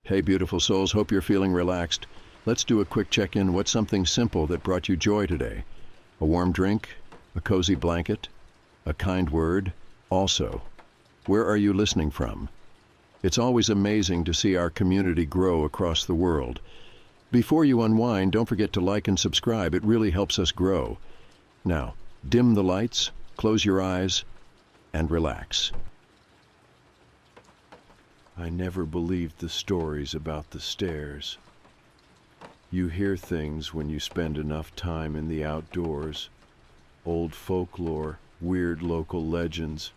Hey, beautiful souls, hope you're feeling relaxed. Let's do a quick check-in. What's something simple that brought you joy today? A warm drink? A cozy blanket? A kind word? Also, where are you listening from? It's always amazing to see our community grow across the world. Before you unwind, don't forget to like and subscribe. It really helps us grow. Now, dim the lights, close your eyes, and relax. I never believed the stories about the stairs. You hear things when you spend enough time in the outdoors. Old folklore, weird local legends.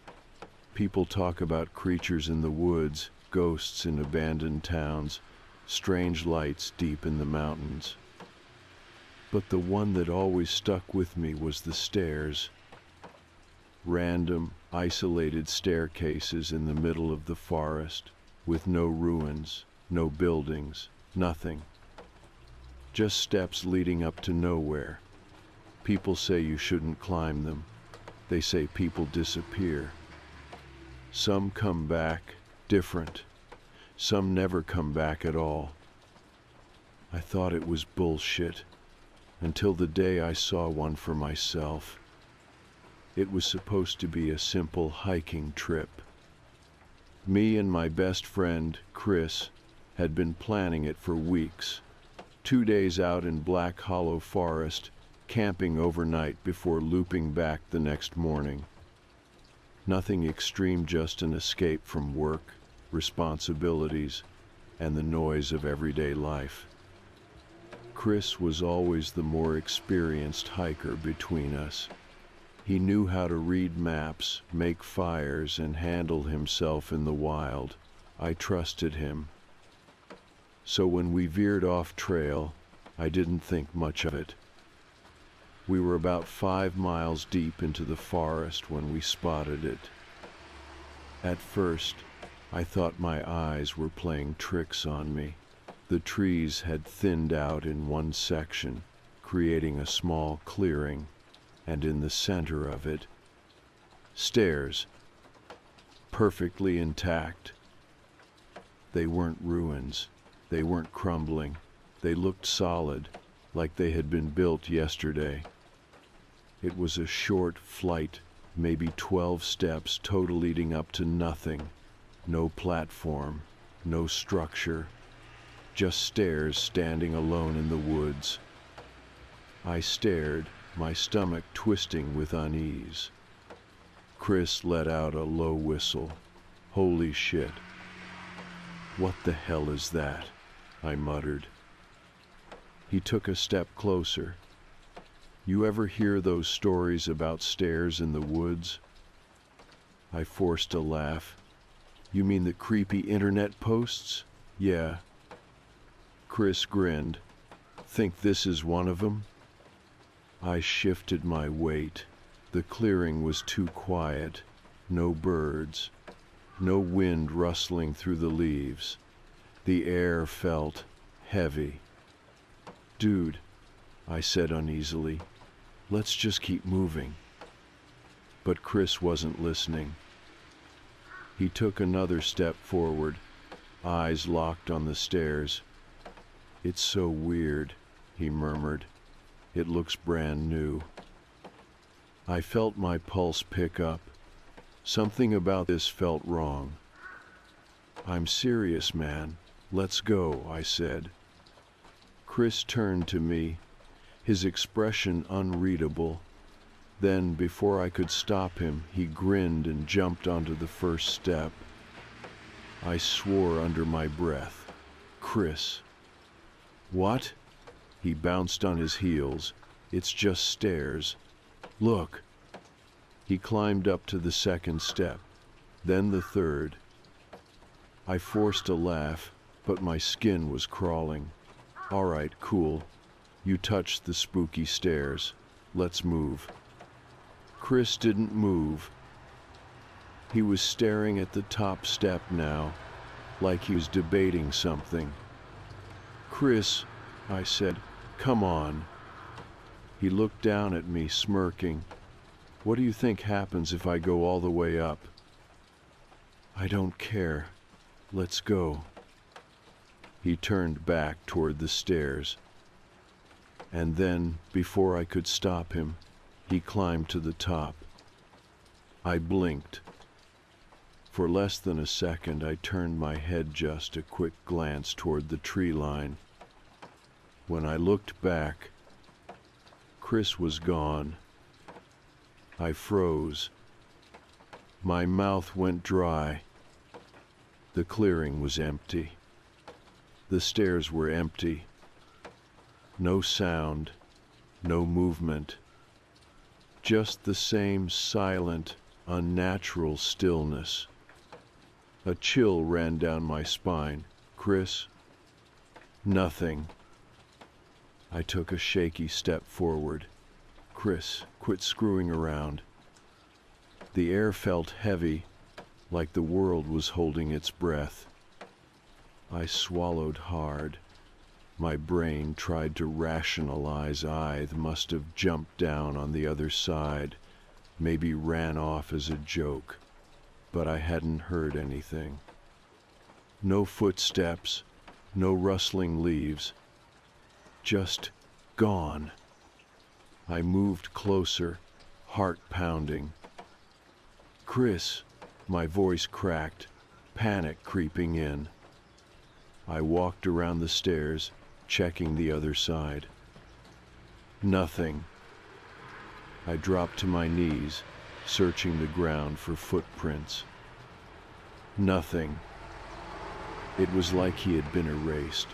People talk about creatures in the woods, ghosts in abandoned towns, strange lights deep in the mountains. But the one that always stuck with me was the stairs. Random, isolated staircases in the middle of the forest, with no ruins, no buildings, nothing. Just steps leading up to nowhere. People say you shouldn't climb them. They say people disappear. Some come back, different. Some never come back at all. I thought it was bullshit, until the day I saw one for myself. It was supposed to be a simple hiking trip. Me and my best friend, Chris, had been planning it for weeks. 2 days out in Black Hollow Forest, camping overnight before looping back the next morning. Nothing extreme, just an escape from work, responsibilities, and the noise of everyday life. Chris was always the more experienced hiker between us. He knew how to read maps, make fires, and handle himself in the wild. I trusted him. So when we veered off trail, I didn't think much of it. We were about 5 miles deep into the forest when we spotted it. At first, I thought my eyes were playing tricks on me. The trees had thinned out in one section, creating a small clearing, and in the center of it, stairs, perfectly intact. They weren't ruins. They weren't crumbling. They looked solid, like they had been built yesterday. It was a short flight, maybe 12 steps, total, leading up to nothing. No platform, no structure, just stairs standing alone in the woods. I stared, my stomach twisting with unease. Chris let out a low whistle. Holy shit. What the hell is that? I muttered. He took a step closer. You ever hear those stories about stairs in the woods? I forced a laugh. You mean the creepy internet posts? Yeah. Chris grinned. Think this is one of them? I shifted my weight. The clearing was too quiet. No birds. No wind rustling through the leaves. The air felt heavy. Dude, I said uneasily, let's just keep moving. But Chris wasn't listening. He took another step forward, eyes locked on the stairs. It's so weird, he murmured. It looks brand new. I felt my pulse pick up. Something about this felt wrong. I'm serious, man. Let's go, I said. Chris turned to me, his expression unreadable. Then, before I could stop him, he grinned and jumped onto the first step. I swore under my breath. Chris. What? He bounced on his heels. It's just stairs. Look. He climbed up to the second step, then the third. I forced a laugh, but my skin was crawling. All right, cool. You touched the spooky stairs. Let's move. Chris didn't move. He was staring at the top step now, like he was debating something. Chris, I said, come on. He looked down at me, smirking. What do you think happens if I go all the way up? I don't care. Let's go. He turned back toward the stairs, and then, before I could stop him, he climbed to the top. I blinked. For less than a second, I turned my head just a quick glance toward the tree line. When I looked back, Chris was gone. I froze. My mouth went dry. The clearing was empty. The stairs were empty. No sound, no movement. Just the same silent, unnatural stillness. A chill ran down my spine. Chris? Nothing. I took a shaky step forward. Chris, quit screwing around. The air felt heavy, like the world was holding its breath. I swallowed hard. My brain tried to rationalize I must have jumped down on the other side, maybe ran off as a joke, but I hadn't heard anything. No footsteps, no rustling leaves, just gone. I moved closer, heart pounding. Chris, my voice cracked, panic creeping in. I walked around the stairs, checking the other side. Nothing. I dropped to my knees, searching the ground for footprints. Nothing. It was like he had been erased.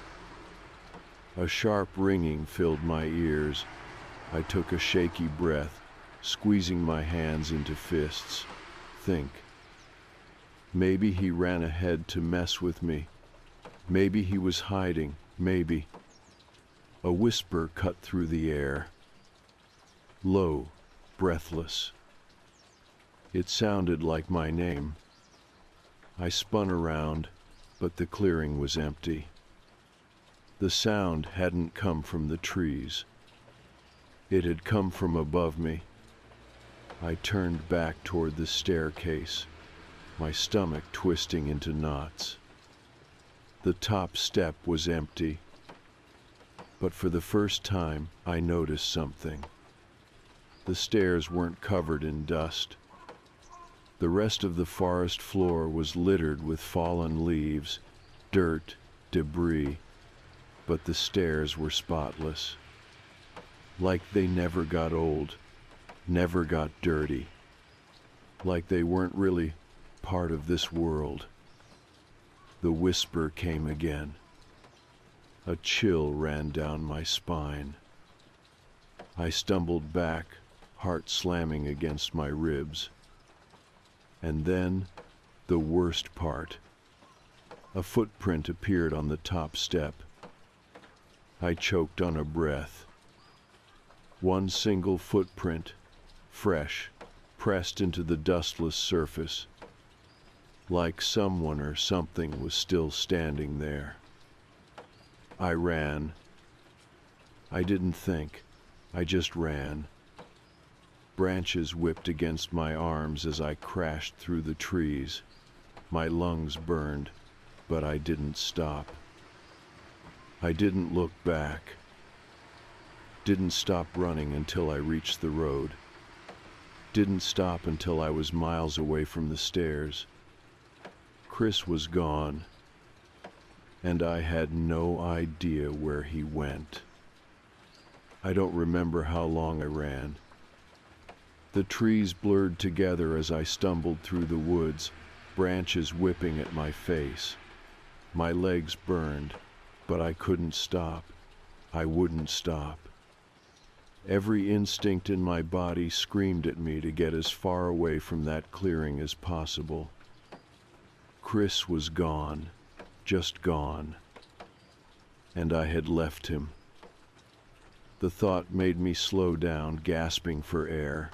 A sharp ringing filled my ears. I took a shaky breath, squeezing my hands into fists. Think. Maybe he ran ahead to mess with me. Maybe he was hiding. Maybe. A whisper cut through the air. Low, breathless. It sounded like my name. I spun around, but the clearing was empty. The sound hadn't come from the trees. It had come from above me. I turned back toward the staircase, my stomach twisting into knots. The top step was empty, but for the first time I noticed something. The stairs weren't covered in dust. The rest of the forest floor was littered with fallen leaves, dirt, debris, but the stairs were spotless. Like they never got old, never got dirty. Like they weren't really part of this world. The whisper came again. A chill ran down my spine. I stumbled back, heart slamming against my ribs. And then, the worst part. A footprint appeared on the top step. I choked on a breath. One single footprint, fresh, pressed into the dustless surface, like someone or something was still standing there. I ran. I didn't think. I just ran. Branches whipped against my arms as I crashed through the trees. My lungs burned, but I didn't stop. I didn't look back. Didn't stop running until I reached the road. Didn't stop until I was miles away from the stairs. Chris was gone, and I had no idea where he went. I don't remember how long I ran. The trees blurred together as I stumbled through the woods, branches whipping at my face. My legs burned, but I couldn't stop. I wouldn't stop. Every instinct in my body screamed at me to get as far away from that clearing as possible. Chris was gone, just gone, and I had left him. The thought made me slow down, gasping for air.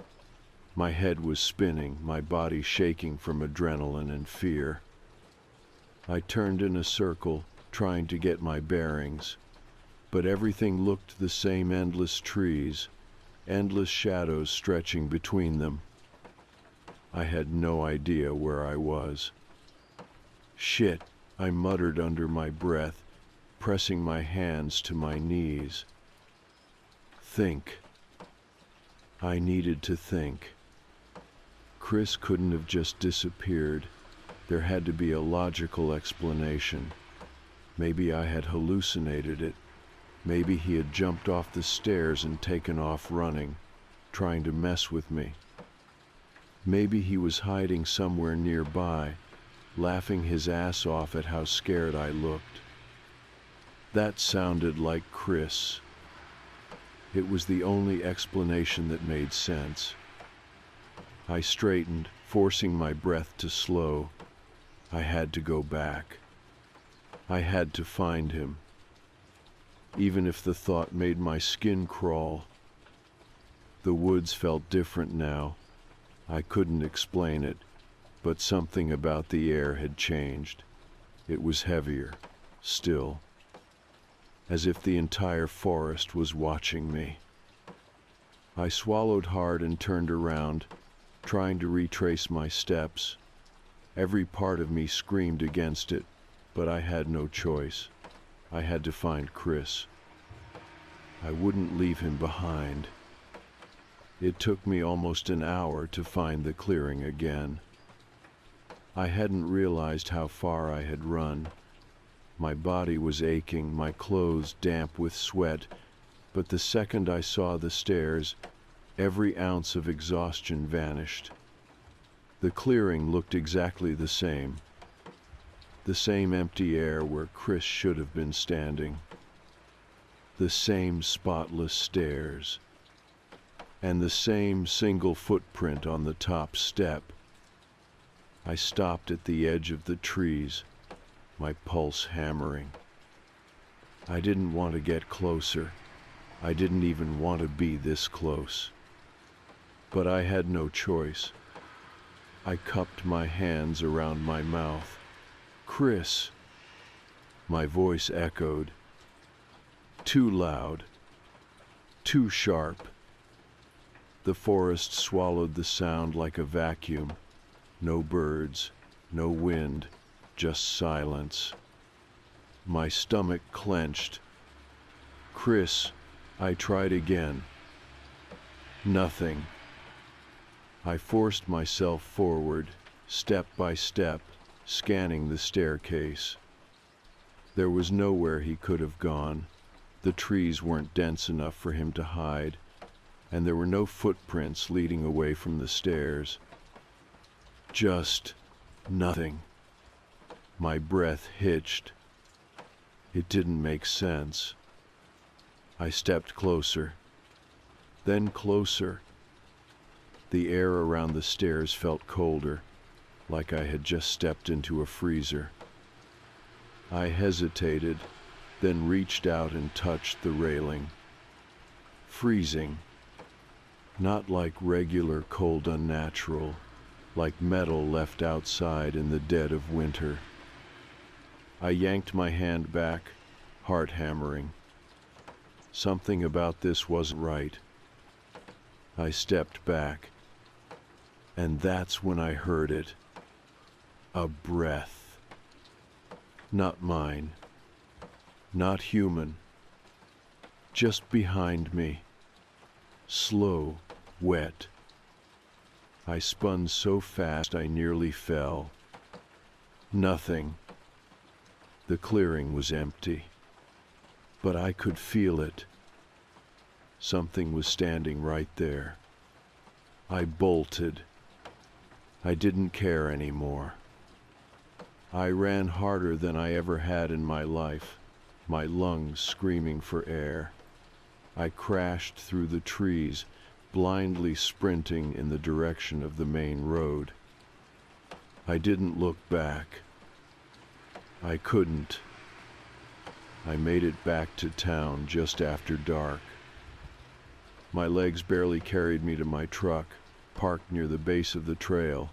My head was spinning, my body shaking from adrenaline and fear. I turned in a circle, trying to get my bearings, but everything looked the same: endless trees, endless shadows stretching between them. I had no idea where I was. Shit, I muttered under my breath, pressing my hands to my knees. Think. I needed to think. Chris couldn't have just disappeared. There had to be a logical explanation. Maybe I had hallucinated it. Maybe he had jumped off the stairs and taken off running, trying to mess with me. Maybe he was hiding somewhere nearby, laughing his ass off at how scared I looked. That sounded like Chris. It was the only explanation that made sense. I straightened, forcing my breath to slow. I had to go back. I had to find him. Even if the thought made my skin crawl. The woods felt different now. I couldn't explain it, but something about the air had changed. It was heavier, still, as if the entire forest was watching me. I swallowed hard and turned around, trying to retrace my steps. Every part of me screamed against it, but I had no choice. I had to find Chris. I wouldn't leave him behind. It took me almost an hour to find the clearing again. I hadn't realized how far I had run. My body was aching, my clothes damp with sweat, but the second I saw the stairs, every ounce of exhaustion vanished. The clearing looked exactly the same empty air where Chris should have been standing. The same spotless stairs. And the same single footprint on the top step. I stopped at the edge of the trees, my pulse hammering. I didn't want to get closer. I didn't even want to be this close. But I had no choice. I cupped my hands around my mouth. Chris! My voice echoed. Too loud. Too sharp. The forest swallowed the sound like a vacuum. No birds, no wind, just silence. My stomach clenched. Chris, I tried again. Nothing. I forced myself forward, step by step, scanning the staircase. There was nowhere he could have gone. The trees weren't dense enough for him to hide, and there were no footprints leading away from the stairs. Just nothing. My breath hitched. It didn't make sense. I stepped closer, then closer. The air around the stairs felt colder, like I had just stepped into a freezer. I hesitated, then reached out and touched the railing. Freezing. Not like regular cold unnatural, like metal left outside in the dead of winter. I yanked my hand back, heart hammering. Something about this wasn't right. I stepped back, and that's when I heard it. A breath. Not mine. Not human. Just behind me. Slow, wet. I spun so fast I nearly fell. Nothing. The clearing was empty. But I could feel it. Something was standing right there. I bolted. I didn't care anymore. I ran harder than I ever had in my life, my lungs screaming for air. I crashed through the trees, blindly sprinting in the direction of the main road. I didn't look back. I couldn't. I made it back to town just after dark. My legs barely carried me to my truck, parked near the base of the trail.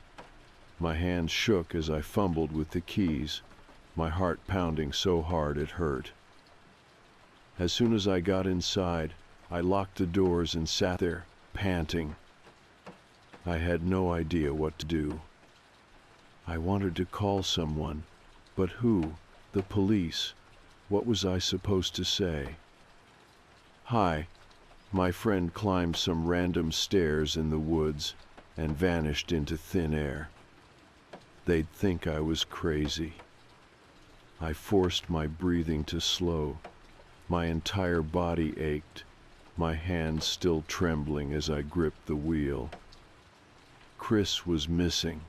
My hands shook as I fumbled with the keys, my heart pounding so hard it hurt. As soon as I got inside, I locked the doors and sat there, panting. I had no idea what to do. I wanted to call someone, but who? The police. What was I supposed to say? Hi, my friend climbed some random stairs in the woods and vanished into thin air. They'd think I was crazy. I forced my breathing to slow. My entire body ached, my hands still trembling as I gripped the wheel. Chris was missing.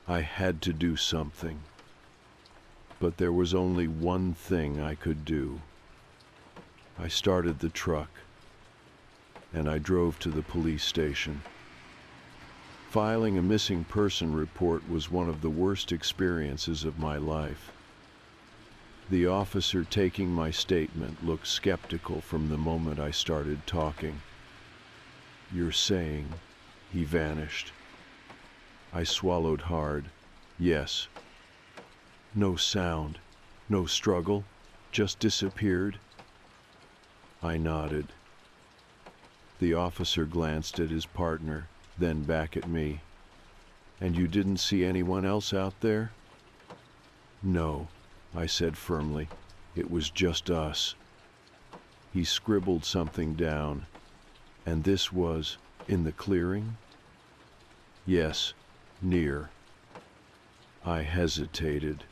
I had to do something. But there was only one thing I could do. I started the truck, and I drove to the police station. Filing a missing person report was one of the worst experiences of my life. The officer taking my statement looked skeptical from the moment I started talking. "You're saying he vanished?" I swallowed hard. "Yes." "No sound, no struggle, just disappeared?" I nodded. The officer glanced at his partner, then back at me. "And you didn't see anyone else out there?" "No," I said firmly. "It was just us." He scribbled something down. "And this was in the clearing?" "Yes, near." I hesitated.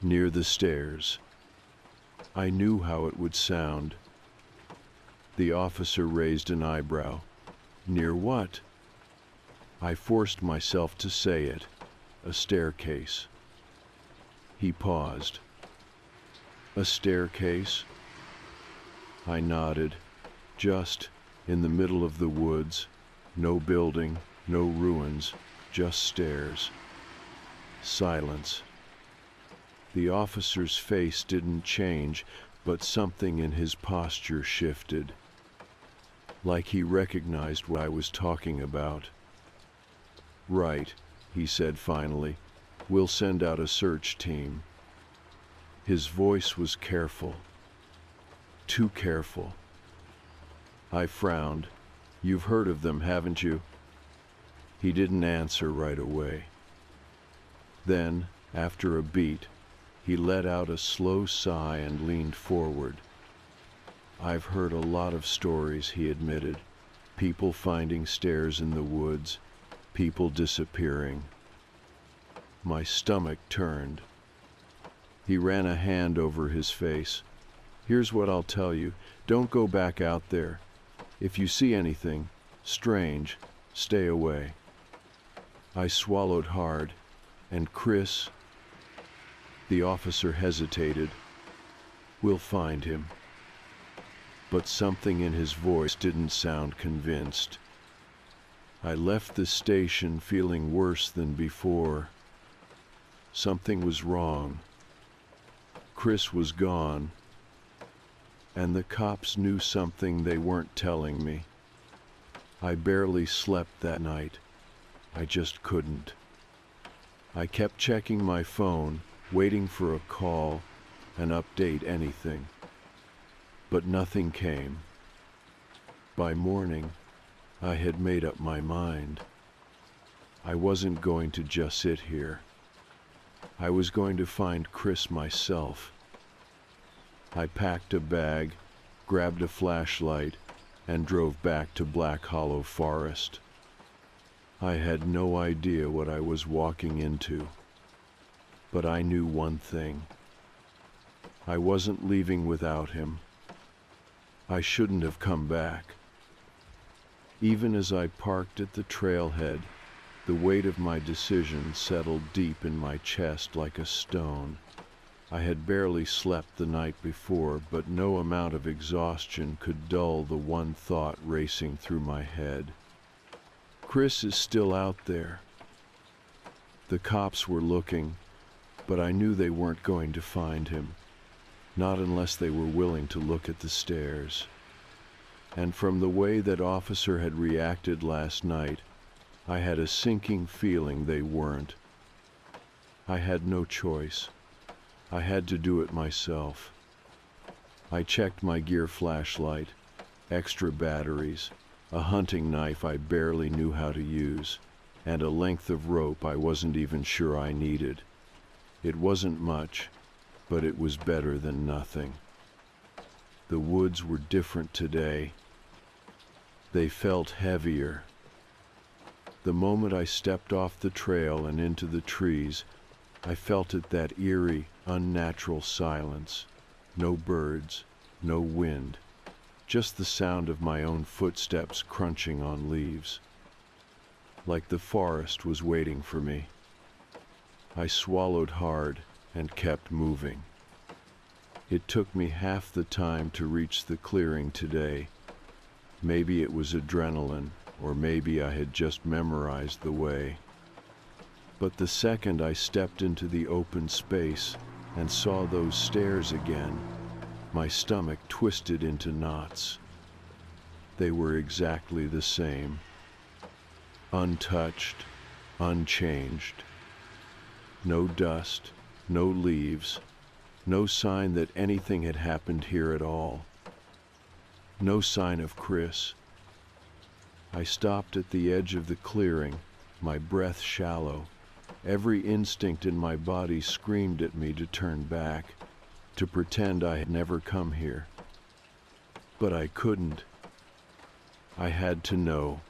"Near the stairs." I knew how it would sound. The officer raised an eyebrow. "Near what?" I forced myself to say it. "A staircase." He paused. "A staircase?" I nodded. "Just in the middle of the woods. No building, no ruins, just stairs." Silence. The officer's face didn't change, but something in his posture shifted. Like he recognized what I was talking about. "Right," he said finally. "We'll send out a search team." His voice was careful. Too careful. I frowned. "You've heard of them, haven't you?" He didn't answer right away. Then, after a beat, he let out a slow sigh and leaned forward. "I've heard a lot of stories," he admitted. "People finding stairs in the woods, people disappearing." My stomach turned. He ran a hand over his face. "Here's what I'll tell you. Don't go back out there. If you see anything strange, stay away." I swallowed hard. "And Chris?" The officer hesitated. "We'll find him." But something in his voice didn't sound convinced. I left the station feeling worse than before. Something was wrong. Chris was gone. And the cops knew something they weren't telling me. I barely slept that night. I just couldn't. I kept checking my phone, waiting for a call, an update, anything. But nothing came. By morning, I had made up my mind. I wasn't going to just sit here. I was going to find Chris myself. I packed a bag, grabbed a flashlight, and drove back to Black Hollow Forest. I had no idea what I was walking into, but I knew one thing. I wasn't leaving without him. I shouldn't have come back. Even as I parked at the trailhead, the weight of my decision settled deep in my chest like a stone. I had barely slept the night before, but no amount of exhaustion could dull the one thought racing through my head. Chris is still out there. The cops were looking, but I knew they weren't going to find him, not unless they were willing to look at the stairs. And from the way that officer had reacted last night, I had a sinking feeling they weren't. I had no choice. I had to do it myself. I checked my gear flashlight, extra batteries, a hunting knife I barely knew how to use, and a length of rope I wasn't even sure I needed. It wasn't much, but it was better than nothing. The woods were different today. They felt heavier. The moment I stepped off the trail and into the trees, I felt it, that eerie, unnatural silence. No birds, no wind, just the sound of my own footsteps crunching on leaves. Like the forest was waiting for me. I swallowed hard and kept moving. It took me half the time to reach the clearing today. Maybe it was adrenaline, or maybe I had just memorized the way. But the second I stepped into the open space and saw those stairs again, my stomach twisted into knots. They were exactly the same. Untouched, unchanged. No dust, no leaves, no sign that anything had happened here at all. No sign of Chris. I stopped at the edge of the clearing, my breath shallow. Every instinct in my body screamed at me to turn back, to pretend I had never come here. But I couldn't. I had to know.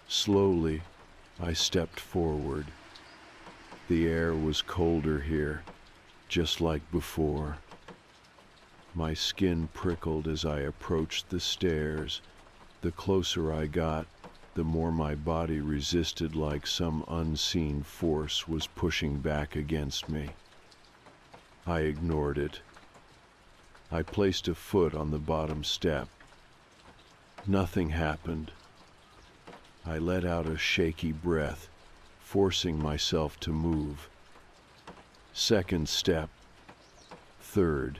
Slowly, I stepped forward. The air was colder here, just like before. My skin prickled as I approached the stairs. The closer I got, the more my body resisted, like some unseen force was pushing back against me. I ignored it. I placed a foot on the bottom step. Nothing happened. I let out a shaky breath, forcing myself to move. Second step. Third.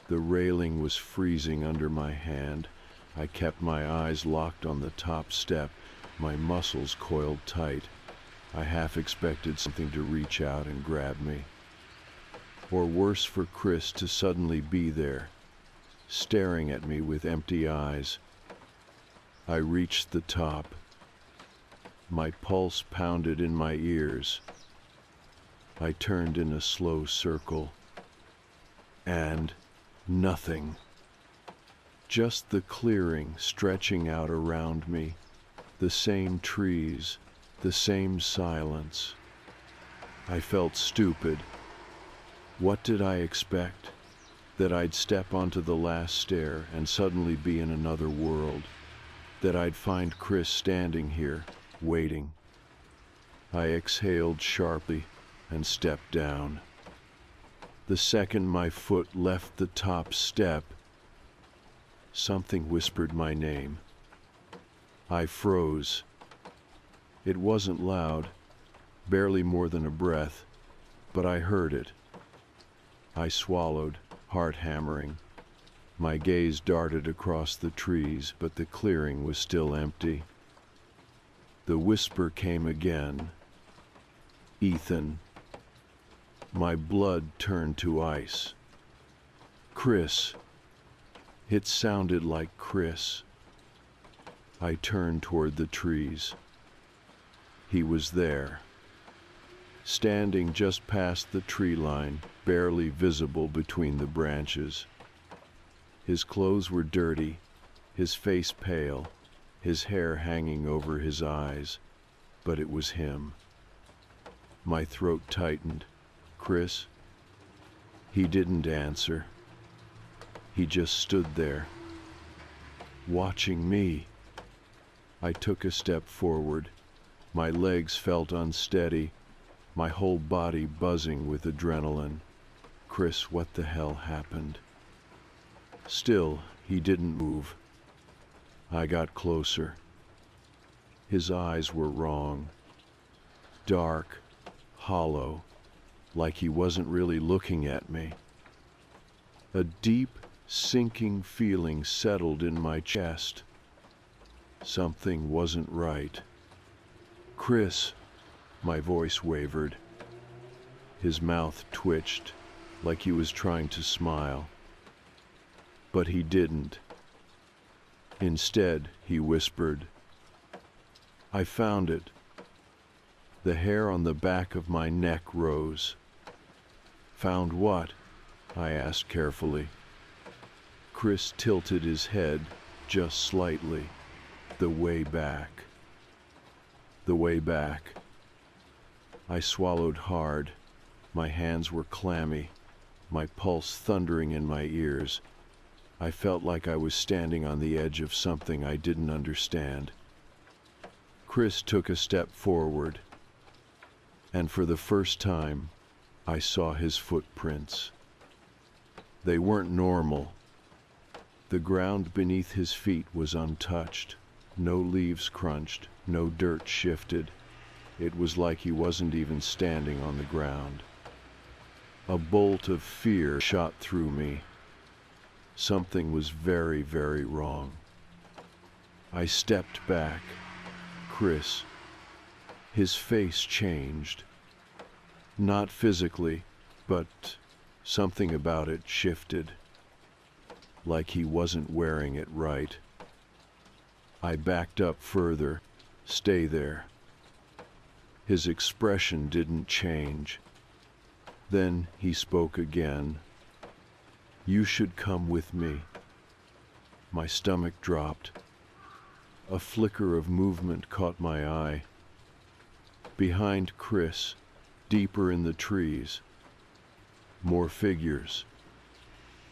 The railing was freezing under my hand. I kept my eyes locked on the top step, my muscles coiled tight. I half expected something to reach out and grab me. Or worse, for Chris to suddenly be there, staring at me with empty eyes. I reached the top. My pulse pounded in my ears. I turned in a slow circle. And nothing. Just the clearing stretching out around me. The same trees, the same silence. I felt stupid. What did I expect? That I'd step onto the last stair and suddenly be in another world? That I'd find Chris standing here, waiting? I exhaled sharply and stepped down. The second my foot left the top step, something whispered my name. I froze. It wasn't loud, barely more than a breath, but I heard it. I swallowed, heart hammering. My gaze darted across the trees, but the clearing was still empty. The whisper came again. Ethan. My blood turned to ice. Chris. It sounded like Chris. I turned toward the trees. He was there, standing just past the tree line, barely visible between the branches. His clothes were dirty, his face pale, his hair hanging over his eyes, but it was him. My throat tightened. Chris? He didn't answer. He just stood there, watching me. I took a step forward. My legs felt unsteady, my whole body buzzing with adrenaline. Chris, what the hell happened? Still, he didn't move. I got closer. His eyes were wrong. Dark, hollow, like he wasn't really looking at me. A deep, sinking feeling settled in my chest. Something wasn't right. Chris, my voice wavered. His mouth twitched, like he was trying to smile. But he didn't. Instead, he whispered, I found it. The hair on the back of my neck rose. Found what? I asked carefully. Chris tilted his head just slightly. The way back. The way back. I swallowed hard. My hands were clammy, my pulse thundering in my ears. I felt like I was standing on the edge of something I didn't understand. Chris took a step forward, and for the first time, I saw his footprints. They weren't normal. The ground beneath his feet was untouched. No leaves crunched, no dirt shifted. It was like he wasn't even standing on the ground. A bolt of fear shot through me. Something was very, very wrong. I stepped back. Chris. His face changed. Not physically, but something about it shifted. Like he wasn't wearing it right. I backed up further. Stay there. His expression didn't change. Then he spoke again. You should come with me. My stomach dropped. A flicker of movement caught my eye. Behind Chris, deeper in the trees, more figures,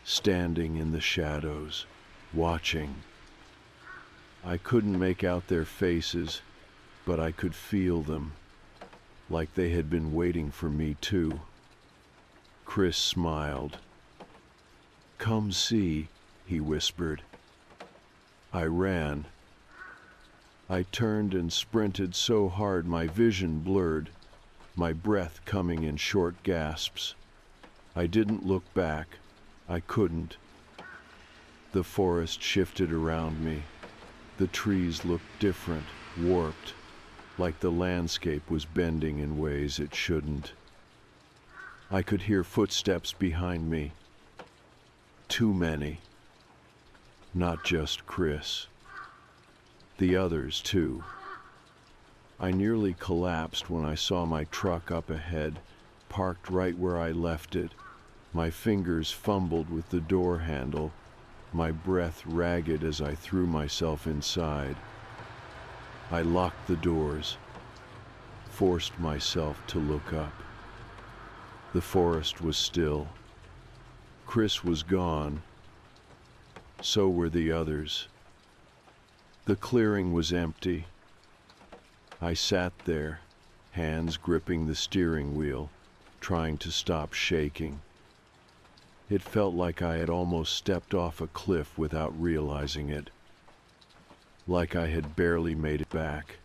standing in the shadows, watching. I couldn't make out their faces, but I could feel them, like they had been waiting for me too. Chris smiled. Come see, he whispered. I ran. I turned and sprinted so hard my vision blurred, my breath coming in short gasps. I didn't look back. I couldn't. The forest shifted around me. The trees looked different, warped, like the landscape was bending in ways it shouldn't. I could hear footsteps behind me. Too many. Not just Chris. The others, too. I nearly collapsed when I saw my truck up ahead, parked right where I left it. My fingers fumbled with the door handle, my breath ragged as I threw myself inside. I locked the doors, forced myself to look up. The forest was still. Chris was gone. So were the others. The clearing was empty. I sat there, hands gripping the steering wheel, trying to stop shaking. It felt like I had almost stepped off a cliff without realizing it. Like I had barely made it back.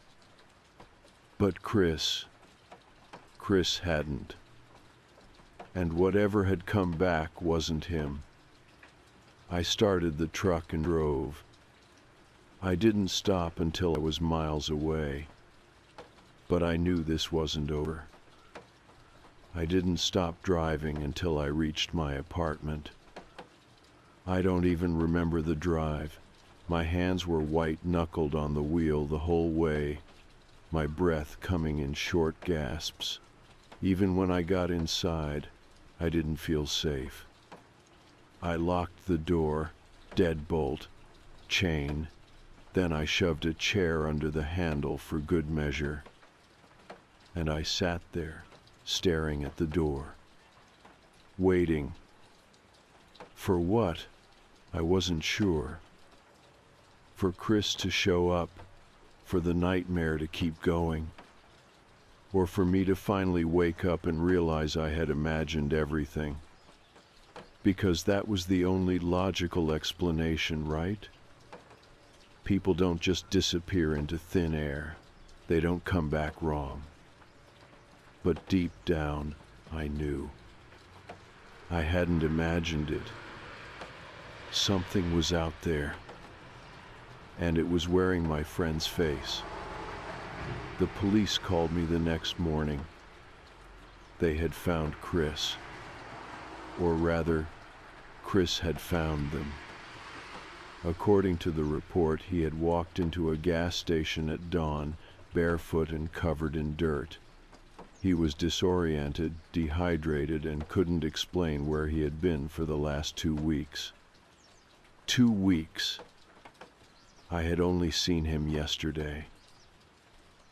But Chris hadn't. And whatever had come back wasn't him. I started the truck and drove. I didn't stop until I was miles away. But I knew this wasn't over. I didn't stop driving until I reached my apartment. I don't even remember the drive. My hands were white-knuckled on the wheel the whole way, my breath coming in short gasps. Even when I got inside, I didn't feel safe. I locked the door, deadbolt, chain, then I shoved a chair under the handle for good measure. And I sat there, staring at the door, waiting. For what? I wasn't sure. For Chris to show up, for the nightmare to keep going, or for me to finally wake up and realize I had imagined everything. Because that was the only logical explanation, right? People don't just disappear into thin air. They don't come back wrong. But deep down, I knew. I hadn't imagined it. Something was out there. And it was wearing my friend's face. The police called me the next morning. They had found Chris. Or rather, Chris had found them. According to the report, he had walked into a gas station at dawn, barefoot and covered in dirt. He was disoriented, dehydrated, and couldn't explain where he had been for the last 2 weeks. 2 weeks. I had only seen him yesterday.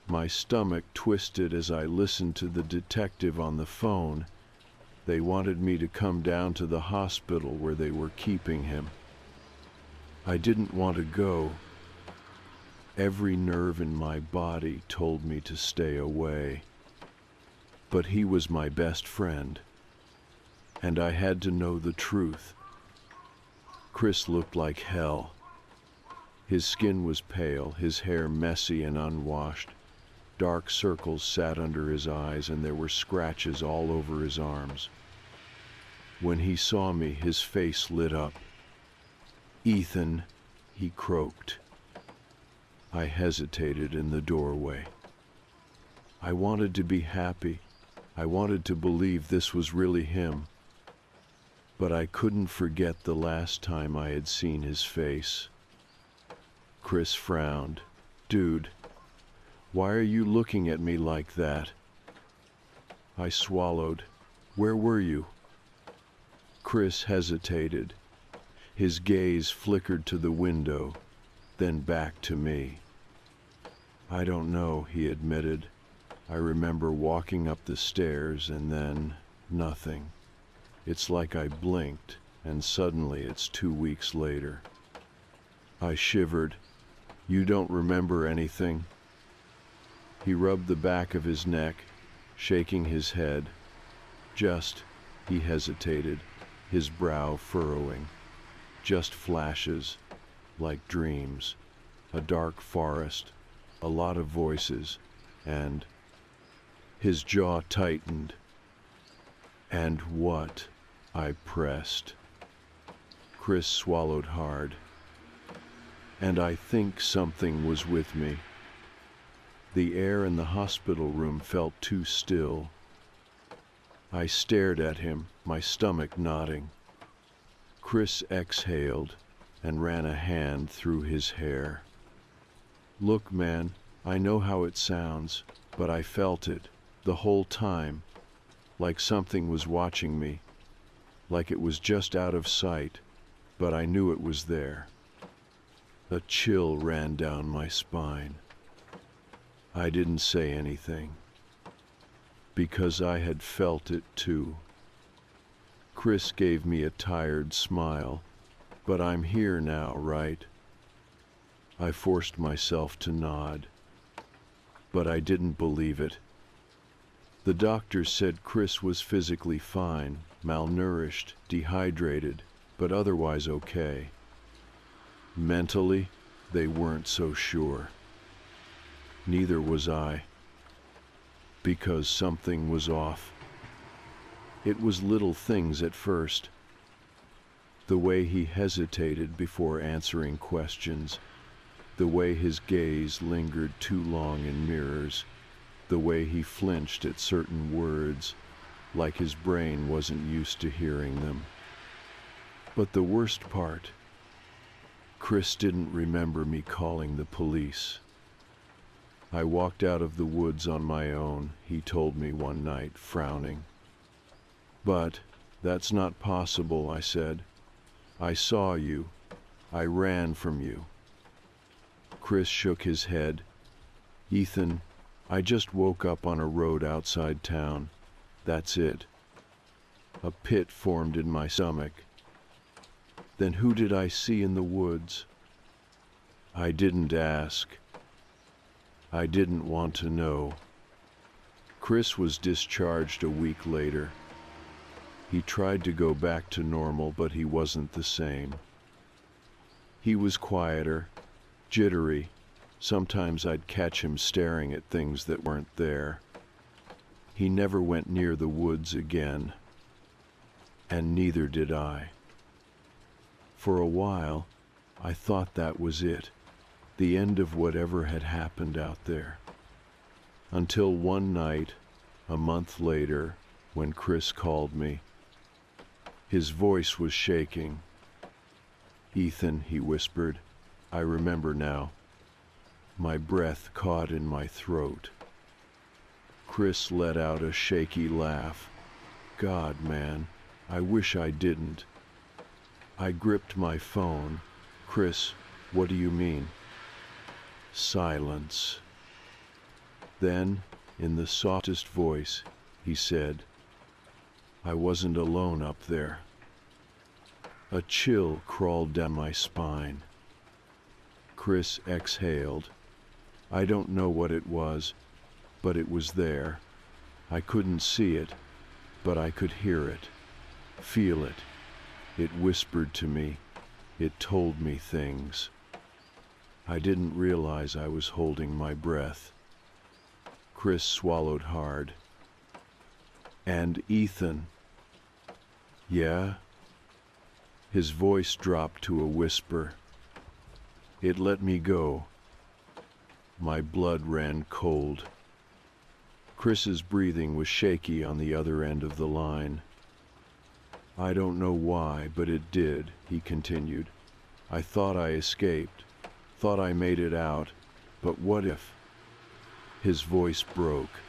My stomach twisted as I listened to the detective on the phone. They wanted me to come down to the hospital where they were keeping him. I didn't want to go. Every nerve in my body told me to stay away. But he was my best friend, and I had to know the truth. Chris looked like hell. His skin was pale, his hair messy and unwashed. Dark circles sat under his eyes, and there were scratches all over his arms. When he saw me, his face lit up. "Ethan," he croaked. I hesitated in the doorway. I wanted to be happy. I wanted to believe this was really him. But I couldn't forget the last time I had seen his face. Chris frowned. "Dude, why are you looking at me like that?" I swallowed. "Where were you?" Chris hesitated. His gaze flickered to the window, then back to me. "I don't know," he admitted. "I remember walking up the stairs and then nothing. It's like I blinked, and suddenly it's 2 weeks later." I shivered. "You don't remember anything?" He rubbed the back of his neck, shaking his head. "Just," he hesitated, his brow furrowing. "Just flashes, like dreams. A dark forest, a lot of voices, and..." His jaw tightened. "And what?" I pressed. Chris swallowed hard. "And I think something was with me." The air in the hospital room felt too still. I stared at him, my stomach knotting. Chris exhaled and ran a hand through his hair. "Look, man, I know how it sounds, but I felt it, the whole time, like something was watching me, like it was just out of sight, but I knew it was there." A chill ran down my spine. I didn't say anything, because I had felt it too. Chris gave me a tired smile. "But I'm here now, right?" I forced myself to nod, but I didn't believe it. The doctor said Chris was physically fine, malnourished, dehydrated, but otherwise okay. Mentally, they weren't so sure. Neither was I, because something was off. It was little things at first. The way he hesitated before answering questions, the way his gaze lingered too long in mirrors, the way he flinched at certain words, like his brain wasn't used to hearing them. But the worst part, Chris didn't remember me calling the police. "I walked out of the woods on my own," he told me one night, frowning. "But that's not possible," I said. "I saw you. I ran from you." Chris shook his head. "Ethan, I just woke up on a road outside town. That's it." A pit formed in my stomach. Then who did I see in the woods? I didn't ask. I didn't want to know. Chris was discharged a week later. He tried to go back to normal, but he wasn't the same. He was quieter, jittery. Sometimes I'd catch him staring at things that weren't there. He never went near the woods again, and neither did I. For a while, I thought that was it, the end of whatever had happened out there. Until one night, a month later, when Chris called me. His voice was shaking. "Ethan," he whispered, "I remember now." My breath caught in my throat. Chris let out a shaky laugh. God, man, I wish I didn't. I gripped my phone. Chris, what do you mean? Silence. Then, in the softest voice, he said, I wasn't alone up there. A chill crawled down my spine. Chris exhaled. I don't know what it was, but it was there. I couldn't see it, but I could hear it, feel it. It whispered to me. It told me things. I didn't realize I was holding my breath. Chris swallowed hard. And Ethan. Yeah? His voice dropped to a whisper. It let me go. My blood ran cold. Chris's breathing was shaky on the other end of the line. I don't know why, but it did, he continued. I thought I escaped, thought I made it out, but what if? His voice broke.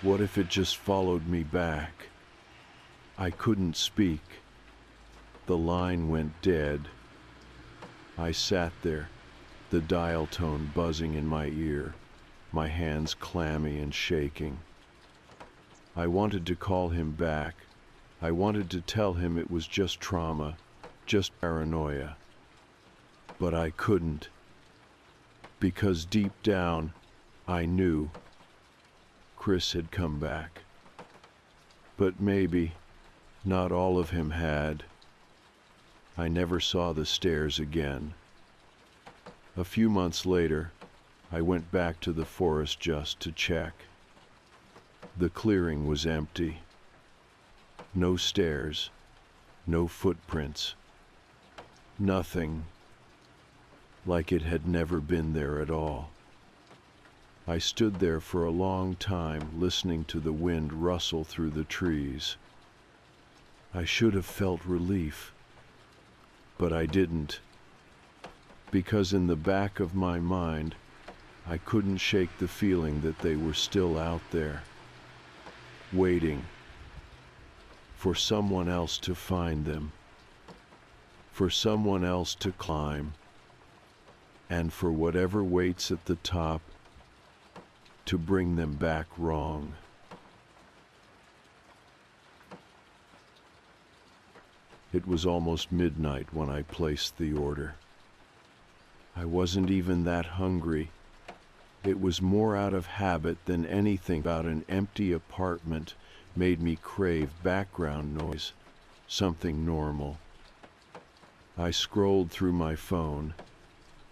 What if it just followed me back? I couldn't speak. The line went dead. I sat there, the dial tone buzzing in my ear, my hands clammy and shaking. I wanted to call him back. I wanted to tell him it was just trauma, just paranoia. But I couldn't. Because deep down, I knew Chris had come back. But maybe not all of him had. I never saw the stairs again. A few months later, I went back to the forest just to check. The clearing was empty. No stairs, no footprints, nothing, like it had never been there at all. I stood there for a long time, listening to the wind rustle through the trees. I should have felt relief, but I didn't, because in the back of my mind, I couldn't shake the feeling that they were still out there, waiting for someone else to find them, for someone else to climb, and for whatever waits at the top to bring them back wrong. It was almost midnight when I placed the order. I wasn't even that hungry. It was more out of habit than anything about an empty apartment made me crave background noise, something normal. I scrolled through my phone,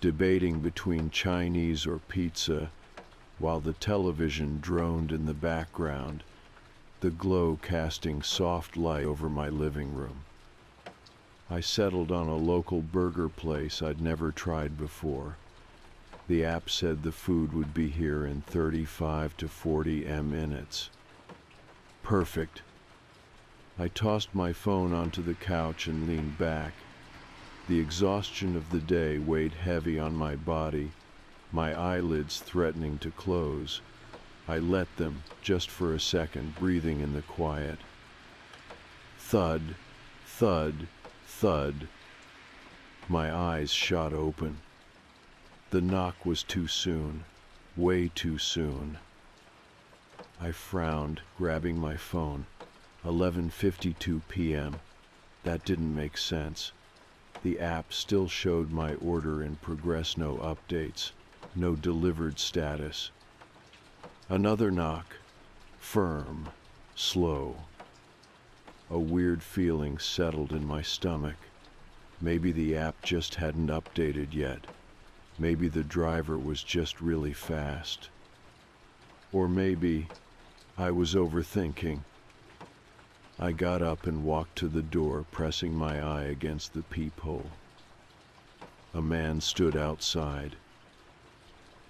debating between Chinese or pizza, while the television droned in the background, the glow casting soft light over my living room. I settled on a local burger place I'd never tried before. The app said the food would be here in 35 to 40 minutes. Perfect. I tossed my phone onto the couch and leaned back. The exhaustion of the day weighed heavy on my body, my eyelids threatening to close. I let them, just for a second, breathing in the quiet. Thud, thud, thud. My eyes shot open. The knock was too soon, way too soon. I frowned, grabbing my phone. 11:52 p.m. That didn't make sense. The app still showed my order in progress, no updates, no delivered status. Another knock, firm, slow. A weird feeling settled in my stomach. Maybe the app just hadn't updated yet. Maybe the driver was just really fast. Or maybe I was overthinking. I got up and walked to the door, pressing my eye against the peephole. A man stood outside.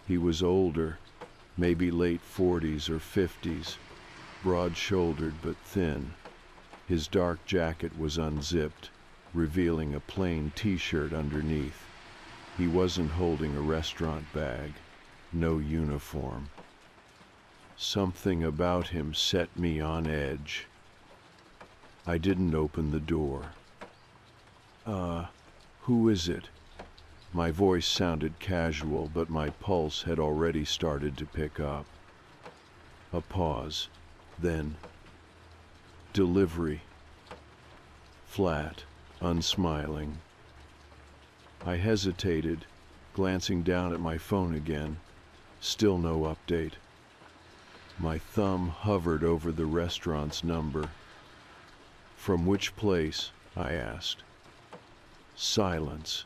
He was older, maybe late 40s or 50s, broad-shouldered but thin. His dark jacket was unzipped, revealing a plain t-shirt underneath. He wasn't holding a restaurant bag, no uniform. Something about him set me on edge. I didn't open the door. Who is it?" My voice sounded casual, but my pulse had already started to pick up. A pause, then, "Delivery." Flat, unsmiling. I hesitated, glancing down at my phone again. Still no update. My thumb hovered over the restaurant's number. "From which place?" I asked. Silence.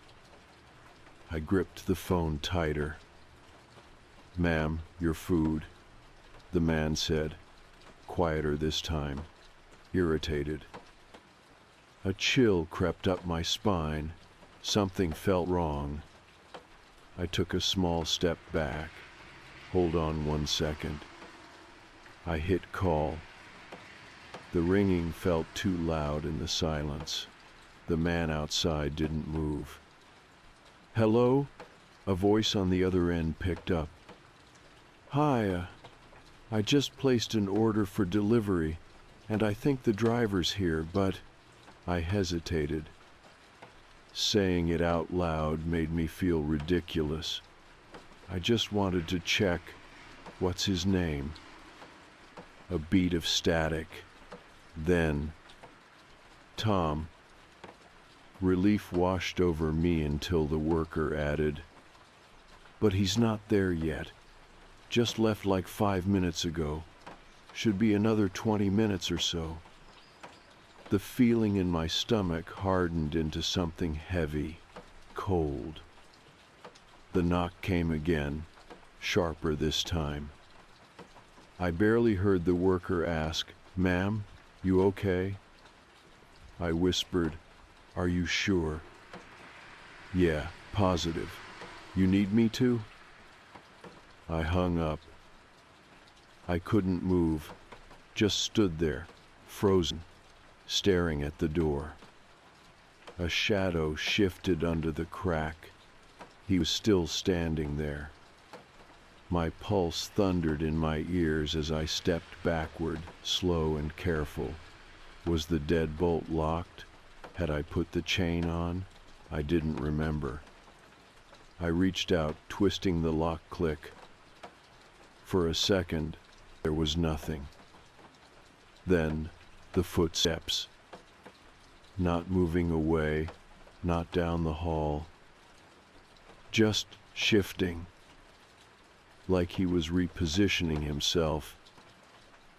I gripped the phone tighter. "Ma'am, your food," the man said, quieter this time, irritated. A chill crept up my spine. Something felt wrong. I took a small step back. "Hold on 1 second." I hit call. The ringing felt too loud in the silence. The man outside didn't move. "Hello?" A voice on the other end picked up. "Hi, I just placed an order for delivery, and I think the driver's here, but—" I hesitated. Saying it out loud made me feel ridiculous. I just wanted to check, "What's his name?" A beat of static. Then, "Tom." Relief washed over me until the worker added, "But he's not there yet. Just left like 5 minutes ago. Should be another 20 minutes or so." The feeling in my stomach hardened into something heavy, cold. The knock came again, sharper this time. I barely heard the worker ask, "Ma'am, you okay?" I whispered, "Are you sure?" "Yeah, positive. You need me to?" I hung up. I couldn't move, just stood there, frozen, staring at the door. A shadow shifted under the crack. He was still standing there. My pulse thundered in my ears as I stepped backward, slow and careful. Was the deadbolt locked? Had I put the chain on? I didn't remember. I reached out, twisting the lock click. For a second, there was nothing. Then, the footsteps. Not moving away, not down the hall. Just shifting. Like he was repositioning himself.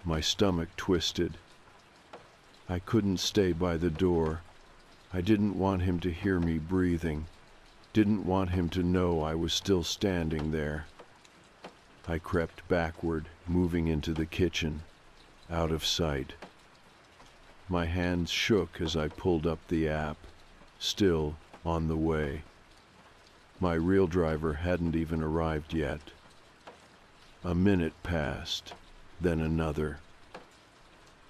My stomach twisted. I couldn't stay by the door. I didn't want him to hear me breathing. Didn't want him to know I was still standing there. I crept backward, moving into the kitchen, out of sight. My hands shook as I pulled up the app, still on the way. My real driver hadn't even arrived yet. A minute passed, then another.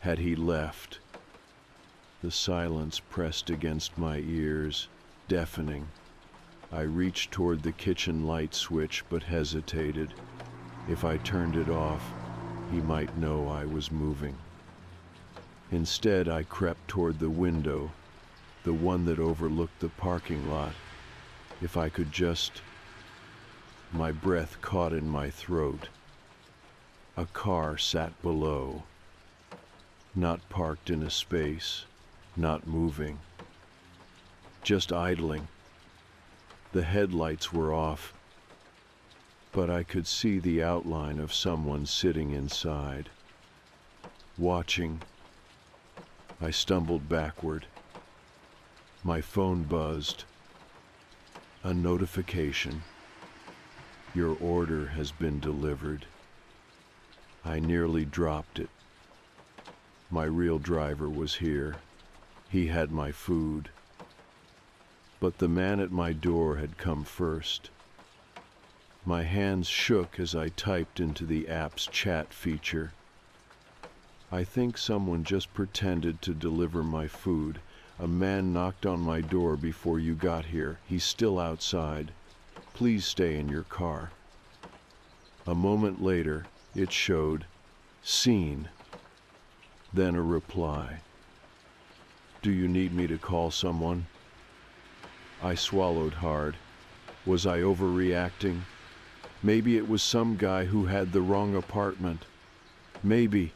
Had he left? The silence pressed against my ears, deafening. I reached toward the kitchen light switch but hesitated. If I turned it off, he might know I was moving. Instead, I crept toward the window, the one that overlooked the parking lot. If I could just... My breath caught in my throat. A car sat below, not parked in a space, not moving, just idling. The headlights were off, but I could see the outline of someone sitting inside, watching. I stumbled backward. My phone buzzed. A notification. Your order has been delivered. I nearly dropped it. My real driver was here. He had my food. But the man at my door had come first. My hands shook as I typed into the app's chat feature. I think someone just pretended to deliver my food. A man knocked on my door before you got here. He's still outside. Please stay in your car. A moment later, It showed, "Seen," then a reply. "Do you need me to call someone?" I swallowed hard. Was I overreacting? Maybe it was some guy who had the wrong apartment. Maybe.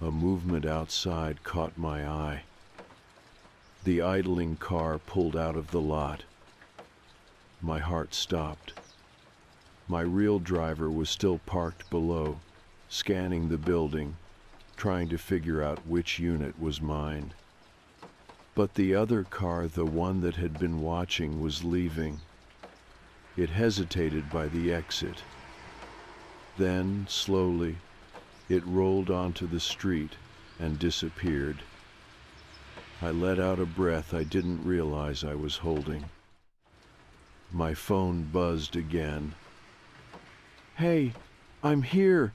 A movement outside caught my eye. The idling car pulled out of the lot. My heart stopped. My real driver was still parked below, scanning the building, trying to figure out which unit was mine. But the other car, the one that had been watching, was leaving. It hesitated by the exit. Then, slowly, it rolled onto the street and disappeared. I let out a breath I didn't realize I was holding. My phone buzzed again. "Hey, I'm here.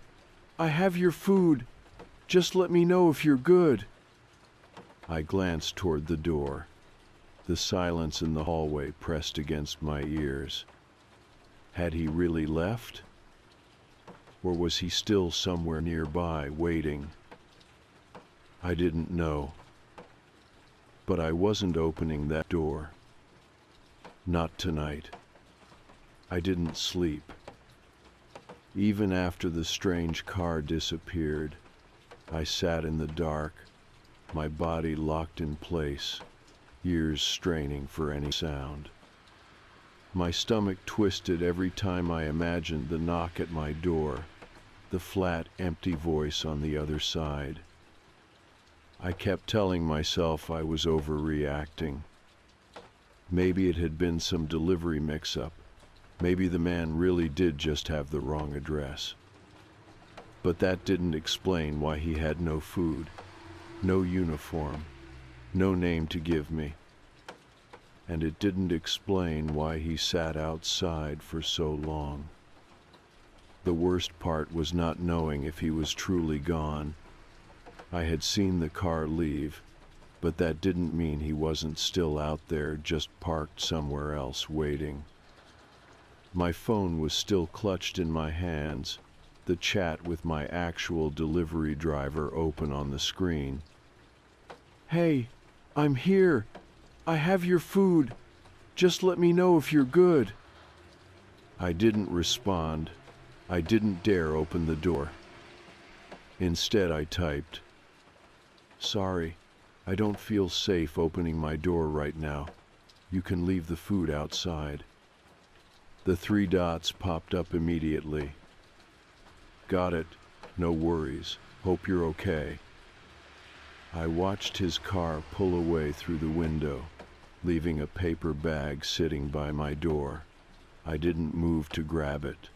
I have your food. Just let me know if you're good." I glanced toward the door. The silence in the hallway pressed against my ears. Had he really left? Or was he still somewhere nearby, waiting? I didn't know. But I wasn't opening that door. Not tonight. I didn't sleep. Even after the strange car disappeared, I sat in the dark, my body locked in place, ears straining for any sound. My stomach twisted every time I imagined the knock at my door, the flat, empty voice on the other side. I kept telling myself I was overreacting. Maybe it had been some delivery mix-up. Maybe the man really did just have the wrong address. But that didn't explain why he had no food, no uniform, no name to give me. And it didn't explain why he sat outside for so long. The worst part was not knowing if he was truly gone. I had seen the car leave, but that didn't mean he wasn't still out there, just parked somewhere else, waiting. My phone was still clutched in my hands, the chat with my actual delivery driver open on the screen. "Hey, I'm here. I have your food. Just let me know if you're good." I didn't respond. I didn't dare open the door. Instead, I typed, "Sorry, I don't feel safe opening my door right now. You can leave the food outside." The 3 dots popped up immediately. "Got it. No worries. Hope you're okay." I watched his car pull away through the window, leaving a paper bag sitting by my door. I didn't move to grab it.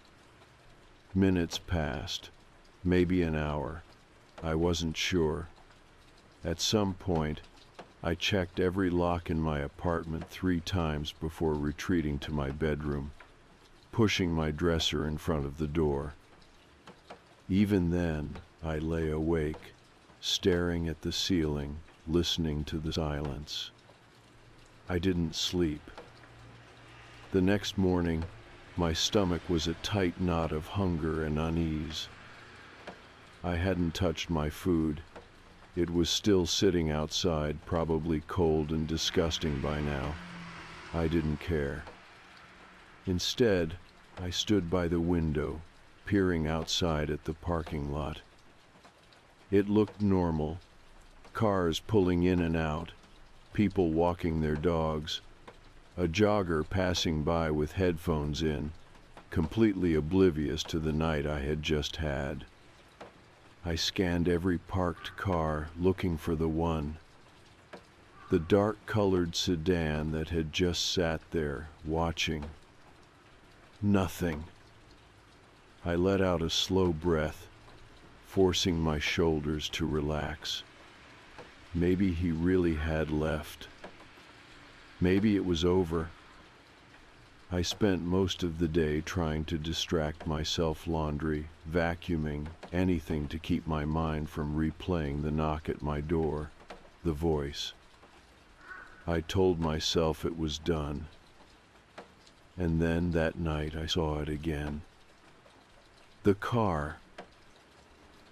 Minutes passed, maybe an hour. I wasn't sure. At some point, I checked every lock in my apartment 3 times before retreating to my bedroom, pushing my dresser in front of the door. Even then, I lay awake, staring at the ceiling, listening to the silence. I didn't sleep. The next morning, my stomach was a tight knot of hunger and unease. I hadn't touched my food. It was still sitting outside, probably cold and disgusting by now. I didn't care. Instead, I stood by the window, peering outside at the parking lot. It looked normal. Cars pulling in and out, people walking their dogs, a jogger passing by with headphones in, completely oblivious to the night I had just had. I scanned every parked car, looking for the one. The dark-colored sedan that had just sat there, watching. Nothing. I let out a slow breath, forcing my shoulders to relax. Maybe he really had left. Maybe it was over. I spent most of the day trying to distract myself, laundry, vacuuming, anything to keep my mind from replaying the knock at my door, the voice. I told myself it was done. And then that night I saw it again. The car,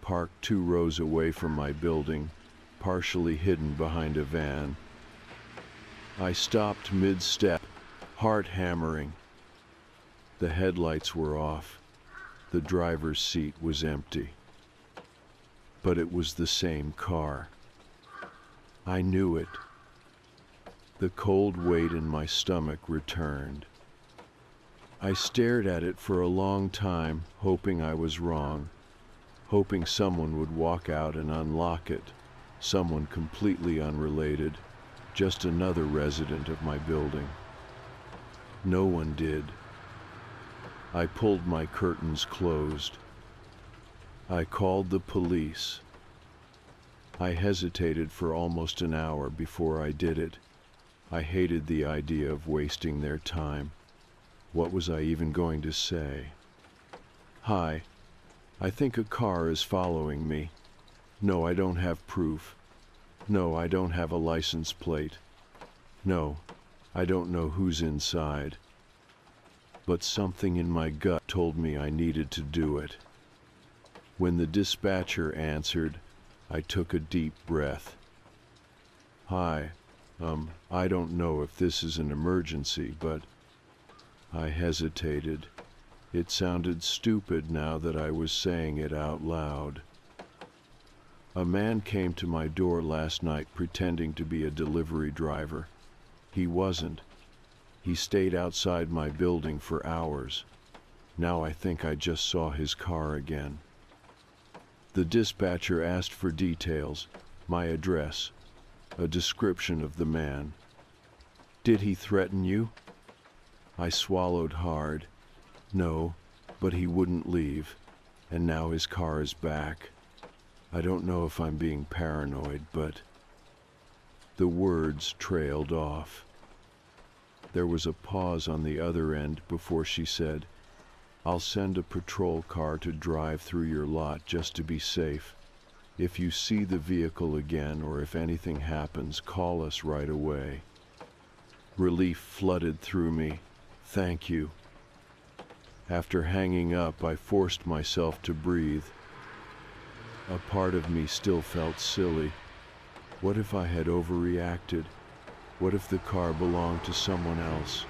parked 2 rows away from my building, partially hidden behind a van. I stopped mid-step, heart hammering. The headlights were off. The driver's seat was empty. But it was the same car. I knew it. The cold weight in my stomach returned. I stared at it for a long time, hoping I was wrong, hoping someone would walk out and unlock it, someone completely unrelated, just another resident of my building. No one did. I pulled my curtains closed. I called the police. I hesitated for almost an hour before I did it. I hated the idea of wasting their time. What was I even going to say? Hi, I think a car is following me. No, I don't have proof. No, I don't have a license plate. No, I don't know who's inside. But something in my gut told me I needed to do it. When the dispatcher answered, I took a deep breath. Hi, I don't know if this is an emergency, but I hesitated. It sounded stupid now that I was saying it out loud. A man came to my door last night pretending to be a delivery driver. He wasn't. He stayed outside my building for hours. Now I think I just saw his car again. The dispatcher asked for details, my address, a description of the man. Did he threaten you? I swallowed hard. No, but he wouldn't leave, and now his car is back. I don't know if I'm being paranoid, but the words trailed off. There was a pause on the other end before she said, I'll send a patrol car to drive through your lot just to be safe. If you see the vehicle again or if anything happens, call us right away. Relief flooded through me. Thank you. After hanging up, I forced myself to breathe. A part of me still felt silly. What if I had overreacted? What if the car belonged to someone else?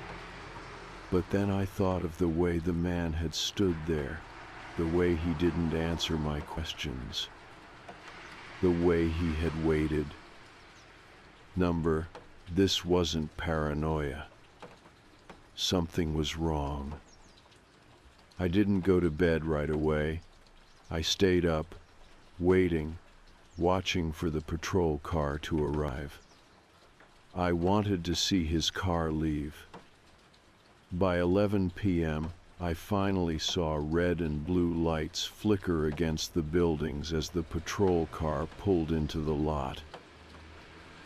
But then I thought of the way the man had stood there, the way he didn't answer my questions, the way he had waited. This wasn't paranoia. Something was wrong. I didn't go to bed right away. I stayed up, waiting, watching for the patrol car to arrive. I wanted to see his car leave. By 11 p.m., I finally saw red and blue lights flicker against the buildings as the patrol car pulled into the lot.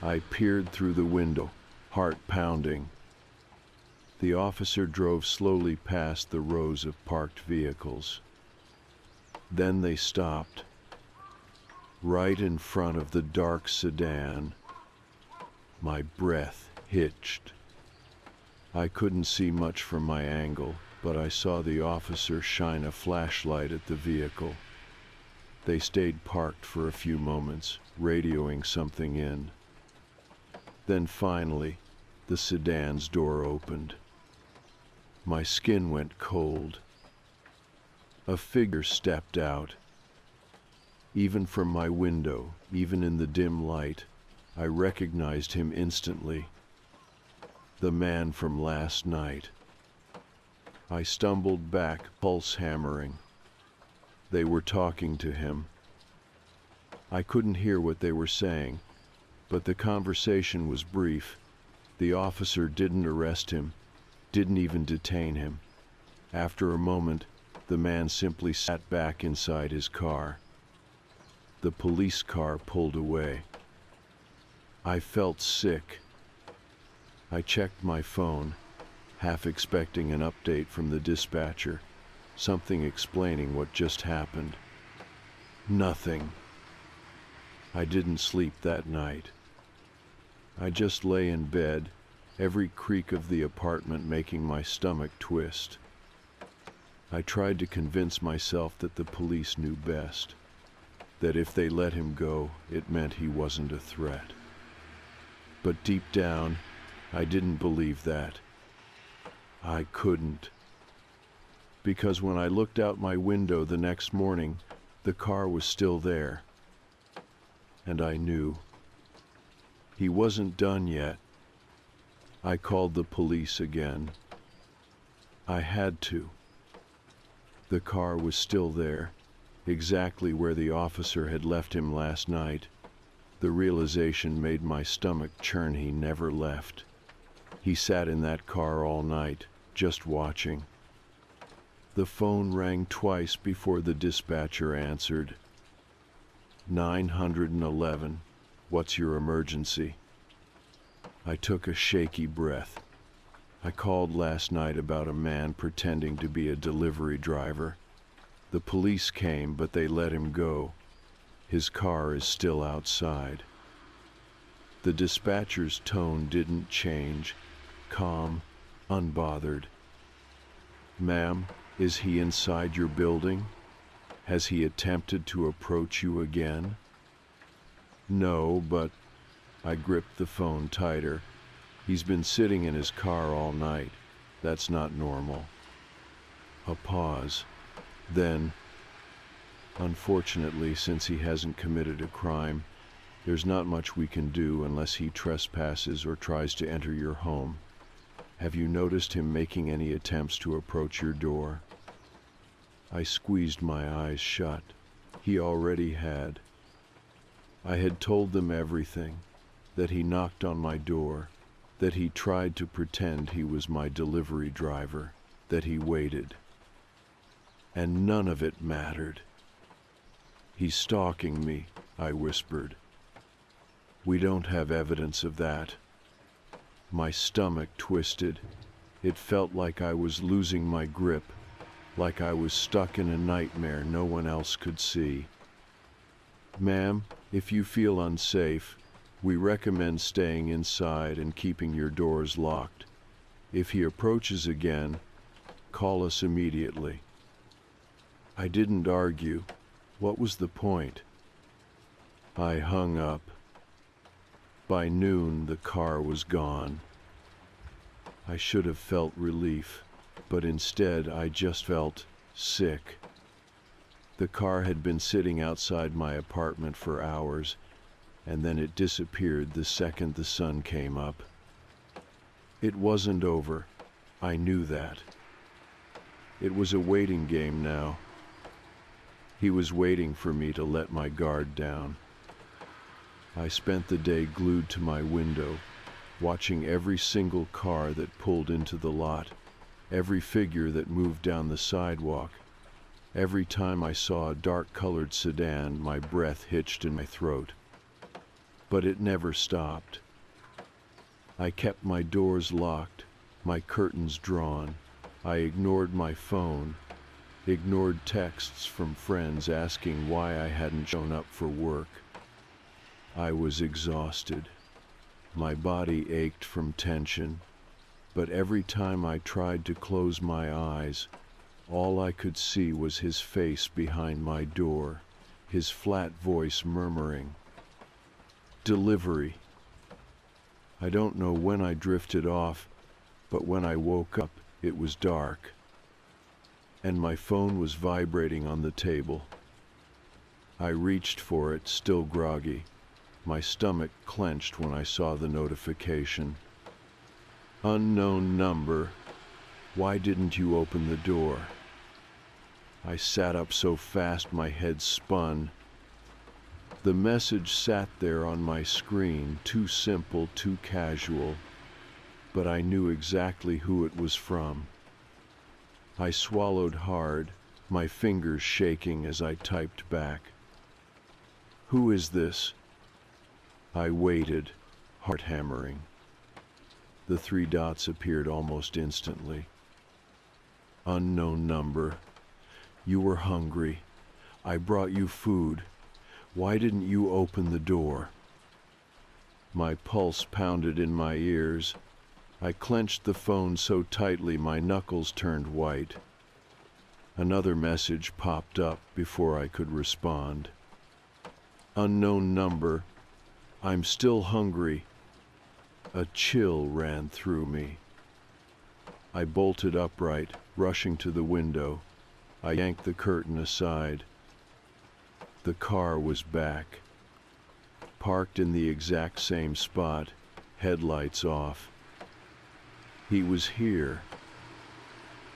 I peered through the window, heart pounding. The officer drove slowly past the rows of parked vehicles. Then they stopped, right in front of the dark sedan. My breath hitched. I couldn't see much from my angle, but I saw the officer shine a flashlight at the vehicle. They stayed parked for a few moments, radioing something in. Then finally, the sedan's door opened. My skin went cold. A figure stepped out. Even from my window, even in the dim light, I recognized him instantly. The man from last night. I stumbled back, pulse hammering. They were talking to him. I couldn't hear what they were saying, but the conversation was brief. The officer didn't arrest him, didn't even detain him. After a moment, the man simply sat back inside his car. The police car pulled away. I felt sick. I checked my phone, half expecting an update from the dispatcher, something explaining what just happened. Nothing. I didn't sleep that night. I just lay in bed, every creak of the apartment making my stomach twist. I tried to convince myself that the police knew best, that if they let him go, it meant he wasn't a threat. But deep down, I didn't believe that. I couldn't. Because when I looked out my window the next morning, the car was still there. And I knew. He wasn't done yet. I called the police again. I had to. The car was still there, exactly where the officer had left him last night. The realization made my stomach churn. He never left. He sat in that car all night, just watching. The phone rang twice before the dispatcher answered. 911, what's your emergency? I took a shaky breath. I called last night about a man pretending to be a delivery driver. The police came, but they let him go. His car is still outside. The dispatcher's tone didn't change, calm, unbothered. Ma'am, is he inside your building? Has he attempted to approach you again? No, but I gripped the phone tighter. He's been sitting in his car all night. That's not normal. A pause. Then, unfortunately, since he hasn't committed a crime, there's not much we can do unless he trespasses or tries to enter your home. Have you noticed him making any attempts to approach your door? I squeezed my eyes shut. He already had. I had told them everything, that he knocked on my door, that he tried to pretend he was my delivery driver, that he waited. And none of it mattered. He's stalking me, I whispered. We don't have evidence of that. My stomach twisted. It felt like I was losing my grip, like I was stuck in a nightmare no one else could see. Ma'am, if you feel unsafe, we recommend staying inside and keeping your doors locked. If he approaches again, call us immediately. I didn't argue. What was the point? I hung up. By noon, the car was gone. I should have felt relief, but instead I just felt sick. The car had been sitting outside my apartment for hours, and then it disappeared the second the sun came up. It wasn't over. I knew that. It was a waiting game now. He was waiting for me to let my guard down. I spent the day glued to my window, watching every single car that pulled into the lot, every figure that moved down the sidewalk. Every time I saw a dark-colored sedan, my breath hitched in my throat. But it never stopped. I kept my doors locked, my curtains drawn. I ignored my phone, ignored texts from friends asking why I hadn't shown up for work. I was exhausted. My body ached from tension, but every time I tried to close my eyes, all I could see was his face behind my door, his flat voice murmuring, "Delivery." I don't know when I drifted off, but when I woke up, it was dark, and my phone was vibrating on the table. I reached for it, still groggy. My stomach clenched when I saw the notification. Unknown number. Why didn't you open the door? I sat up so fast my head spun. The message sat there on my screen, too simple, too casual, but I knew exactly who it was from. I swallowed hard, my fingers shaking as I typed back. Who is this? I waited, heart hammering. The 3 dots appeared almost instantly. Unknown number. You were hungry. I brought you food. Why didn't you open the door? My pulse pounded in my ears. I clenched the phone so tightly my knuckles turned white. Another message popped up before I could respond. Unknown number. I'm still hungry. A chill ran through me. I bolted upright, rushing to the window. I yanked the curtain aside. The car was back, parked in the exact same spot, headlights off. He was here.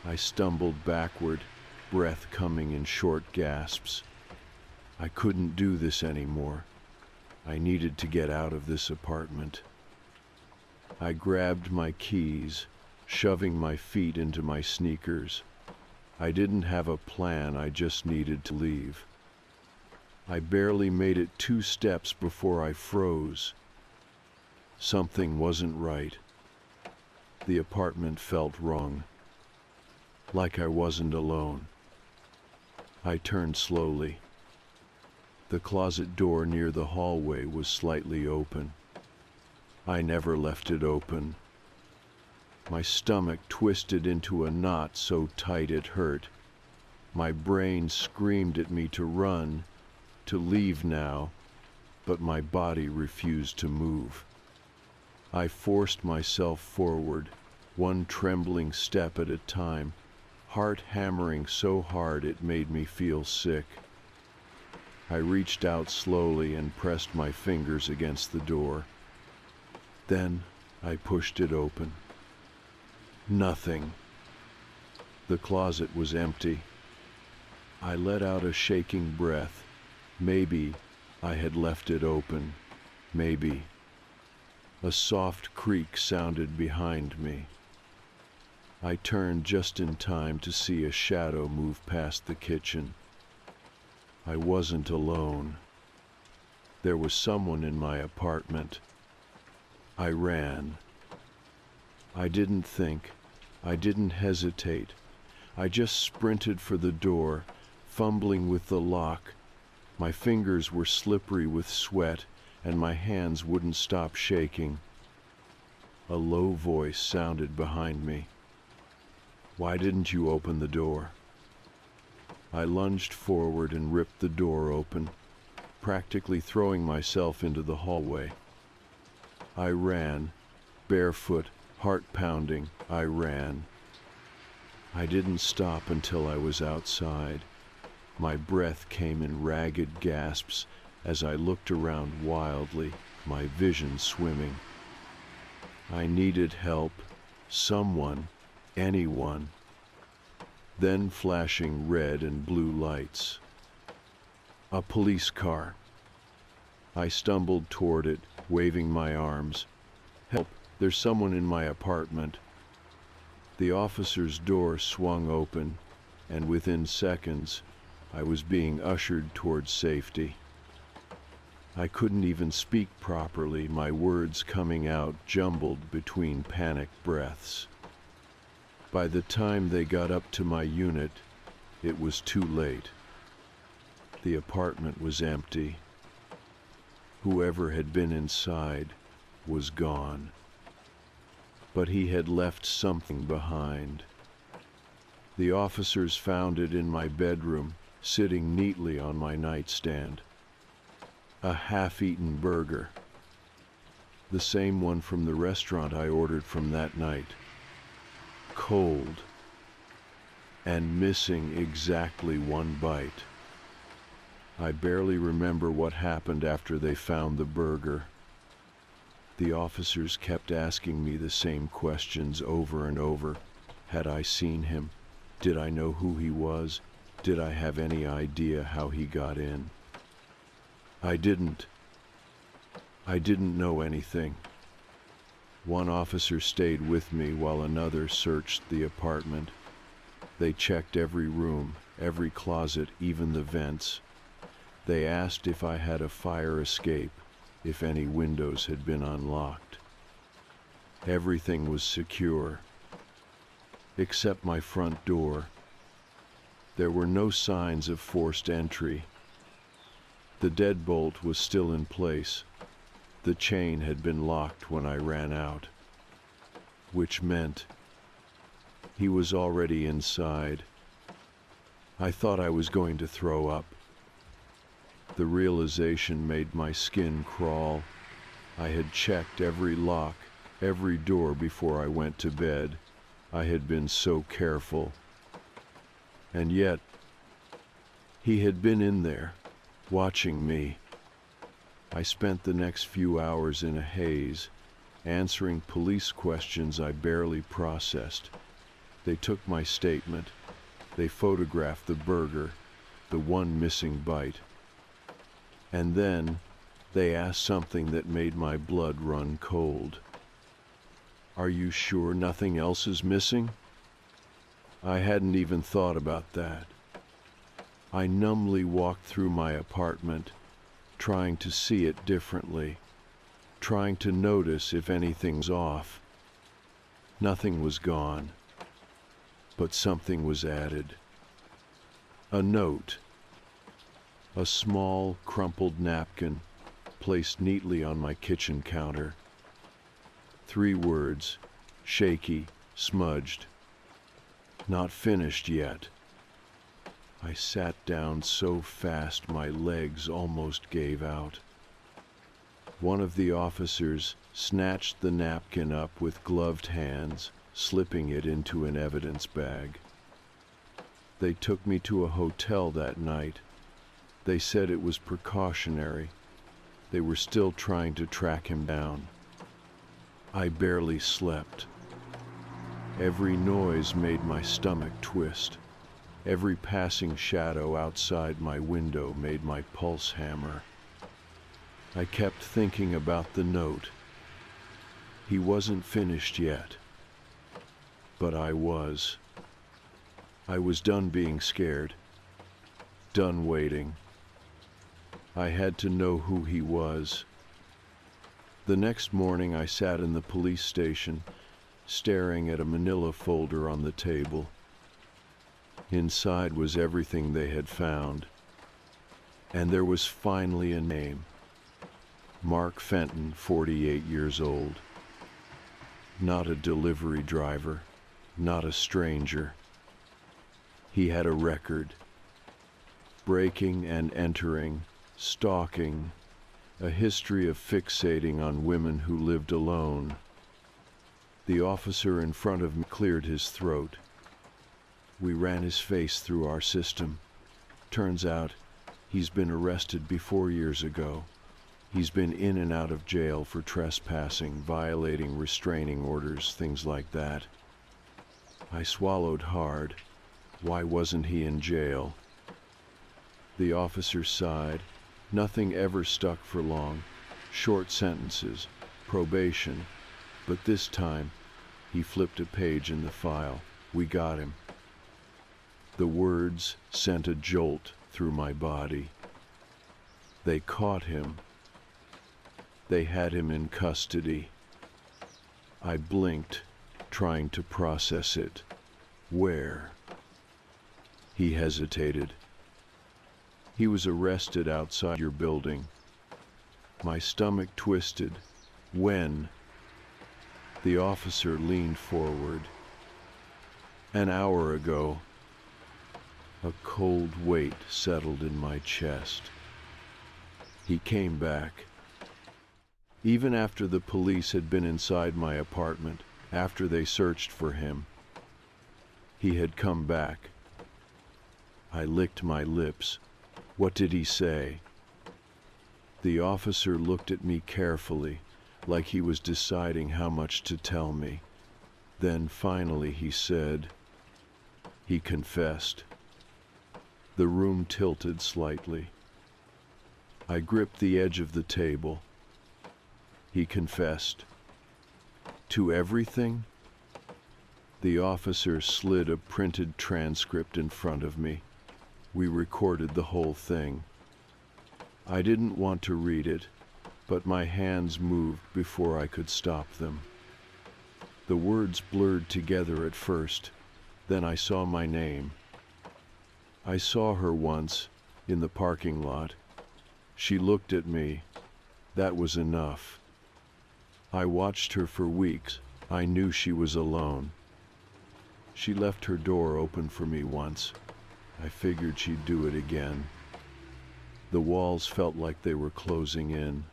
I stumbled backward, breath coming in short gasps. I couldn't do this anymore. I needed to get out of this apartment. I grabbed my keys, shoving my feet into my sneakers. I didn't have a plan, I just needed to leave. I barely made it 2 steps before I froze. Something wasn't right. The apartment felt wrong, like I wasn't alone. I turned slowly. The closet door near the hallway was slightly open. I never left it open. My stomach twisted into a knot so tight it hurt. My brain screamed at me to run, to leave now, but my body refused to move. I forced myself forward, one trembling step at a time, heart hammering so hard it made me feel sick. I reached out slowly and pressed my fingers against the door. Then I pushed it open. Nothing. The closet was empty. I let out a shaking breath. Maybe I had left it open. Maybe. A soft creak sounded behind me. I turned just in time to see a shadow move past the kitchen. I wasn't alone. There was someone in my apartment. I ran. I didn't think. I didn't hesitate. I just sprinted for the door, fumbling with the lock. My fingers were slippery with sweat, and my hands wouldn't stop shaking. A low voice sounded behind me. "Why didn't you open the door?" I lunged forward and ripped the door open, practically throwing myself into the hallway. I ran, barefoot, heart pounding. I ran. I didn't stop until I was outside. My breath came in ragged gasps as I looked around wildly, my vision swimming. I needed help, someone, anyone. Then flashing red and blue lights. A police car. I stumbled toward it, waving my arms. "Help, there's someone in my apartment." The officer's door swung open, and within seconds, I was being ushered towards safety. I couldn't even speak properly, my words coming out jumbled between panic breaths. By the time they got up to my unit, it was too late. The apartment was empty. Whoever had been inside was gone. But he had left something behind. The officers found it in my bedroom, sitting neatly on my nightstand. A half-eaten burger. The same one from the restaurant I ordered from that night. Cold. And missing exactly one bite. I barely remember what happened after they found the burger. The officers kept asking me the same questions over and over. Had I seen him? Did I know who he was? Did I have any idea how he got in? I didn't know anything. One officer stayed with me while another searched the apartment. They checked every room, every closet, even the vents. They asked if I had a fire escape, if any windows had been unlocked. Everything was secure, except my front door. There were no signs of forced entry. The deadbolt was still in place. The chain had been locked when I ran out, which meant he was already inside. I thought I was going to throw up. The realization made my skin crawl. I had checked every lock, every door before I went to bed. I had been so careful. And yet, he had been in there, watching me. I spent the next few hours in a haze, answering police questions I barely processed. They took my statement. They photographed the burger, the one missing bite. And then they asked something that made my blood run cold. "Are you sure nothing else is missing?" I hadn't even thought about that. I numbly walked through my apartment, trying to see it differently, trying to notice if anything's off. Nothing was gone, but something was added. A note. A small, crumpled napkin placed neatly on my kitchen counter. 3 words, shaky, smudged. Not finished yet. I sat down so fast my legs almost gave out. One of the officers snatched the napkin up with gloved hands, slipping it into an evidence bag. They took me to a hotel that night. They said it was precautionary. They were still trying to track him down. I barely slept. Every noise made my stomach twist. Every passing shadow outside my window made my pulse hammer. I kept thinking about the note. He wasn't finished yet. But I was. I was done being scared. Done waiting. I had to know who he was. The next morning I sat in the police station, staring at a manila folder on the table. Inside was everything they had found. And there was finally a name. Mark Fenton, 48 years old. Not a delivery driver, not a stranger. He had a record. Breaking and entering, stalking, a history of fixating on women who lived alone. The officer in front of me cleared his throat. We ran his face through our system. Turns out, he's been arrested before years ago. He's been in and out of jail for trespassing, violating restraining orders, things like that. I swallowed hard. Why wasn't he in jail? The officer sighed. Nothing ever stuck for long. Short sentences, probation. But this time, he flipped a page in the file. We got him. The words sent a jolt through my body. They caught him. They had him in custody. I blinked, trying to process it. Where? He hesitated. He was arrested outside your building. My stomach twisted. When? The officer leaned forward. An hour ago. A cold weight settled in my chest. He came back. Even after the police had been inside my apartment, after they searched for him, he had come back. I licked my lips. What did he say? The officer looked at me carefully, like he was deciding how much to tell me. Then finally he said, he confessed. The room tilted slightly. I gripped the edge of the table. He confessed. To everything? The officer slid a printed transcript in front of me. We recorded the whole thing. I didn't want to read it, but my hands moved before I could stop them. The words blurred together at first, then I saw my name. I saw her once, in the parking lot. She looked at me. That was enough. I watched her for weeks. I knew she was alone. She left her door open for me once. I figured she'd do it again. The walls felt like they were closing in.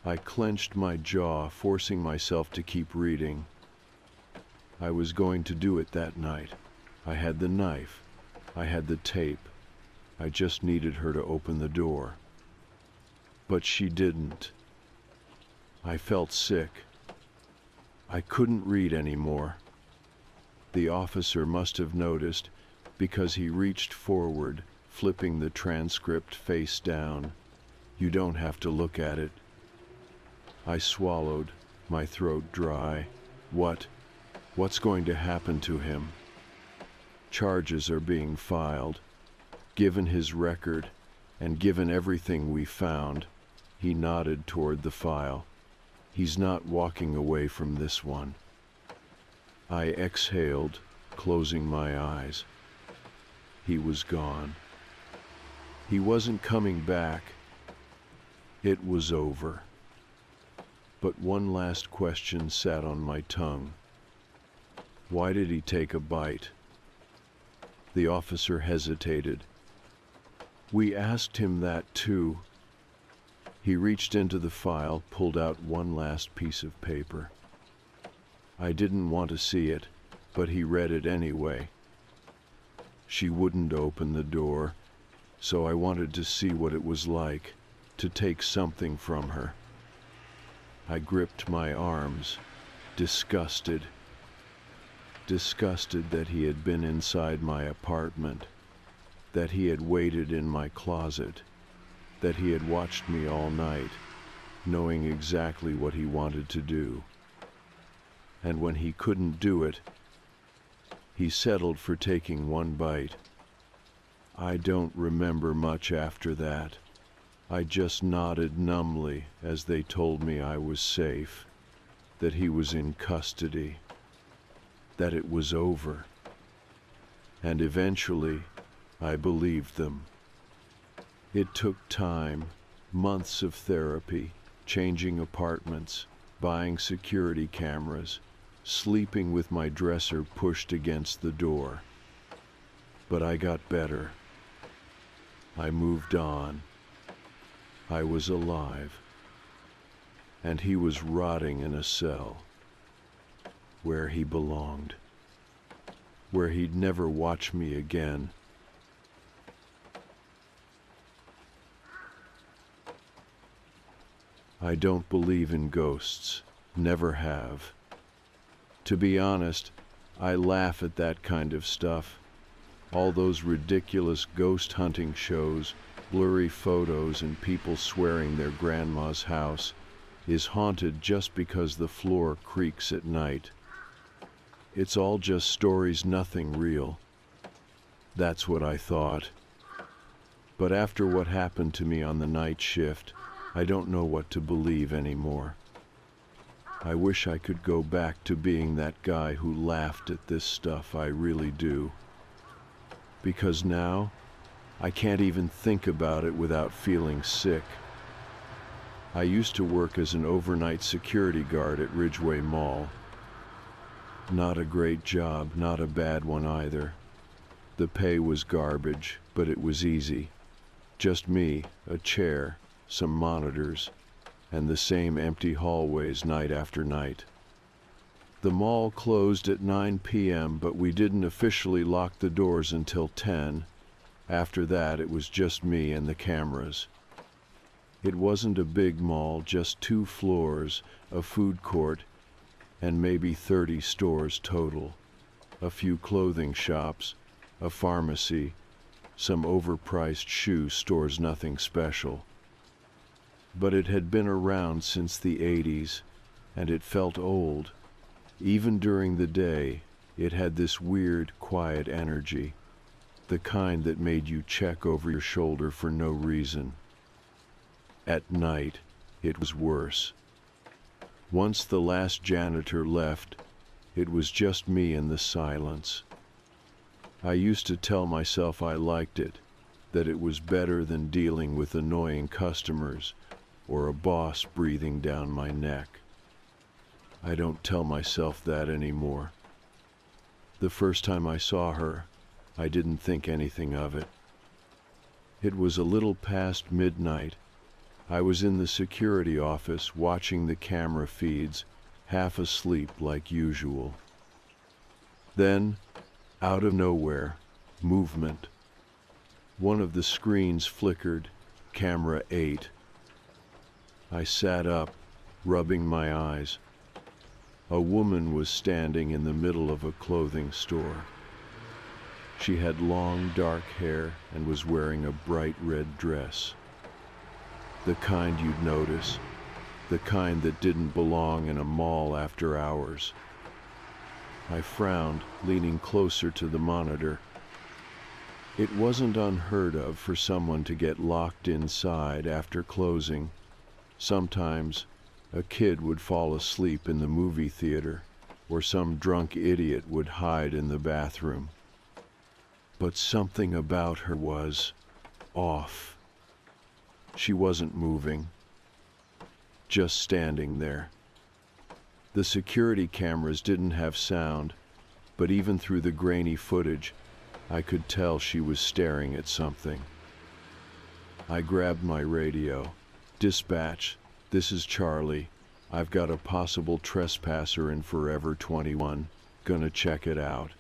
I clenched my jaw, forcing myself to keep reading. I was going to do it that night. I had the knife. I had the tape. I just needed her to open the door. But she didn't. I felt sick. I couldn't read anymore. The officer must have noticed, because he reached forward, flipping the transcript face down. "You don't have to look at it." I swallowed, my throat dry. What's going to happen to him? Charges are being filed. Given his record, and given everything we found, he nodded toward the file. He's not walking away from this one. I exhaled, closing my eyes. He was gone. He wasn't coming back. It was over. But one last question sat on my tongue. Why did he take a bite? The officer hesitated. We asked him that too. He reached into the file, pulled out one last piece of paper. I didn't want to see it, but he read it anyway. She wouldn't open the door, so I wanted to see what it was like, to take something from her. I gripped my arms, disgusted. Disgusted that he had been inside my apartment, that he had waited in my closet, that he had watched me all night, knowing exactly what he wanted to do. And when he couldn't do it, he settled for taking one bite. I don't remember much after that. I just nodded numbly as they told me I was safe, that he was in custody, that it was over. And eventually, I believed them. It took time, months of therapy, changing apartments, buying security cameras, sleeping with my dresser pushed against the door. But I got better. I moved on. I was alive. And he was rotting in a cell, where he belonged, where he'd never watch me again. I don't believe in ghosts, never have. To be honest, I laugh at that kind of stuff. All those ridiculous ghost hunting shows, blurry photos, and people swearing their grandma's house is haunted just because the floor creaks at night. It's all just stories, nothing real. That's what I thought. But after what happened to me on the night shift, I don't know what to believe anymore. I wish I could go back to being that guy who laughed at this stuff, I really do. Because now, I can't even think about it without feeling sick. I used to work as an overnight security guard at Ridgeway Mall. Not a great job, not a bad one either. The pay was garbage, but it was easy. Just me, a chair, some monitors, and the same empty hallways night after night. The mall closed at 9 p.m., but we didn't officially lock the doors until 10. After that, it was just me and the cameras. It wasn't a big mall, just 2 floors, a food court, and maybe 30 stores total. A few clothing shops, a pharmacy, some overpriced shoe stores, nothing special. But it had been around since the 80s, and it felt old. Even during the day, it had this weird, quiet energy, the kind that made you check over your shoulder for no reason. At night, it was worse. Once the last janitor left, it was just me and the silence. I used to tell myself I liked it, that it was better than dealing with annoying customers or a boss breathing down my neck. I don't tell myself that anymore. The first time I saw her, I didn't think anything of it. It was a little past midnight. I was in the security office watching the camera feeds, half asleep like usual. Then, out of nowhere, movement. One of the screens flickered, camera 8. I sat up, rubbing my eyes. A woman was standing in the middle of a clothing store. She had long, dark hair and was wearing a bright red dress. The kind you'd notice, the kind that didn't belong in a mall after hours. I frowned, leaning closer to the monitor. It wasn't unheard of for someone to get locked inside after closing. Sometimes, a kid would fall asleep in the movie theater, or some drunk idiot would hide in the bathroom. But something about her was off. She wasn't moving, just standing there. The security cameras didn't have sound, but even through the grainy footage, I could tell she was staring at something. I grabbed my radio. "Dispatch, this is Charlie. I've got a possible trespasser in Forever 21. Gonna check it out."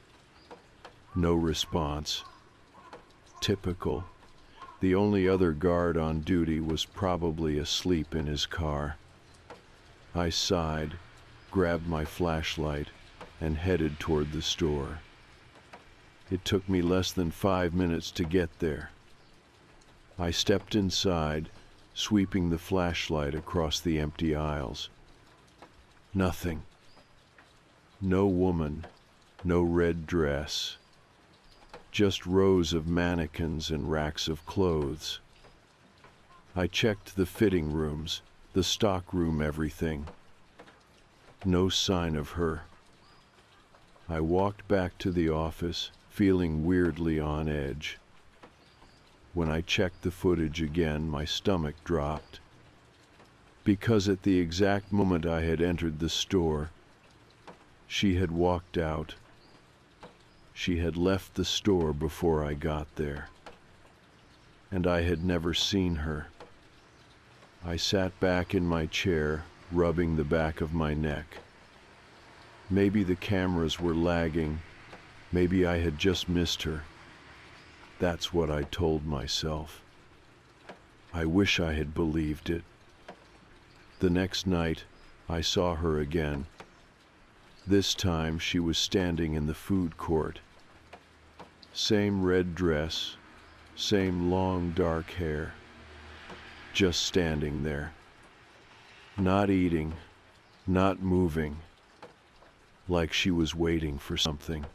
No response. Typical. The only other guard on duty was probably asleep in his car. I sighed, grabbed my flashlight, and headed toward the store. It took me less than 5 minutes to get there. I stepped inside, sweeping the flashlight across the empty aisles. Nothing. No woman, no red dress. Just rows of mannequins and racks of clothes. I checked the fitting rooms, the stock room, everything. No sign of her. I walked back to the office, feeling weirdly on edge. When I checked the footage again, my stomach dropped. Because at the exact moment I had entered the store, she had walked out. She had left the store before I got there. And I had never seen her. I sat back in my chair, rubbing the back of my neck. Maybe the cameras were lagging. Maybe I had just missed her. That's what I told myself. I wish I had believed it. The next night, I saw her again. This time she was standing in the food court. Same red dress, same long dark hair. Just standing there. Not eating, not moving. Like she was waiting for something.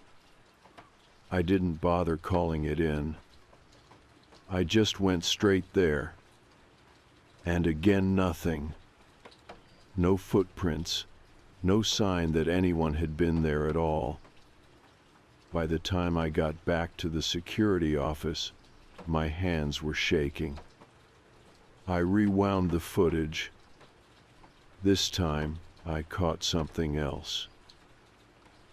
I didn't bother calling it in. I just went straight there. And again nothing. No footprints. No sign that anyone had been there at all. By the time I got back to the security office, my hands were shaking. I rewound the footage. This time, I caught something else.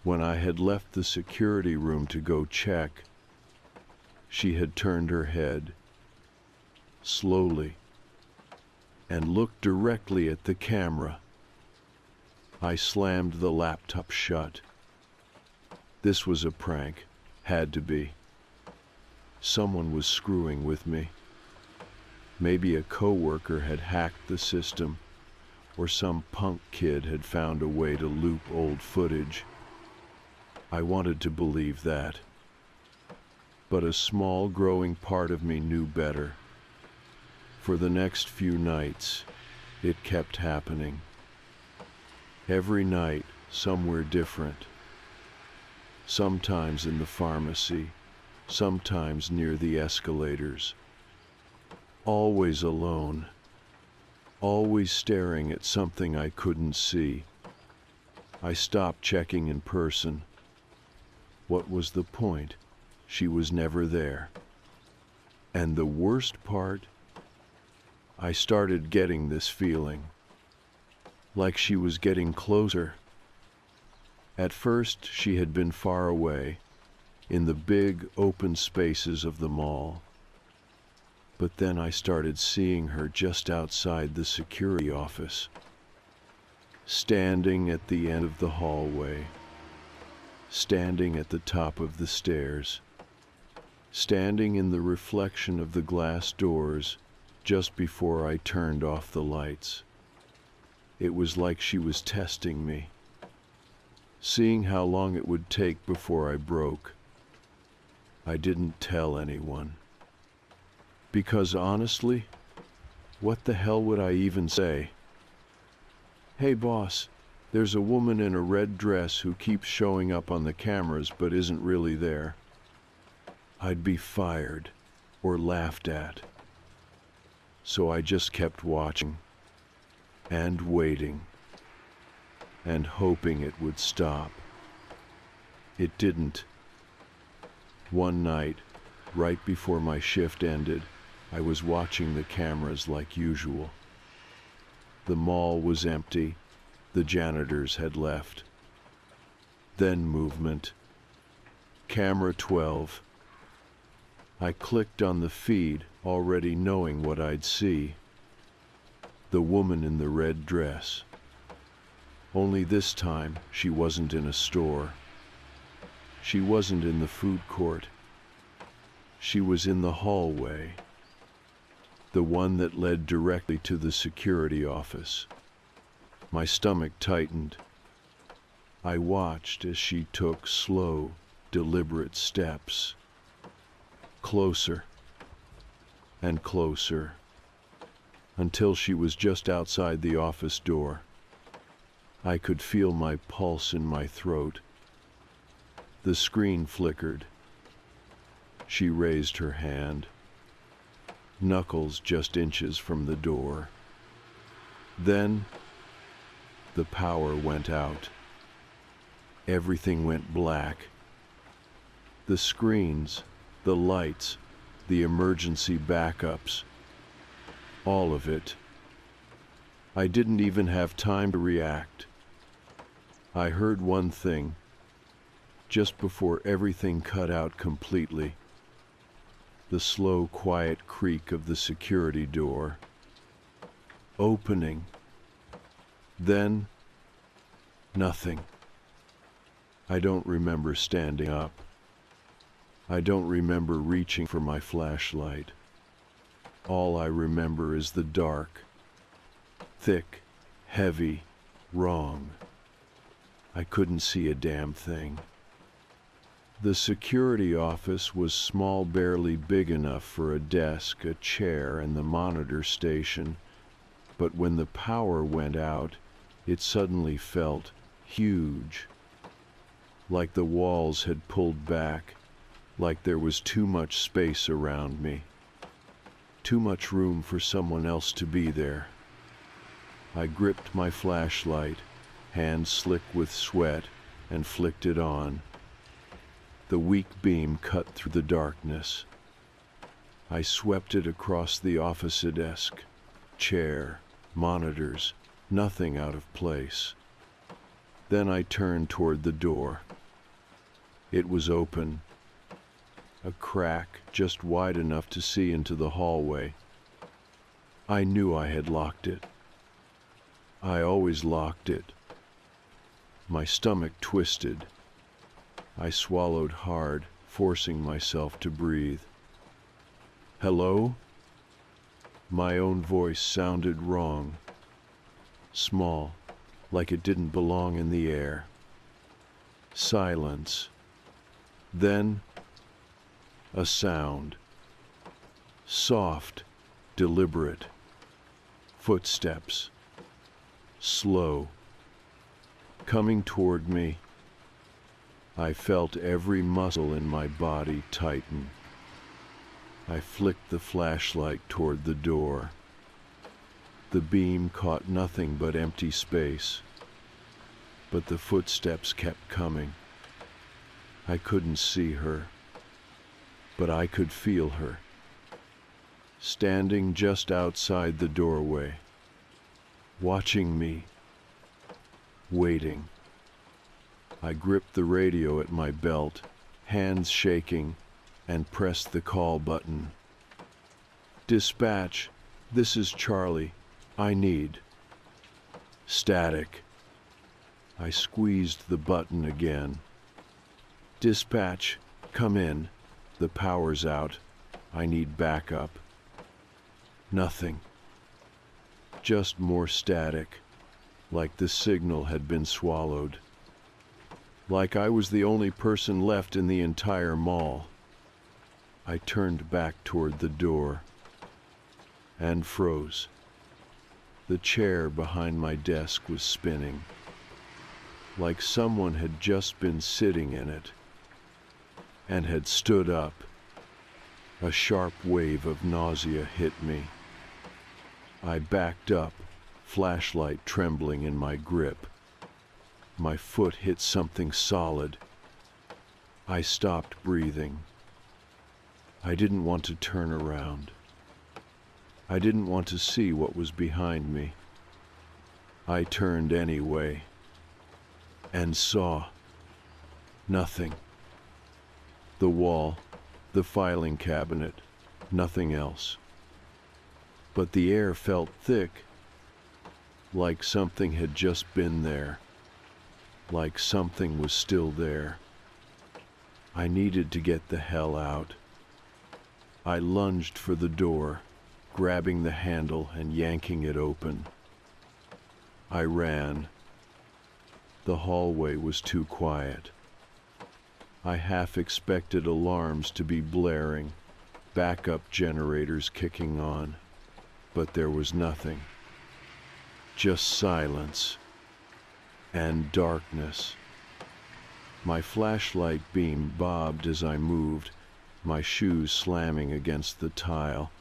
When I had left the security room to go check, she had turned her head, slowly, and looked directly at the camera. I slammed the laptop shut. This was a prank. Had to be. Someone was screwing with me. Maybe a coworker had hacked the system, or some punk kid had found a way to loop old footage. I wanted to believe that. But a small growing part of me knew better. For the next few nights, it kept happening. Every night, somewhere different. Sometimes in the pharmacy, sometimes near the escalators. Always alone. Always staring at something I couldn't see. I stopped checking in person. What was the point? She was never there. And the worst part, I started getting this feeling. Like she was getting closer. At first, she had been far away, in the big open spaces of the mall. But then I started seeing her just outside the security office, standing at the end of the hallway, standing at the top of the stairs, standing in the reflection of the glass doors just before I turned off the lights. It was like she was testing me, seeing how long it would take before I broke. I didn't tell anyone. Because honestly, what the hell would I even say? Hey boss, there's a woman in a red dress who keeps showing up on the cameras but isn't really there. I'd be fired or laughed at. So I just kept watching and waiting and hoping it would stop. It didn't. One night, right before my shift ended, I was watching the cameras like usual. The mall was empty. The janitors had left. Then movement. Camera 12. I clicked on the feed, already knowing what I'd see. The woman in the red dress. Only this time, she wasn't in a store. She wasn't in the food court. She was in the hallway, the one that led directly to the security office. My stomach tightened. I watched as she took slow, deliberate steps. Closer and closer, until she was just outside the office door. I could feel my pulse in my throat. The screen flickered. She raised her hand, knuckles just inches from the door. Then, the power went out. Everything went black. The screens, the lights, the emergency backups, all of it. I didn't even have time to react. I heard one thing, just before everything cut out completely. The slow, quiet creak of the security door. Opening. Then, nothing. I don't remember standing up. I don't remember reaching for my flashlight. All I remember is the dark. Thick, heavy, wrong. I couldn't see a damn thing. The security office was small, barely big enough for a desk, a chair, and the monitor station. But when the power went out, it suddenly felt huge. Like the walls had pulled back, like there was too much space around me. Too much room for someone else to be there. I gripped my flashlight, hands slick with sweat, and flicked it on. The weak beam cut through the darkness. I swept it across the office desk, chair, monitors, nothing out of place. Then I turned toward the door. It was open, a crack just wide enough to see into the hallway. I knew I had locked it. I always locked it. My stomach twisted. I swallowed hard, forcing myself to breathe. Hello? My own voice sounded wrong. Small, like it didn't belong in the air. Silence. Then, a sound. Soft, deliberate. Footsteps. Slow. Coming toward me. I felt every muscle in my body tighten. I flicked the flashlight toward the door. The beam caught nothing but empty space. But the footsteps kept coming. I couldn't see her, but I could feel her. Standing just outside the doorway, watching me, waiting. I gripped the radio at my belt, hands shaking, and pressed the call button. "Dispatch, this is Charlie. I need..." Static. I squeezed the button again. "Dispatch, come in. The power's out. I need backup." Nothing. Just more static, like the signal had been swallowed. Like I was the only person left in the entire mall. I turned back toward the door and froze. The chair behind my desk was spinning, like someone had just been sitting in it and had stood up. A sharp wave of nausea hit me. I backed up, flashlight trembling in my grip. My foot hit something solid. I stopped breathing. I didn't want to turn around. I didn't want to see what was behind me. I turned anyway and saw nothing. The wall, the filing cabinet, nothing else. But the air felt thick, like something had just been there, like something was still there. I needed to get the hell out. I lunged for the door, grabbing the handle and yanking it open. I ran. The hallway was too quiet. I half expected alarms to be blaring, backup generators kicking on, but there was nothing. Just silence and darkness. My flashlight beam bobbed as I moved, my shoes slamming against the tile.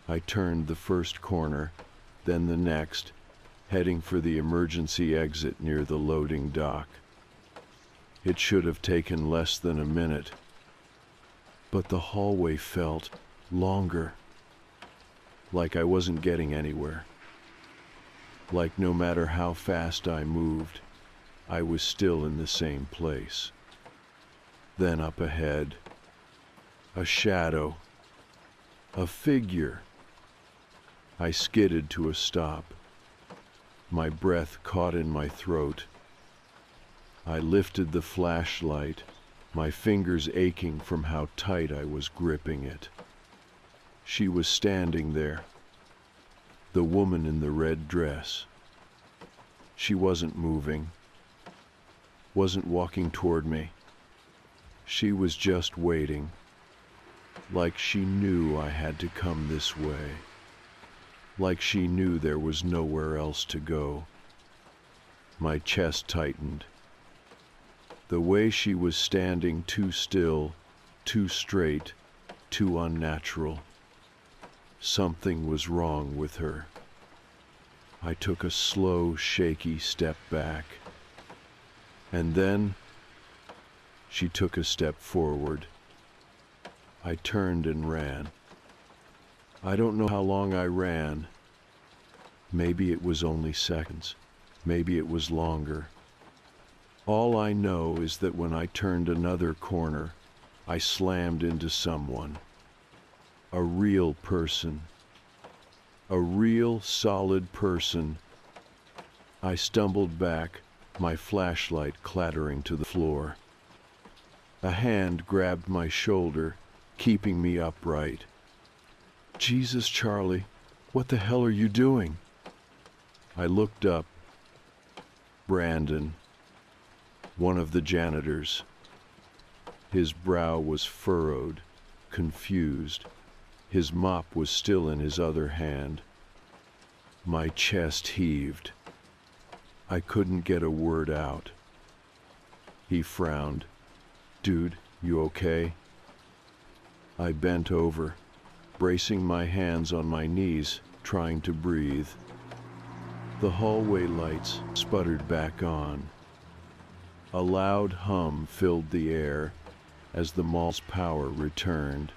I turned the first corner, then the next, heading for the emergency exit near the loading dock. It should have taken less than a minute, but the hallway felt longer, like I wasn't getting anywhere. Like no matter how fast I moved, I was still in the same place. Then up ahead, a shadow, a figure. I skidded to a stop. My breath caught in my throat. I lifted the flashlight, my fingers aching from how tight I was gripping it. She was standing there, the woman in the red dress. She wasn't moving, wasn't walking toward me. She was just waiting, like she knew I had to come this way, like she knew there was nowhere else to go. My chest tightened. The way she was standing, too still, too straight, too unnatural. Something was wrong with her. I took a slow, shaky step back. And then she took a step forward. I turned and ran. I don't know how long I ran. Maybe it was only seconds. Maybe it was longer. All I know is that when I turned another corner, I slammed into someone. A real person. A real, solid person. I stumbled back, my flashlight clattering to the floor. A hand grabbed my shoulder, keeping me upright. "Jesus, Charlie, what the hell are you doing?" I looked up. Brandon, one of the janitors. His brow was furrowed, confused. His mop was still in his other hand. My chest heaved. I couldn't get a word out. He frowned. "Dude, you okay?" I bent over, bracing my hands on my knees, trying to breathe. The hallway lights sputtered back on. A loud hum filled the air as the mall's power returned.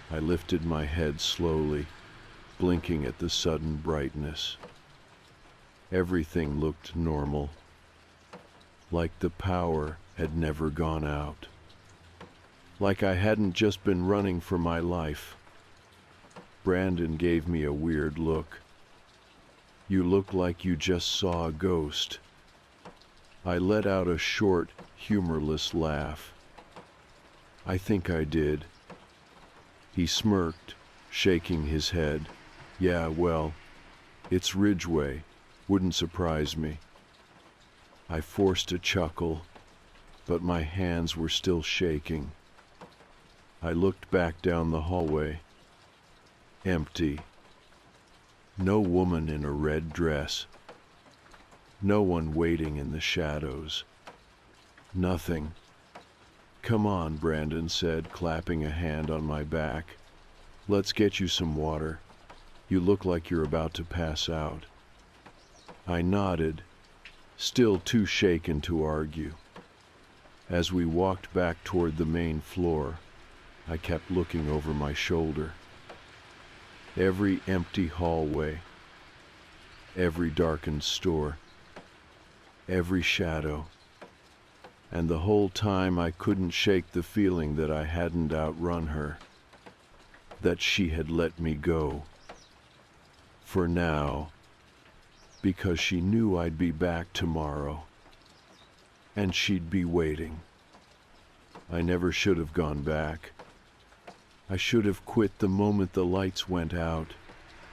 I lifted my head slowly, blinking at the sudden brightness. Everything looked normal, like the power had never gone out. like I hadn't just been running for my life. Brandon gave me a weird look. "You look like you just saw a ghost." I let out a short, humorless laugh. "I think I did." He smirked, shaking his head. "Yeah, well, it's Ridgeway. Wouldn't surprise me." I forced a chuckle, but my hands were still shaking. I looked back down the hallway. Empty. No woman in a red dress. No one waiting in the shadows. Nothing. "Come on," Brandon said, clapping a hand on my back. "Let's get you some water. You look like you're about to pass out." I nodded, still too shaken to argue. As we walked back toward the main floor, I kept looking over my shoulder. Every empty hallway, every darkened store, every shadow. And the whole time I couldn't shake the feeling that I hadn't outrun her, that she had let me go. For now, because she knew I'd be back tomorrow, and she'd be waiting. I never should have gone back. I should have quit the moment the lights went out,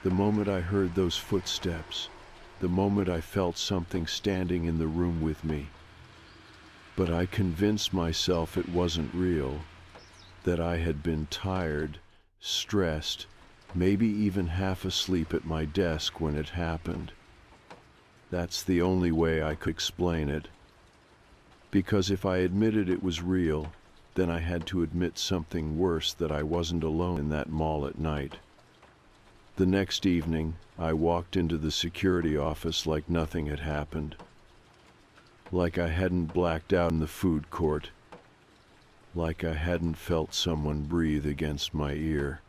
the moment I heard those footsteps, the moment I felt something standing in the room with me. But I convinced myself it wasn't real, that I had been tired, stressed, maybe even half asleep at my desk when it happened. That's the only way I could explain it. Because if I admitted it was real, then I had to admit something worse, that I wasn't alone in that mall at night. The next evening, I walked into the security office like nothing had happened. Like I hadn't blacked out in the food court. Like I hadn't felt someone breathe against my ear.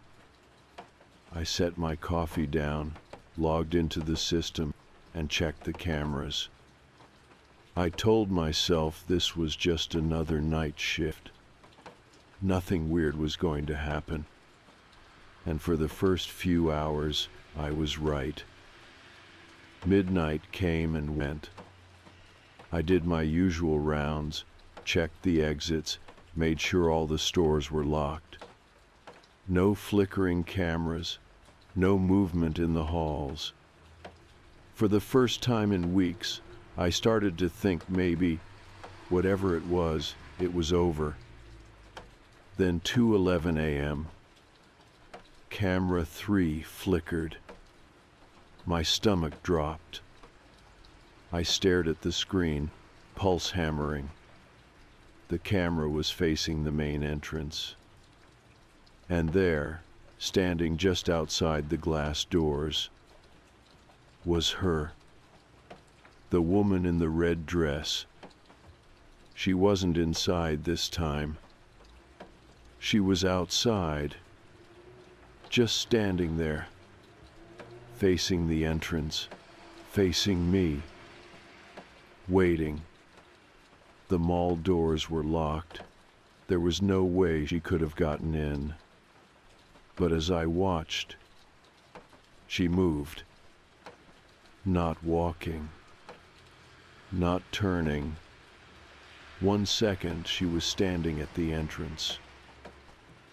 I set my coffee down, logged into the system, and checked the cameras. I told myself this was just another night shift. Nothing weird was going to happen. And for the first few hours, I was right. Midnight came and went. I did my usual rounds, checked the exits, made sure all the stores were locked. No flickering cameras, no movement in the halls. For the first time in weeks, I started to think maybe, whatever it was over. Then 2:11 a.m. Camera 3 flickered. My stomach dropped. I stared at the screen, pulse hammering. The camera was facing the main entrance. And there, standing just outside the glass doors, was her. The woman in the red dress. She wasn't inside this time. She was outside, just standing there, facing the entrance, facing me, waiting. The mall doors were locked. There was no way she could have gotten in. But as I watched, she moved. Not walking, not turning. 1 second she was standing at the entrance.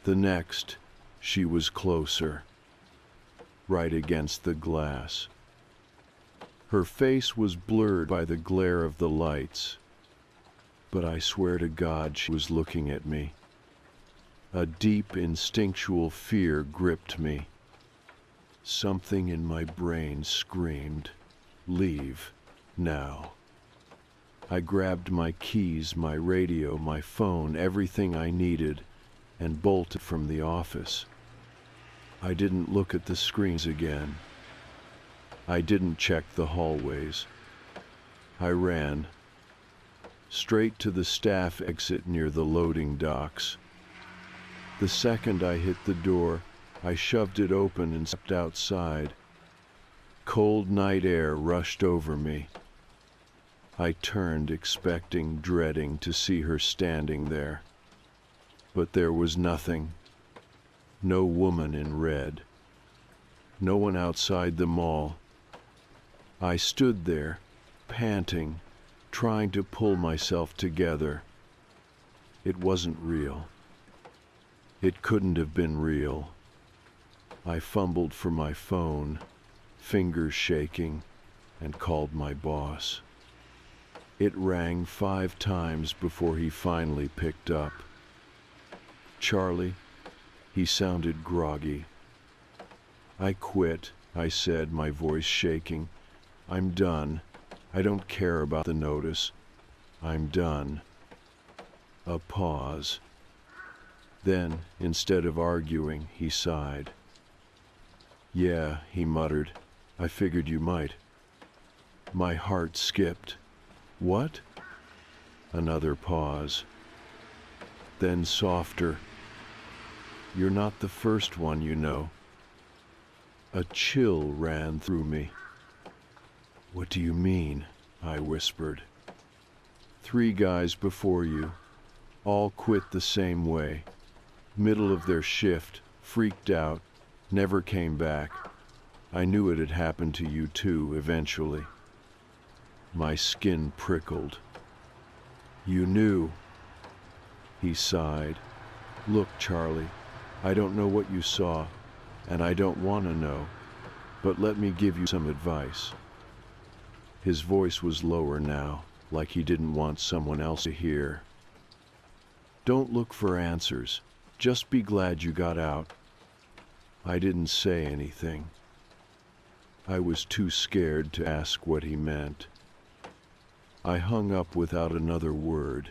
The next, she was closer, right against the glass. Her face was blurred by the glare of the lights, but I swear to God she was looking at me. A deep instinctual fear gripped me. Something in my brain screamed, "Leave, now." I grabbed my keys, my radio, my phone, everything I needed, and bolted from the office. I didn't look at the screens again. I didn't check the hallways. I ran straight to the staff exit near the loading docks. The second I hit the door, I shoved it open and stepped outside. Cold night air rushed over me. I turned, expecting, dreading to see her standing there. But there was nothing. No woman in red. No one outside the mall. I stood there, panting, trying to pull myself together. It wasn't real. It couldn't have been real. I fumbled for my phone, fingers shaking, and called my boss. It rang 5 times before he finally picked up. "Charlie," he sounded groggy. "I quit," I said, my voice shaking. "I'm done. I don't care about the notice. I'm done." A pause. Then, instead of arguing, he sighed. "Yeah," he muttered. "I figured you might." My heart skipped. "What?" Another pause. Then softer. "You're not the first one, you know." A chill ran through me. "What do you mean?" I whispered. "3 guys before you, all quit the same way. Middle of their shift, freaked out, never came back. I knew it had happened to you too, eventually." My skin prickled. "You knew?" He sighed. "Look, Charlie, I don't know what you saw, and I don't want to know, but let me give you some advice." His voice was lower now, like he didn't want someone else to hear. "Don't look for answers. Just be glad you got out." I didn't say anything. I was too scared to ask what he meant. I hung up without another word.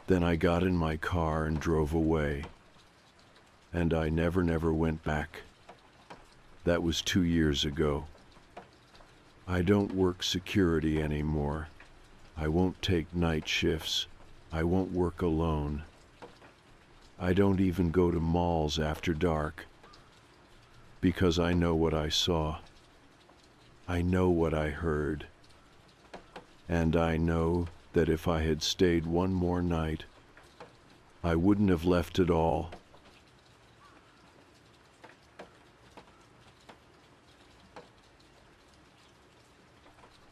Then I got in my car and drove away. And I never went back. That was 2 years ago. I don't work security anymore. I won't take night shifts. I won't work alone. I don't even go to malls after dark. Because I know what I saw. I know what I heard. And I know that if I had stayed one more night, I wouldn't have left at all.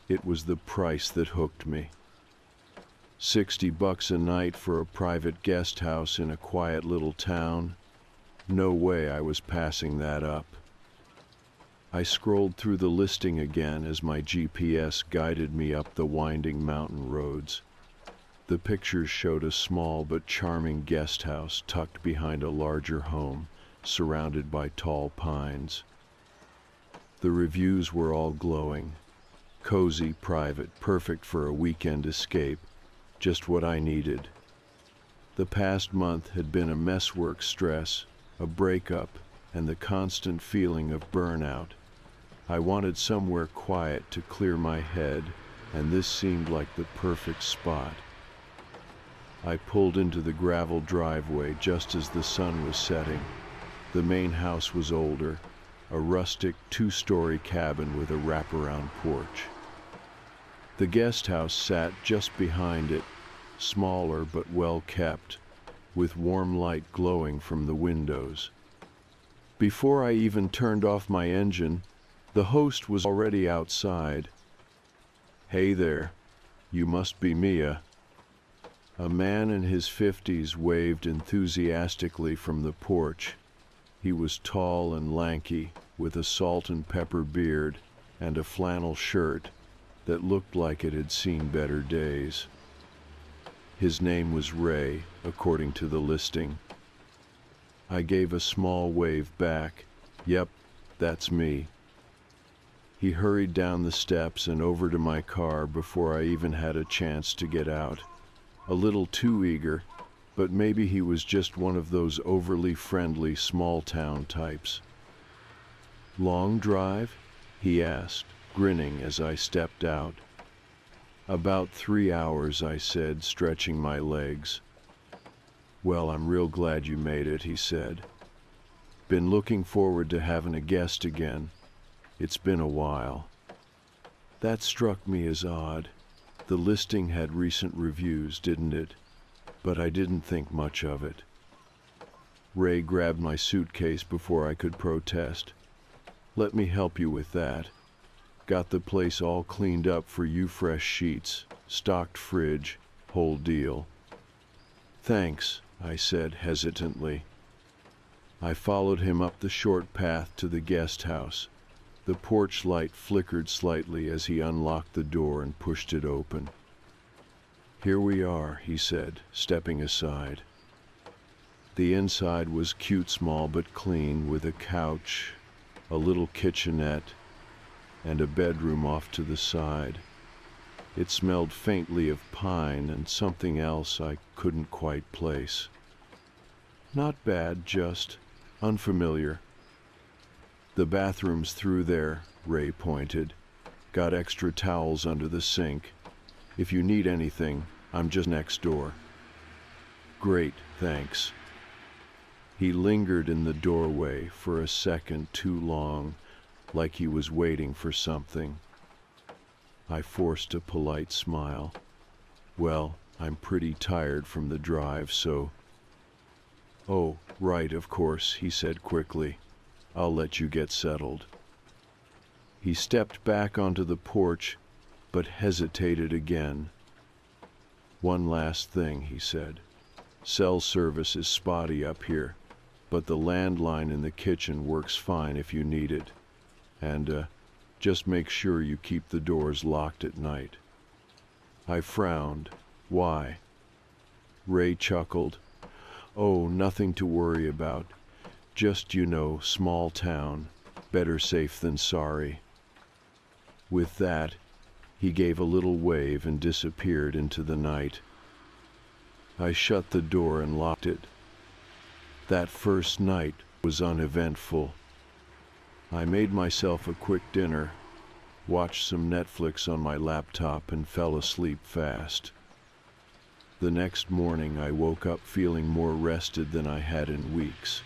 It was the price that hooked me. $60 a night for a private guest house in a quiet little town. No way I was passing that up. I scrolled through the listing again as my GPS guided me up the winding mountain roads. The pictures showed a small but charming guest house tucked behind a larger home, surrounded by tall pines. The reviews were all glowing. Cozy, private, perfect for a weekend escape. Just what I needed. The past month had been a messwork stress, a breakup, and the constant feeling of burnout. I wanted somewhere quiet to clear my head, and this seemed like the perfect spot. I pulled into the gravel driveway just as the sun was setting. The main house was older, a rustic 2-story cabin with a wraparound porch. The guest house sat just behind it, smaller but well kept, with warm light glowing from the windows. Before I even turned off my engine, the host was already outside. "Hey there, you must be Mia." A man in his 50s waved enthusiastically from the porch. He was tall and lanky, with a salt and pepper beard and a flannel shirt that looked like it had seen better days. His name was Ray, according to the listing. I gave a small wave back. "Yep, that's me." He hurried down the steps and over to my car before I even had a chance to get out. A little too eager, but maybe he was just one of those overly friendly small-town types. "Long drive?" he asked, grinning as I stepped out. "About 3 hours," I said, stretching my legs. "Well, I'm real glad you made it," he said. "Been looking forward to having a guest again. It's been a while." That struck me as odd. The listing had recent reviews, didn't it? but I didn't think much of it. Ray grabbed my suitcase before I could protest. "Let me help you with that. Got the place all cleaned up for you, fresh sheets, stocked fridge, whole deal." "Thanks," I said hesitantly. I followed him up the short path to the guest house. The porch light flickered slightly as he unlocked the door and pushed it open. "Here we are," he said, stepping aside. The inside was cute, small but clean, with a couch, a little kitchenette, and a bedroom off to the side. It smelled faintly of pine and something else I couldn't quite place. Not bad, just unfamiliar. "The bathroom's through there," Ray pointed. "Got extra towels under the sink. If you need anything, I'm just next door." "Great, thanks." He lingered in the doorway for a second too long, like he was waiting for something. I forced a polite smile. "Well, I'm pretty tired from the drive, so—" "Oh, right, of course," he said quickly. "I'll let you get settled." He stepped back onto the porch, but hesitated again. "One last thing," he said. "Cell service is spotty up here, but the landline in the kitchen works fine if you need it. And, just make sure you keep the doors locked at night." I frowned. "Why?" Ray chuckled. "Oh, nothing to worry about. Just, small town. Better safe than sorry." With that, he gave a little wave and disappeared into the night. I shut the door and locked it. That first night was uneventful. I made myself a quick dinner, watched some Netflix on my laptop, and fell asleep fast. The next morning I woke up feeling more rested than I had in weeks.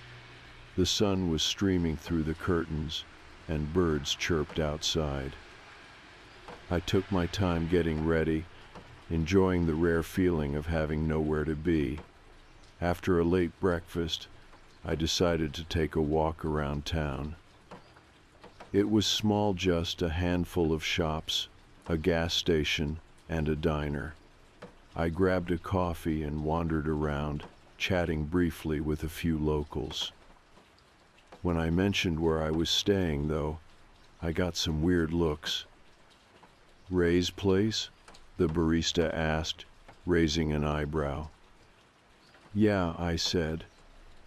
The sun was streaming through the curtains, and birds chirped outside. I took my time getting ready, enjoying the rare feeling of having nowhere to be. After a late breakfast, I decided to take a walk around town. It was small, just a handful of shops, a gas station, and a diner. I grabbed a coffee and wandered around, chatting briefly with a few locals. When I mentioned where I was staying, though, I got some weird looks. "Ray's place?" the barista asked, raising an eyebrow. "Yeah," I said.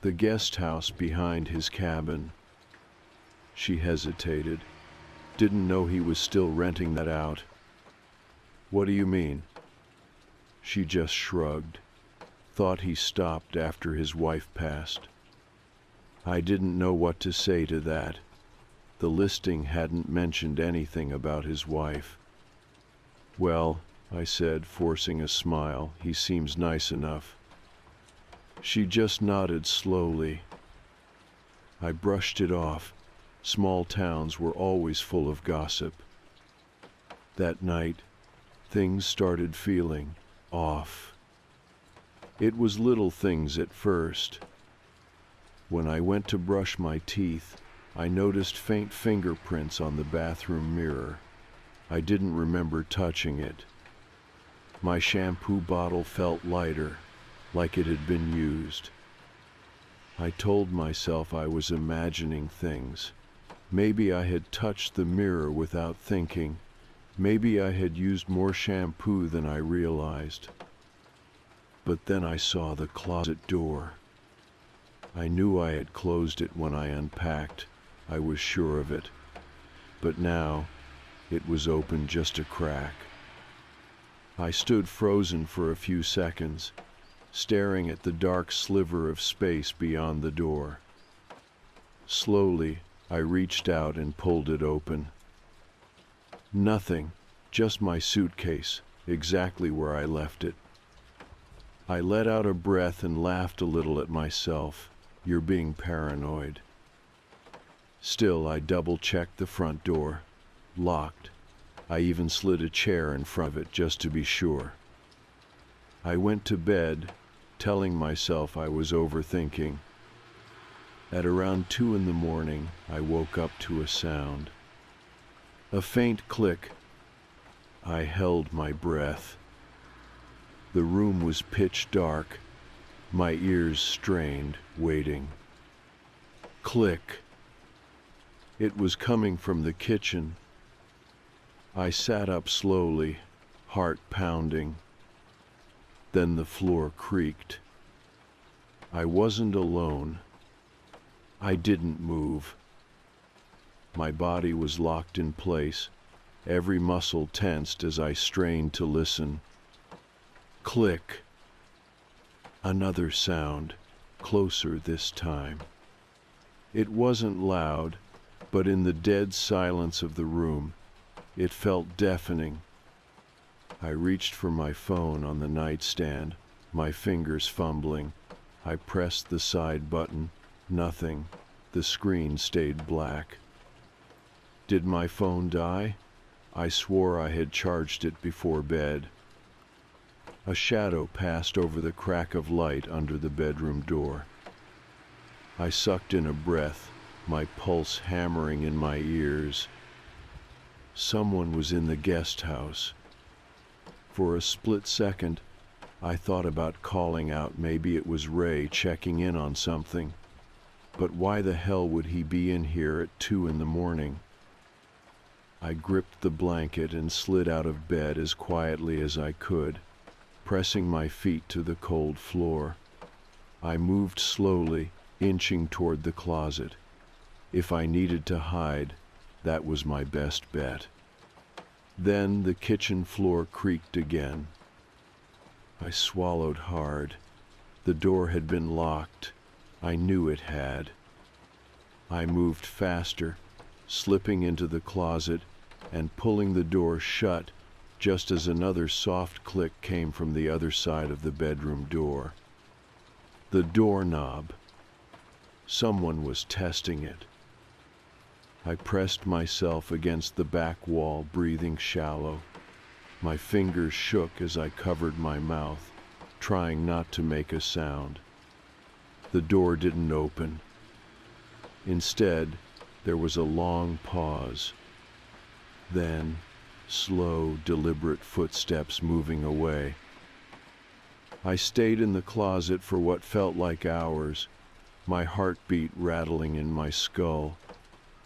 "The guest house behind his cabin." She hesitated. "Didn't know he was still renting that out." "What do you mean?" She just shrugged. "Thought he stopped after his wife passed." I didn't know what to say to that. The listing hadn't mentioned anything about his wife. "Well," I said, forcing a smile, "he seems nice enough." She just nodded slowly. I brushed it off. Small towns were always full of gossip. That night, things started feeling off. It was little things at first. When I went to brush my teeth, I noticed faint fingerprints on the bathroom mirror. I didn't remember touching it. My shampoo bottle felt lighter, like it had been used. I told myself I was imagining things. Maybe I had touched the mirror without thinking. Maybe I had used more shampoo than I realized. But then I saw the closet door. I knew I had closed it when I unpacked. I was sure of it. But now, it was open just a crack. I stood frozen for a few seconds, staring at the dark sliver of space beyond the door. Slowly, I reached out and pulled it open. Nothing, just my suitcase, exactly where I left it. I let out a breath and laughed a little at myself. You're being paranoid. Still, I double-checked the front door. Locked. I even slid a chair in front of it just to be sure. I went to bed, telling myself I was overthinking. At around 2 in the morning, I woke up to a sound. A faint click. I held my breath. The room was pitch dark, my ears strained, waiting. Click. It was coming from the kitchen. I sat up slowly, heart pounding. Then the floor creaked. I wasn't alone. I didn't move. My body was locked in place, every muscle tensed as I strained to listen. Click. Another sound, closer this time. It wasn't loud, but in the dead silence of the room, it felt deafening. I reached for my phone on the nightstand, my fingers fumbling. I pressed the side button. Nothing. The screen stayed black. Did my phone die? I swore I had charged it before bed. A shadow passed over the crack of light under the bedroom door. I sucked in a breath, my pulse hammering in my ears. Someone was in the guest house. For a split second, I thought about calling out. Maybe it was Ray checking in on something. But why the hell would he be in here at 2 in the morning? I gripped the blanket and slid out of bed as quietly as I could, pressing my feet to the cold floor. I moved slowly, inching toward the closet. If I needed to hide, that was my best bet. Then the kitchen floor creaked again. I swallowed hard. The door had been locked. I knew it had. I moved faster, slipping into the closet and pulling the door shut just as another soft click came from the other side of the bedroom door. The doorknob. Someone was testing it. I pressed myself against the back wall, breathing shallow. My fingers shook as I covered my mouth, trying not to make a sound. The door didn't open. Instead, there was a long pause. Then, slow, deliberate footsteps moving away. I stayed in the closet for what felt like hours, my heartbeat rattling in my skull.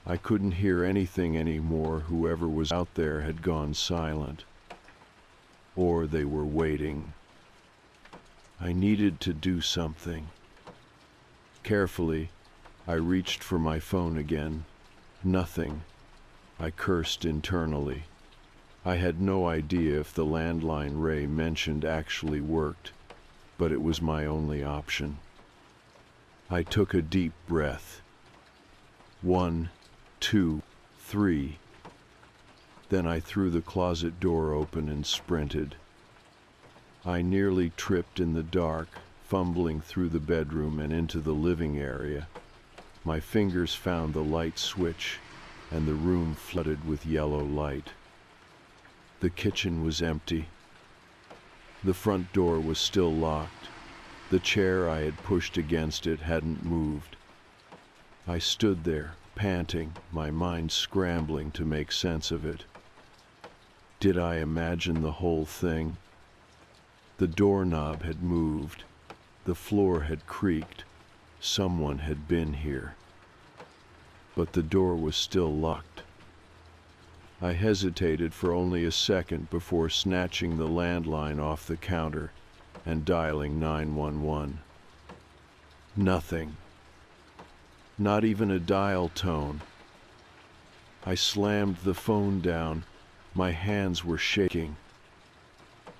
I couldn't hear anything anymore. Whoever was out there had gone silent. Or they were waiting. I needed to do something. Carefully, I reached for my phone again. Nothing. I cursed internally. I had no idea if the landline Ray mentioned actually worked, but it was my only option. I took a deep breath. 1, 2, 3. Then I threw the closet door open and sprinted. I nearly tripped in the dark, fumbling through the bedroom and into the living area. My fingers found the light switch, and the room flooded with yellow light. The kitchen was empty. The front door was still locked. The chair I had pushed against it hadn't moved. I stood there, panting, my mind scrambling to make sense of it. Did I imagine the whole thing? The doorknob had moved. The floor had creaked. Someone had been here. But the door was still locked. I hesitated for only a second before snatching the landline off the counter and dialing 911. Nothing. Not even a dial tone. I slammed the phone down. My hands were shaking.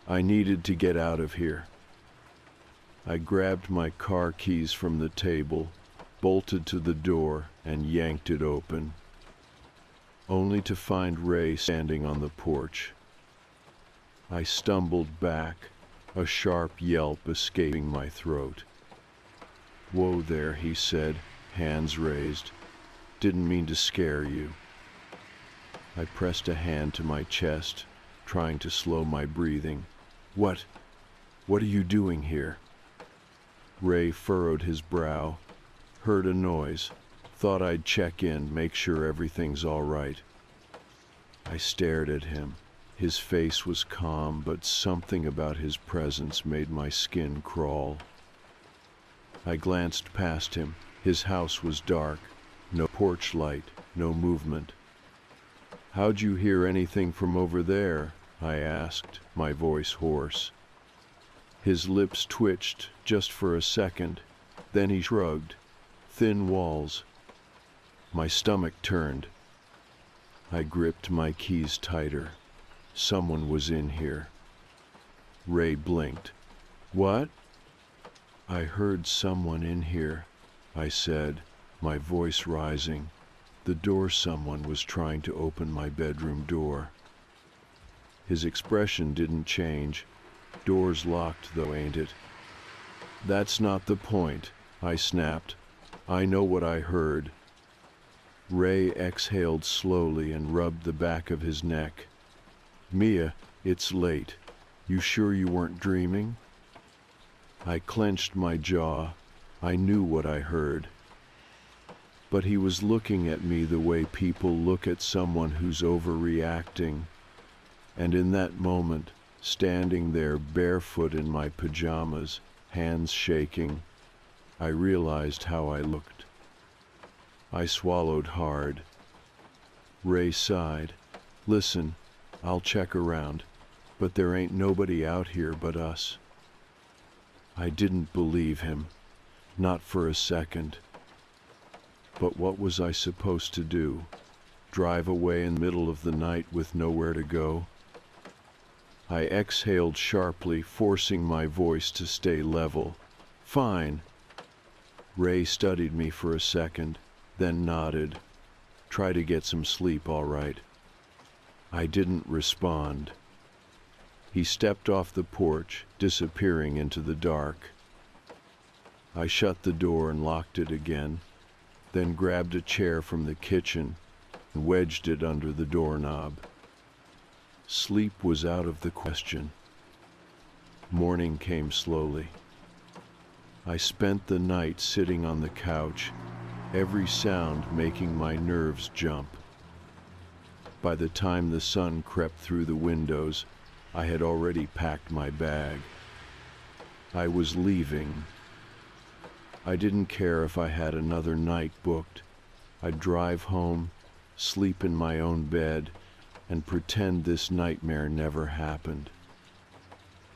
I needed to get out of here. I grabbed my car keys from the table, bolted to the door, and yanked it open, only to find Ray standing on the porch. I stumbled back, a sharp yelp escaping my throat. "Whoa there," he said, hands raised. "Didn't mean to scare you." I pressed a hand to my chest, trying to slow my breathing. What are you doing here?" Ray furrowed his brow, heard a noise, thought I'd check in, make sure everything's all right. I stared at him. His face was calm, but something about his presence made my skin crawl. I glanced past him. His house was dark, no porch light, no movement. "How'd you hear anything from over there?" I asked, my voice hoarse. His lips twitched just for a second, then he shrugged. "Thin walls." My stomach turned. I gripped my keys tighter. Someone was in here. Ray blinked. "What?" "I heard someone in here," I said, my voice rising. "The door someone was trying to open my bedroom door." His expression didn't change. "Door's locked though, ain't it?" "That's not the point," I snapped. "I know what I heard." Ray exhaled slowly and rubbed the back of his neck. "Mia, it's late. You sure you weren't dreaming?" I clenched my jaw. I knew what I heard. But he was looking at me the way people look at someone who's overreacting. And in that moment, standing there barefoot in my pajamas, hands shaking, I realized how I looked. I swallowed hard. Ray sighed. "Listen, I'll check around, but there ain't nobody out here but us." I didn't believe him, not for a second. But what was I supposed to do? Drive away in the middle of the night with nowhere to go? I exhaled sharply, forcing my voice to stay level. "Fine." Ray studied me for a second, then nodded. "Try to get some sleep, all right." I didn't respond. He stepped off the porch, disappearing into the dark. I shut the door and locked it again, then grabbed a chair from the kitchen and wedged it under the doorknob. Sleep was out of the question. Morning came slowly. I spent the night sitting on the couch, every sound making my nerves jump. By the time the sun crept through the windows, I had already packed my bag. I was leaving. I didn't care if I had another night booked. I'd drive home, sleep in my own bed, and pretend this nightmare never happened.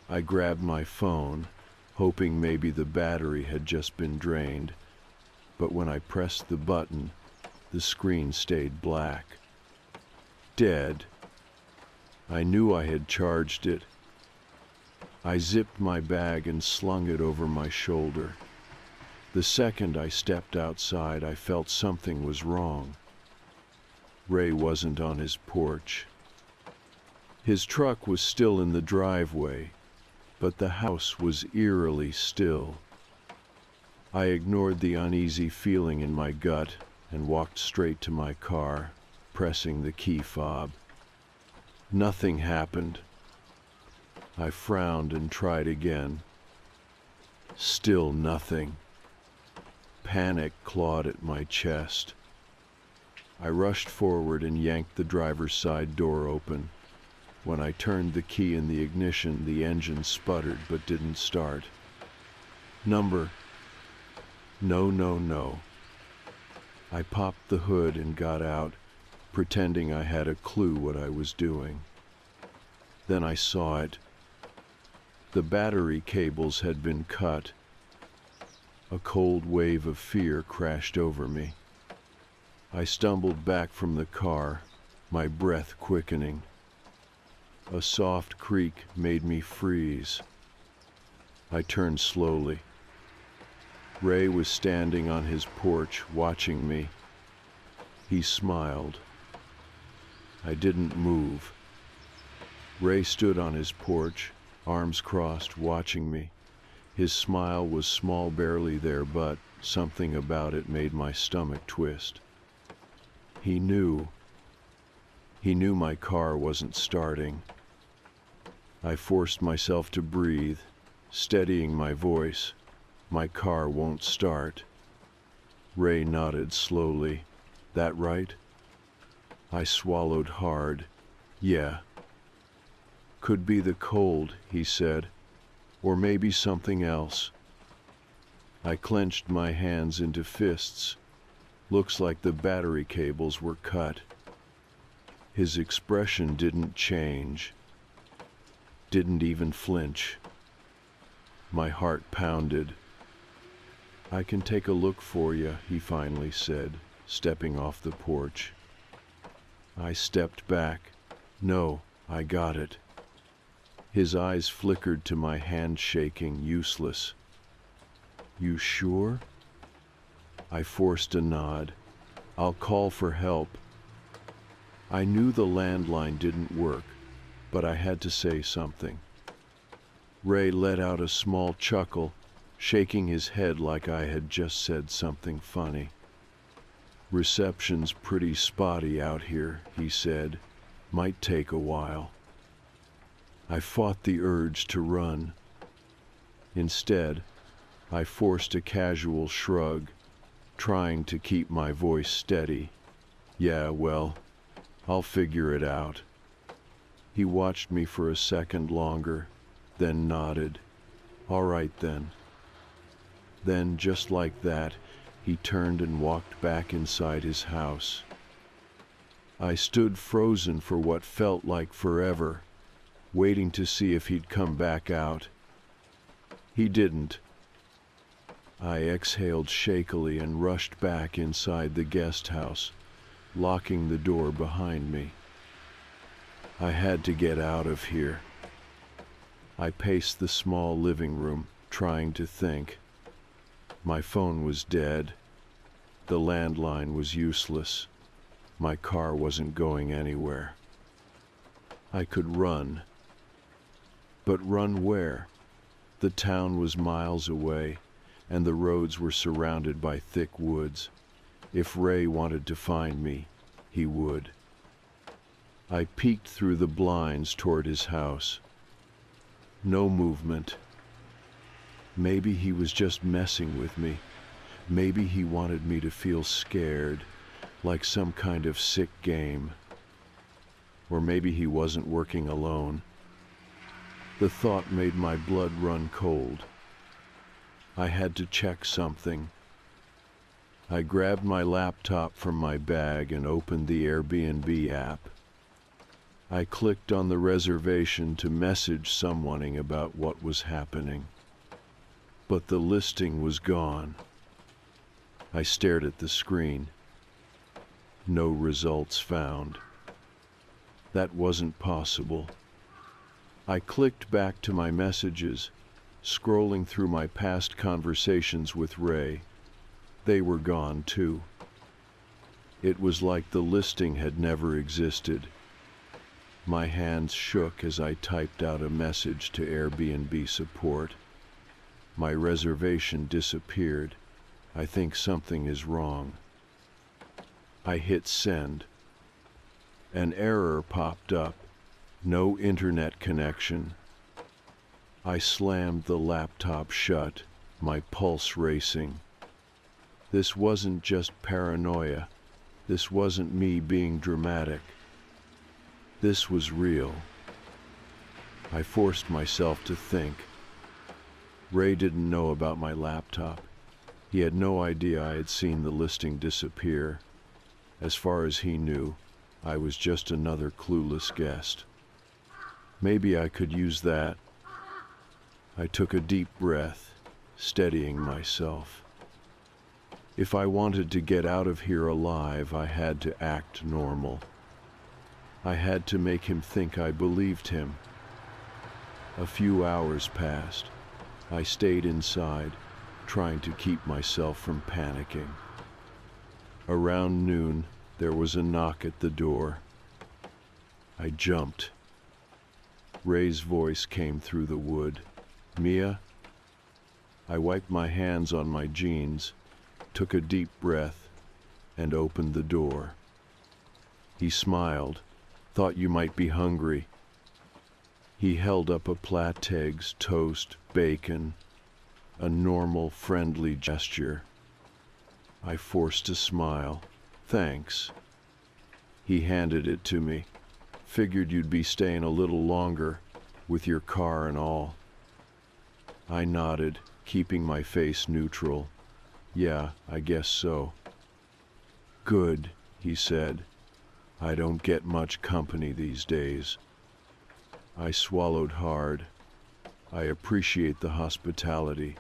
I grabbed my phone, hoping maybe the battery had just been drained, but when I pressed the button, the screen stayed black. Dead. I knew I had charged it. I zipped my bag and slung it over my shoulder. The second I stepped outside, I felt something was wrong. Ray wasn't on his porch. His truck was still in the driveway, but the house was eerily still. I ignored the uneasy feeling in my gut and walked straight to my car, pressing the key fob. Nothing happened. I frowned and tried again. Still nothing. Panic clawed at my chest. I rushed forward and yanked the driver's side door open. When I turned the key in the ignition, the engine sputtered but didn't start. Number? No. I popped the hood and got out, pretending I had a clue what I was doing. Then I saw it. The battery cables had been cut. A cold wave of fear crashed over me. I stumbled back from the car, my breath quickening. A soft creak made me freeze. I turned slowly. Ray was standing on his porch watching me. He smiled. I didn't move. Ray stood on his porch, arms crossed, watching me. His smile was small, barely there, but something about it made my stomach twist. He knew my car wasn't starting. I forced myself to breathe, steadying my voice. My car won't start. Ray nodded slowly. That right? I swallowed hard. Yeah. Could be the cold, he said, or maybe something else. I clenched my hands into fists. Looks like the battery cables were cut. His expression didn't change. Didn't even flinch. My heart pounded. I can take a look for you, he finally said, stepping off the porch. I stepped back. No, I got it. His eyes flickered to my hand shaking, useless. You sure? I forced a nod. I'll call for help. I knew the landline didn't work, but I had to say something. Ray let out a small chuckle, shaking his head like I had just said something funny. Reception's pretty spotty out here, he said. Might take a while. I fought the urge to run. Instead, I forced a casual shrug, trying to keep my voice steady. Yeah, well, I'll figure it out. He watched me for a second longer, then nodded. All right then. Then, just like that, he turned and walked back inside his house. I stood frozen for what felt like forever, waiting to see if he'd come back out. He didn't. I exhaled shakily and rushed back inside the guest house, locking the door behind me. I had to get out of here. I paced the small living room, trying to think. My phone was dead. The landline was useless. My car wasn't going anywhere. I could run. But run where? The town was miles away, and the roads were surrounded by thick woods. If Ray wanted to find me, he would. I peeked through the blinds toward his house. No movement. Maybe he was just messing with me. Maybe he wanted me to feel scared, like some kind of sick game. Or maybe he wasn't working alone. The thought made my blood run cold. I had to check something. I grabbed my laptop from my bag and opened the Airbnb app. I clicked on the reservation to message someone about what was happening. But the listing was gone. I stared at the screen. No results found. That wasn't possible. I clicked back to my messages, scrolling through my past conversations with Ray. They were gone too. It was like the listing had never existed. My hands shook as I typed out a message to Airbnb support. My reservation disappeared. I think something is wrong. I hit send. An error popped up. No internet connection. I slammed the laptop shut, my pulse racing. This wasn't just paranoia. This wasn't me being dramatic. This was real. I forced myself to think. Ray didn't know about my laptop. He had no idea I had seen the listing disappear. As far as he knew, I was just another clueless guest. Maybe I could use that. I took a deep breath, steadying myself. If I wanted to get out of here alive, I had to act normal. I had to make him think I believed him. A few hours passed. I stayed inside, trying to keep myself from panicking. Around noon, there was a knock at the door. I jumped. Ray's voice came through the wood. Mia? I wiped my hands on my jeans, took a deep breath, and opened the door. He smiled. Thought you might be hungry. He held up a plate, eggs, toast, bacon, a normal, friendly gesture. I forced a smile. "Thanks." He handed it to me. "Figured you'd be staying a little longer, with your car and all." I nodded, keeping my face neutral. "Yeah, I guess so." "Good," he said. "I don't get much company these days." I swallowed hard. I appreciate the hospitality.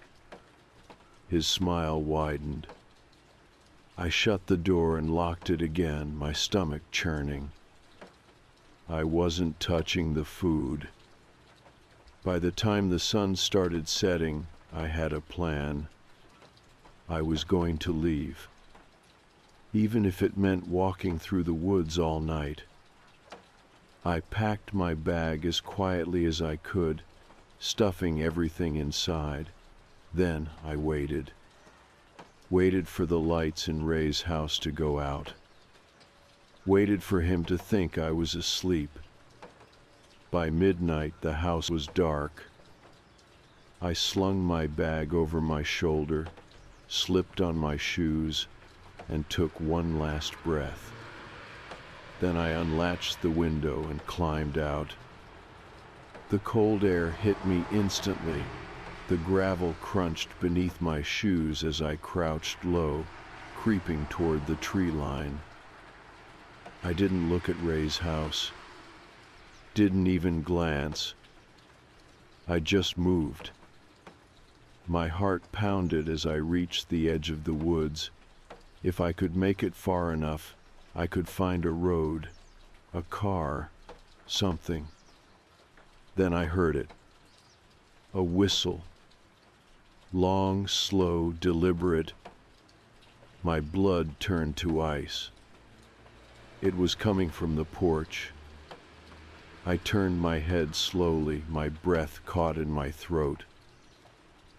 His smile widened. I shut the door and locked it again, my stomach churning. I wasn't touching the food. By the time the sun started setting, I had a plan. I was going to leave, even if it meant walking through the woods all night. I packed my bag as quietly as I could, stuffing everything inside. Then I waited. Waited for the lights in Ray's house to go out. Waited for him to think I was asleep. By midnight, the house was dark. I slung my bag over my shoulder, slipped on my shoes, and took one last breath. Then I unlatched the window and climbed out. The cold air hit me instantly. The gravel crunched beneath my shoes as I crouched low, creeping toward the tree line. I didn't look at Ray's house. Didn't even glance. I just moved. My heart pounded as I reached the edge of the woods. If I could make it far enough, I could find a road, a car, something. Then I heard it. A whistle. Long, slow, deliberate. My blood turned to ice. It was coming from the porch. I turned my head slowly, my breath caught in my throat.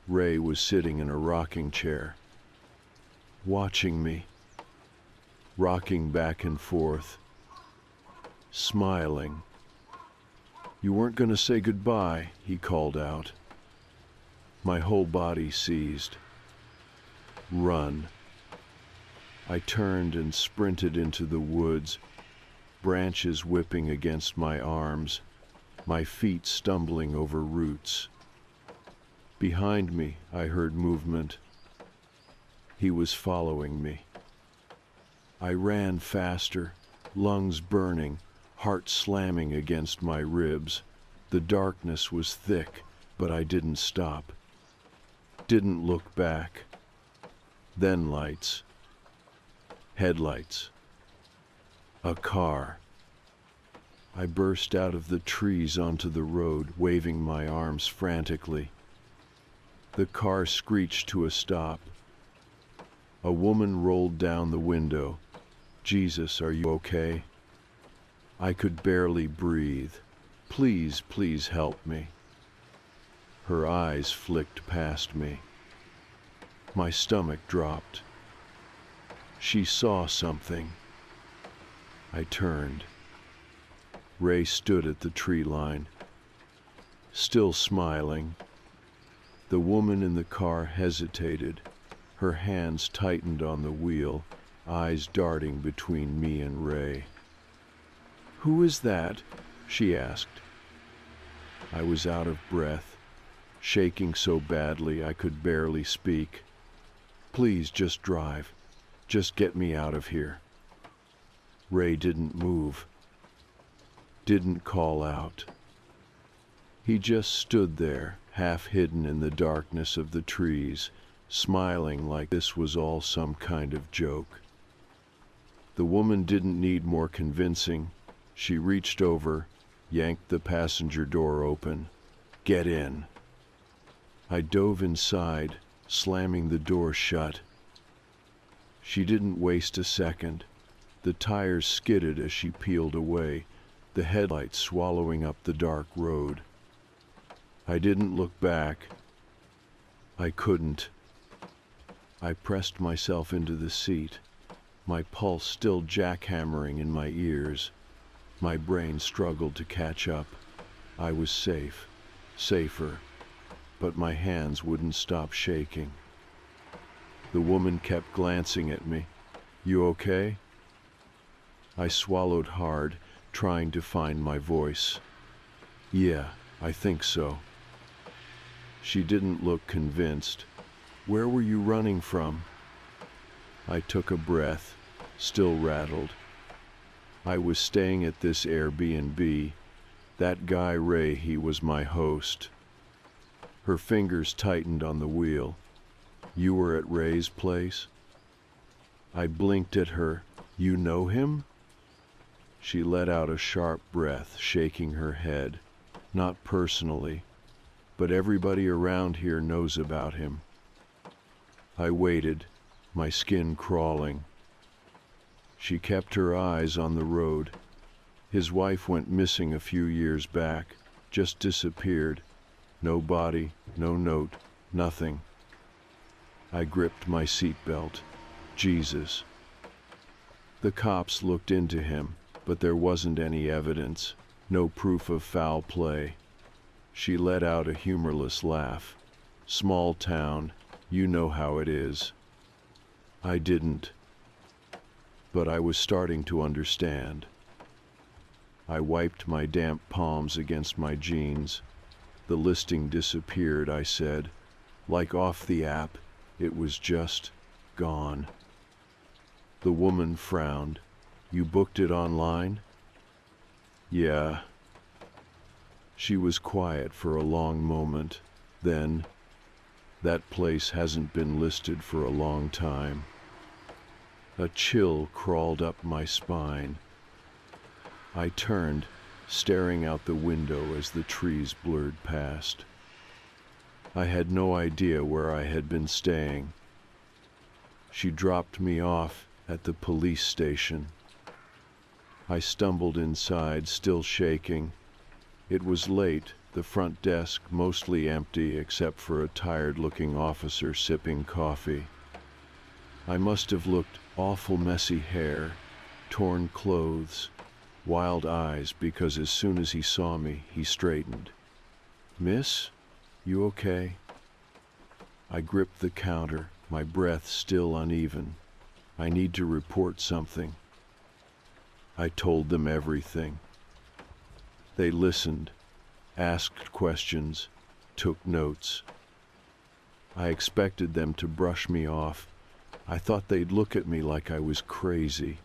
Ray was sitting in a rocking chair, watching me, rocking back and forth, smiling. "You weren't going to say goodbye," he called out. My whole body seized. Run. I turned and sprinted into the woods, branches whipping against my arms, my feet stumbling over roots. Behind me, I heard movement. He was following me. I ran faster, lungs burning, heart slamming against my ribs. The darkness was thick, but I didn't stop. Didn't look back. Then lights. Headlights. A car. I burst out of the trees onto the road, waving my arms frantically. The car screeched to a stop. A woman rolled down the window. "Jesus, are you okay?" I could barely breathe. "Please, please help me." Her eyes flicked past me. My stomach dropped. She saw something. I turned. Ray stood at the tree line, still smiling. The woman in the car hesitated. Her hands tightened on the wheel, eyes darting between me and Ray. "Who is that?" she asked. I was out of breath, shaking so badly I could barely speak. "Please just drive. Just get me out of here." Ray didn't move, didn't call out. He just stood there, half hidden in the darkness of the trees, smiling like this was all some kind of joke. The woman didn't need more convincing. She reached over, yanked the passenger door open. "Get in." I dove inside, slamming the door shut. She didn't waste a second. The tires skidded as she peeled away, the headlights swallowing up the dark road. I didn't look back. I couldn't. I pressed myself into the seat, my pulse still jackhammering in my ears. My brain struggled to catch up. I was safe, safer, but my hands wouldn't stop shaking. The woman kept glancing at me. "You okay?" I swallowed hard, trying to find my voice. "Yeah, I think so." She didn't look convinced. "Where were you running from?" I took a breath, still rattled. "I was staying at this Airbnb. That guy Ray, he was my host." Her fingers tightened on the wheel. "You were at Ray's place?" I blinked at her. "You know him?" She let out a sharp breath, shaking her head. "Not personally, but everybody around here knows about him." I waited, my skin crawling. She kept her eyes on the road. "His wife went missing a few years back, just disappeared. No body, no note, nothing." I gripped my seatbelt. Jesus. The cops looked into him, but there wasn't any evidence, no proof of foul play. She let out a humorless laugh. "Small town, you know how it is." I didn't, but I was starting to understand. I wiped my damp palms against my jeans. "The listing disappeared," I said. "Like off the app, it was just gone." The woman frowned. "You booked it online?" "Yeah." She was quiet for a long moment. Then, "That place hasn't been listed for a long time." A chill crawled up my spine. I turned, staring out the window as the trees blurred past. I had no idea where I had been staying. She dropped me off at the police station. I stumbled inside, still shaking. It was late, the front desk mostly empty except for a tired-looking officer sipping coffee. I must have looked awful messy hair, torn clothes, wild eyes, because as soon as he saw me, he straightened. "Miss, you okay?" I gripped the counter, my breath still uneven. "I need to report something." I told them everything. They listened, asked questions, took notes. I expected them to brush me off. I thought they'd look at me like I was crazy.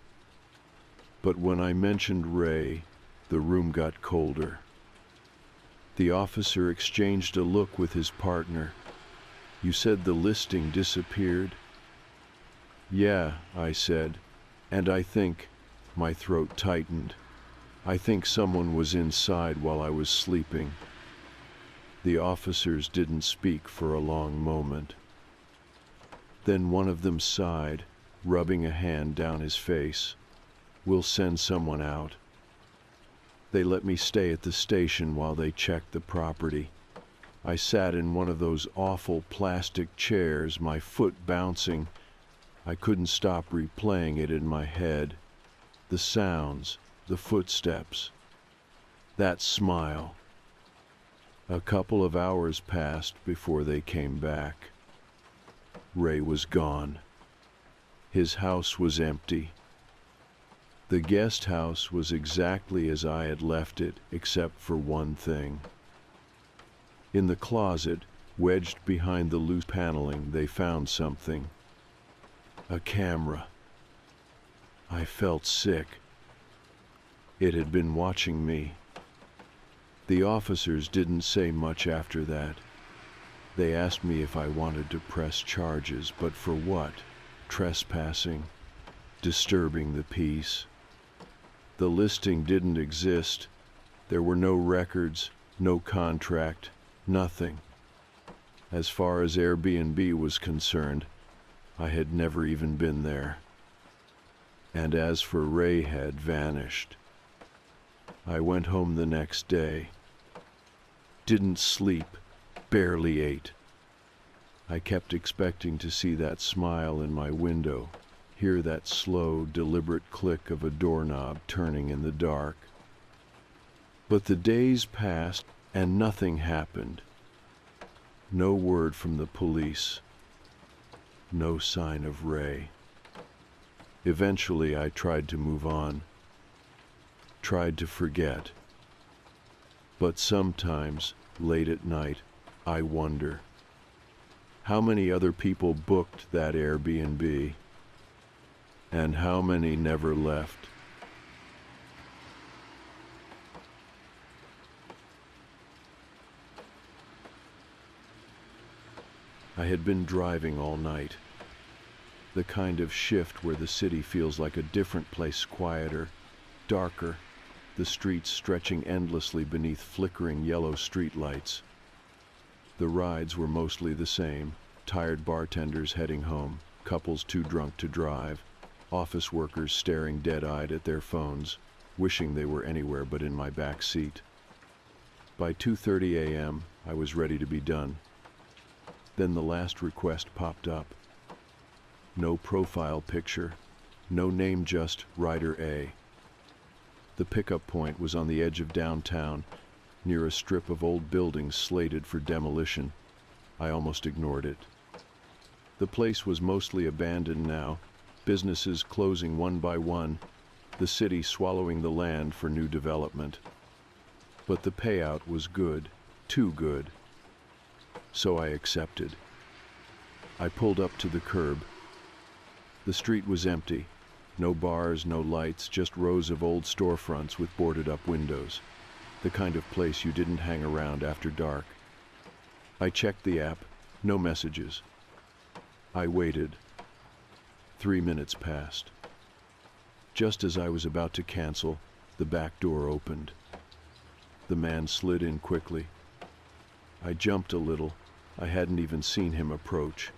But when I mentioned Ray, the room got colder. The officer exchanged a look with his partner. "You said the listing disappeared?" "Yeah," I said, "and I think," my throat tightened, "I think someone was inside while I was sleeping." The officers didn't speak for a long moment. Then one of them sighed, rubbing a hand down his face. "We'll send someone out." They let me stay at the station while they checked the property. I sat in one of those awful plastic chairs, my foot bouncing. I couldn't stop replaying it in my head. The sounds, the footsteps, that smile. A couple of hours passed before they came back. Ray was gone. His house was empty. The guest house was exactly as I had left it, except for one thing. In the closet, wedged behind the loose paneling, they found something. A camera. I felt sick. It had been watching me. The officers didn't say much after that. They asked me if I wanted to press charges, but for what? Trespassing? Disturbing the peace? The listing didn't exist. There were no records, no contract, nothing. As far as Airbnb was concerned, I had never even been there. And as for Ray, had vanished. I went home the next day. Didn't sleep, barely ate. I kept expecting to see that smile in my window, hear that slow, deliberate click of a doorknob turning in the dark. But the days passed and nothing happened. No word from the police. No sign of Ray. Eventually, I tried to move on, tried to forget. But sometimes, late at night, I wonder, how many other people booked that Airbnb, and how many never left? I had been driving all night. The kind of shift where the city feels like a different place, quieter, darker, the streets stretching endlessly beneath flickering yellow streetlights. The rides were mostly the same: tired bartenders heading home, couples too drunk to drive, office workers staring dead-eyed at their phones, wishing they were anywhere but in my back seat. By 2:30 a.m., I was ready to be done. Then the last request popped up. No profile picture, no name, just Rider A. The pickup point was on the edge of downtown, near a strip of old buildings slated for demolition. I almost ignored it. The place was mostly abandoned now, businesses closing one by one, the city swallowing the land for new development. But the payout was good, too good. So I accepted. I pulled up to the curb. The street was empty. No bars, no lights, just rows of old storefronts with boarded-up windows. The kind of place you didn't hang around after dark. I checked the app. No messages. I waited. 3 minutes passed. Just as I was about to cancel, the back door opened. The man slid in quickly. I jumped a little. I hadn't even seen him approach.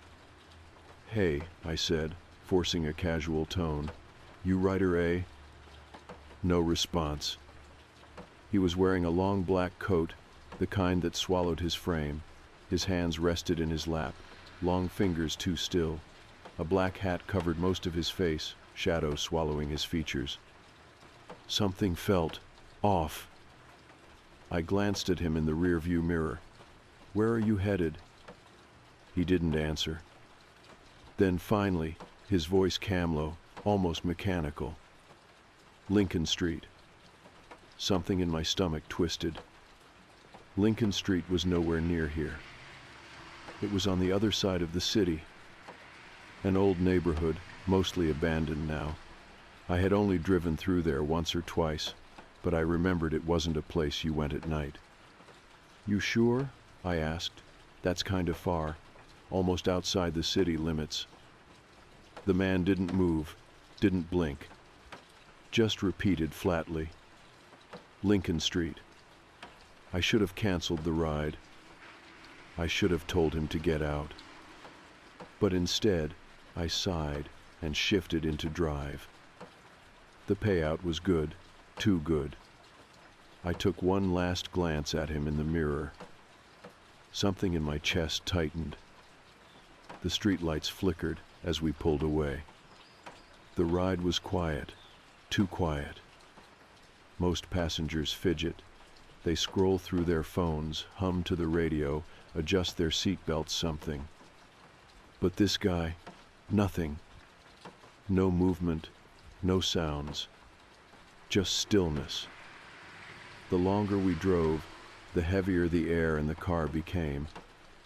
"Hey," I said, forcing a casual tone. "You Rider A?" No response. He was wearing a long black coat, the kind that swallowed his frame. His hands rested in his lap, long fingers too still. A black hat covered most of his face, shadow swallowing his features. Something felt off. I glanced at him in the rearview mirror. "Where are you headed?" He didn't answer. Then finally, his voice calm, almost mechanical. "Lincoln Street." Something in my stomach twisted. Lincoln Street was nowhere near here. It was on the other side of the city. An old neighborhood, mostly abandoned now. I had only driven through there once or twice, but I remembered it wasn't a place you went at night. "You sure?" I asked. "That's kind of far, almost outside the city limits." The man didn't move, didn't blink, just repeated flatly, "Lincoln Street." I should have canceled the ride. I should have told him to get out. But instead, I sighed and shifted into drive. The payout was good, too good. I took one last glance at him in the mirror. Something in my chest tightened. The streetlights flickered as we pulled away. The ride was quiet, too quiet. Most passengers fidget. They scroll through their phones, hum to the radio, adjust their seatbelts, something. But this guy, nothing. No movement, no sounds. Just stillness. The longer we drove, the heavier the air in the car became.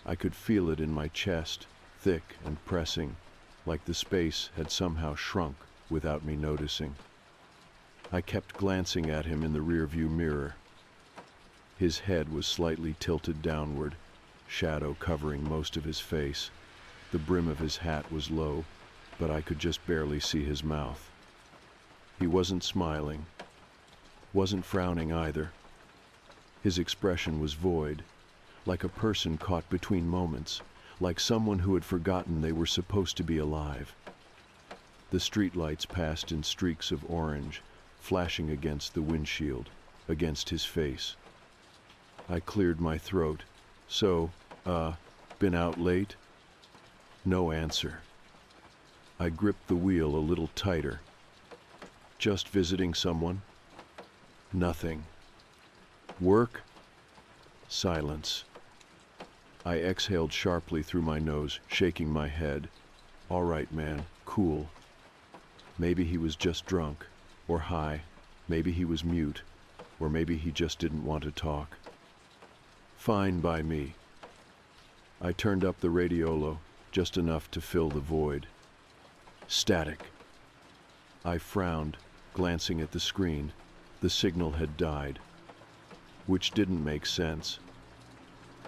I could feel it in my chest, thick and pressing, like the space had somehow shrunk without me noticing. I kept glancing at him in the rearview mirror. His head was slightly tilted downward, shadow covering most of his face. The brim of his hat was low, but I could just barely see his mouth. He wasn't smiling, wasn't frowning either. His expression was void, like a person caught between moments, like someone who had forgotten they were supposed to be alive. The streetlights passed in streaks of orange, flashing against the windshield, against his face. I cleared my throat. "So, been out late?" No answer. I gripped the wheel a little tighter. "Just visiting someone?" Nothing. "Work?" Silence. I exhaled sharply through my nose, shaking my head. All right, man, cool. Maybe he was just drunk, or high. Maybe he was mute, or maybe he just didn't want to talk. Fine by me. I turned up the radiolo, just enough to fill the void. Static. I frowned, glancing at the screen. The signal had died, which didn't make sense.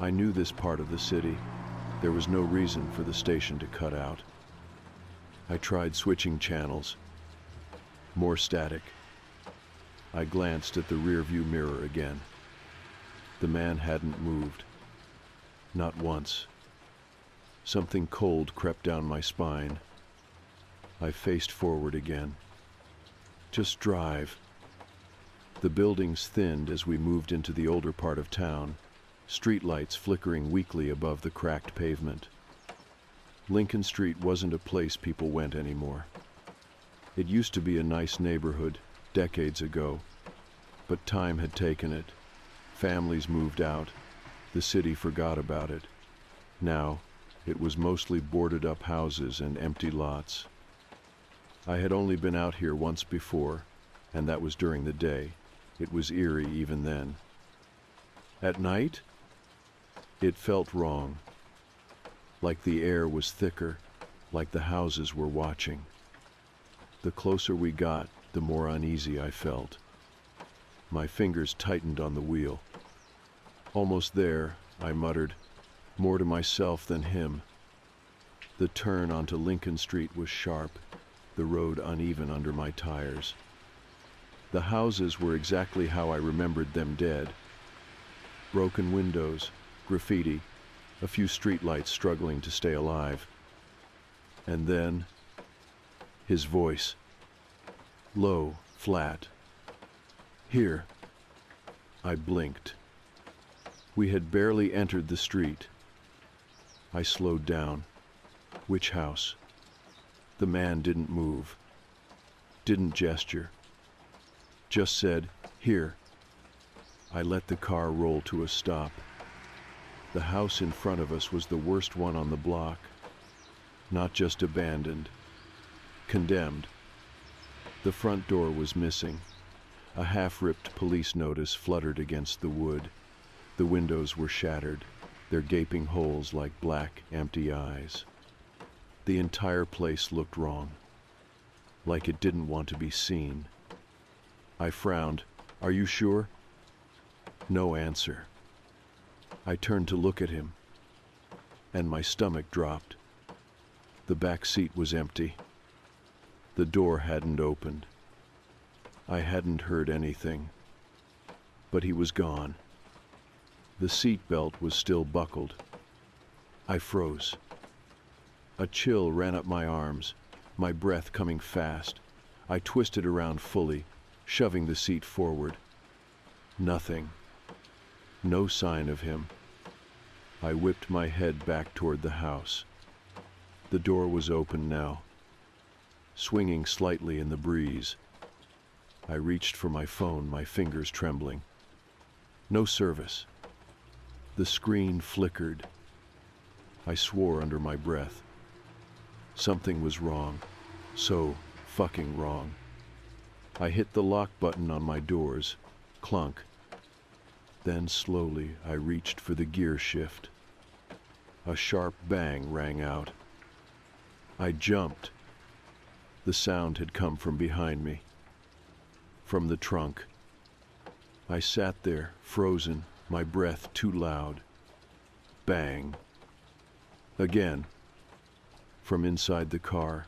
I knew this part of the city. There was no reason for the station to cut out. I tried switching channels. More static. I glanced at the rearview mirror again. The man hadn't moved. Not once. Something cold crept down my spine. I faced forward again. Just drive. The buildings thinned as we moved into the older part of town, streetlights flickering weakly above the cracked pavement. Lincoln Street wasn't a place people went anymore. It used to be a nice neighborhood, decades ago, but time had taken it. Families moved out. The city forgot about it. Now, it was mostly boarded-up houses and empty lots. I had only been out here once before, and that was during the day. It was eerie even then. At night, it felt wrong. Like the air was thicker, like the houses were watching. The closer we got, the more uneasy I felt. My fingers tightened on the wheel. Almost there, I muttered, more to myself than him. The turn onto Lincoln Street was sharp, the road uneven under my tires. The houses were exactly how I remembered them dead. Broken windows, graffiti, a few streetlights struggling to stay alive. And then, his voice. Low, flat. Here. I blinked. We had barely entered the street. I slowed down. Which house? The man didn't move. Didn't gesture. Just said, here. I let the car roll to a stop. The house in front of us was the worst one on the block. Not just abandoned. Condemned. The front door was missing. A half-ripped police notice fluttered against the wood. The windows were shattered, their gaping holes like black, empty eyes. The entire place looked wrong, like it didn't want to be seen. I frowned. Are you sure? No answer. I turned to look at him, and my stomach dropped. The back seat was empty. The door hadn't opened. I hadn't heard anything, but he was gone. The seat belt was still buckled. I froze. A chill ran up my arms, my breath coming fast. I twisted around fully, shoving the seat forward. Nothing. No sign of him. I whipped my head back toward the house. The door was open now, swinging slightly in the breeze. I reached for my phone, my fingers trembling. No service. The screen flickered. I swore under my breath. Something was wrong. So fucking wrong. I hit the lock button on my doors. Clunk. Then slowly I reached for the gear shift. A sharp bang rang out. I jumped. The sound had come from behind me. From the trunk. I sat there, frozen, my breath too loud. Bang. Again. From inside the car.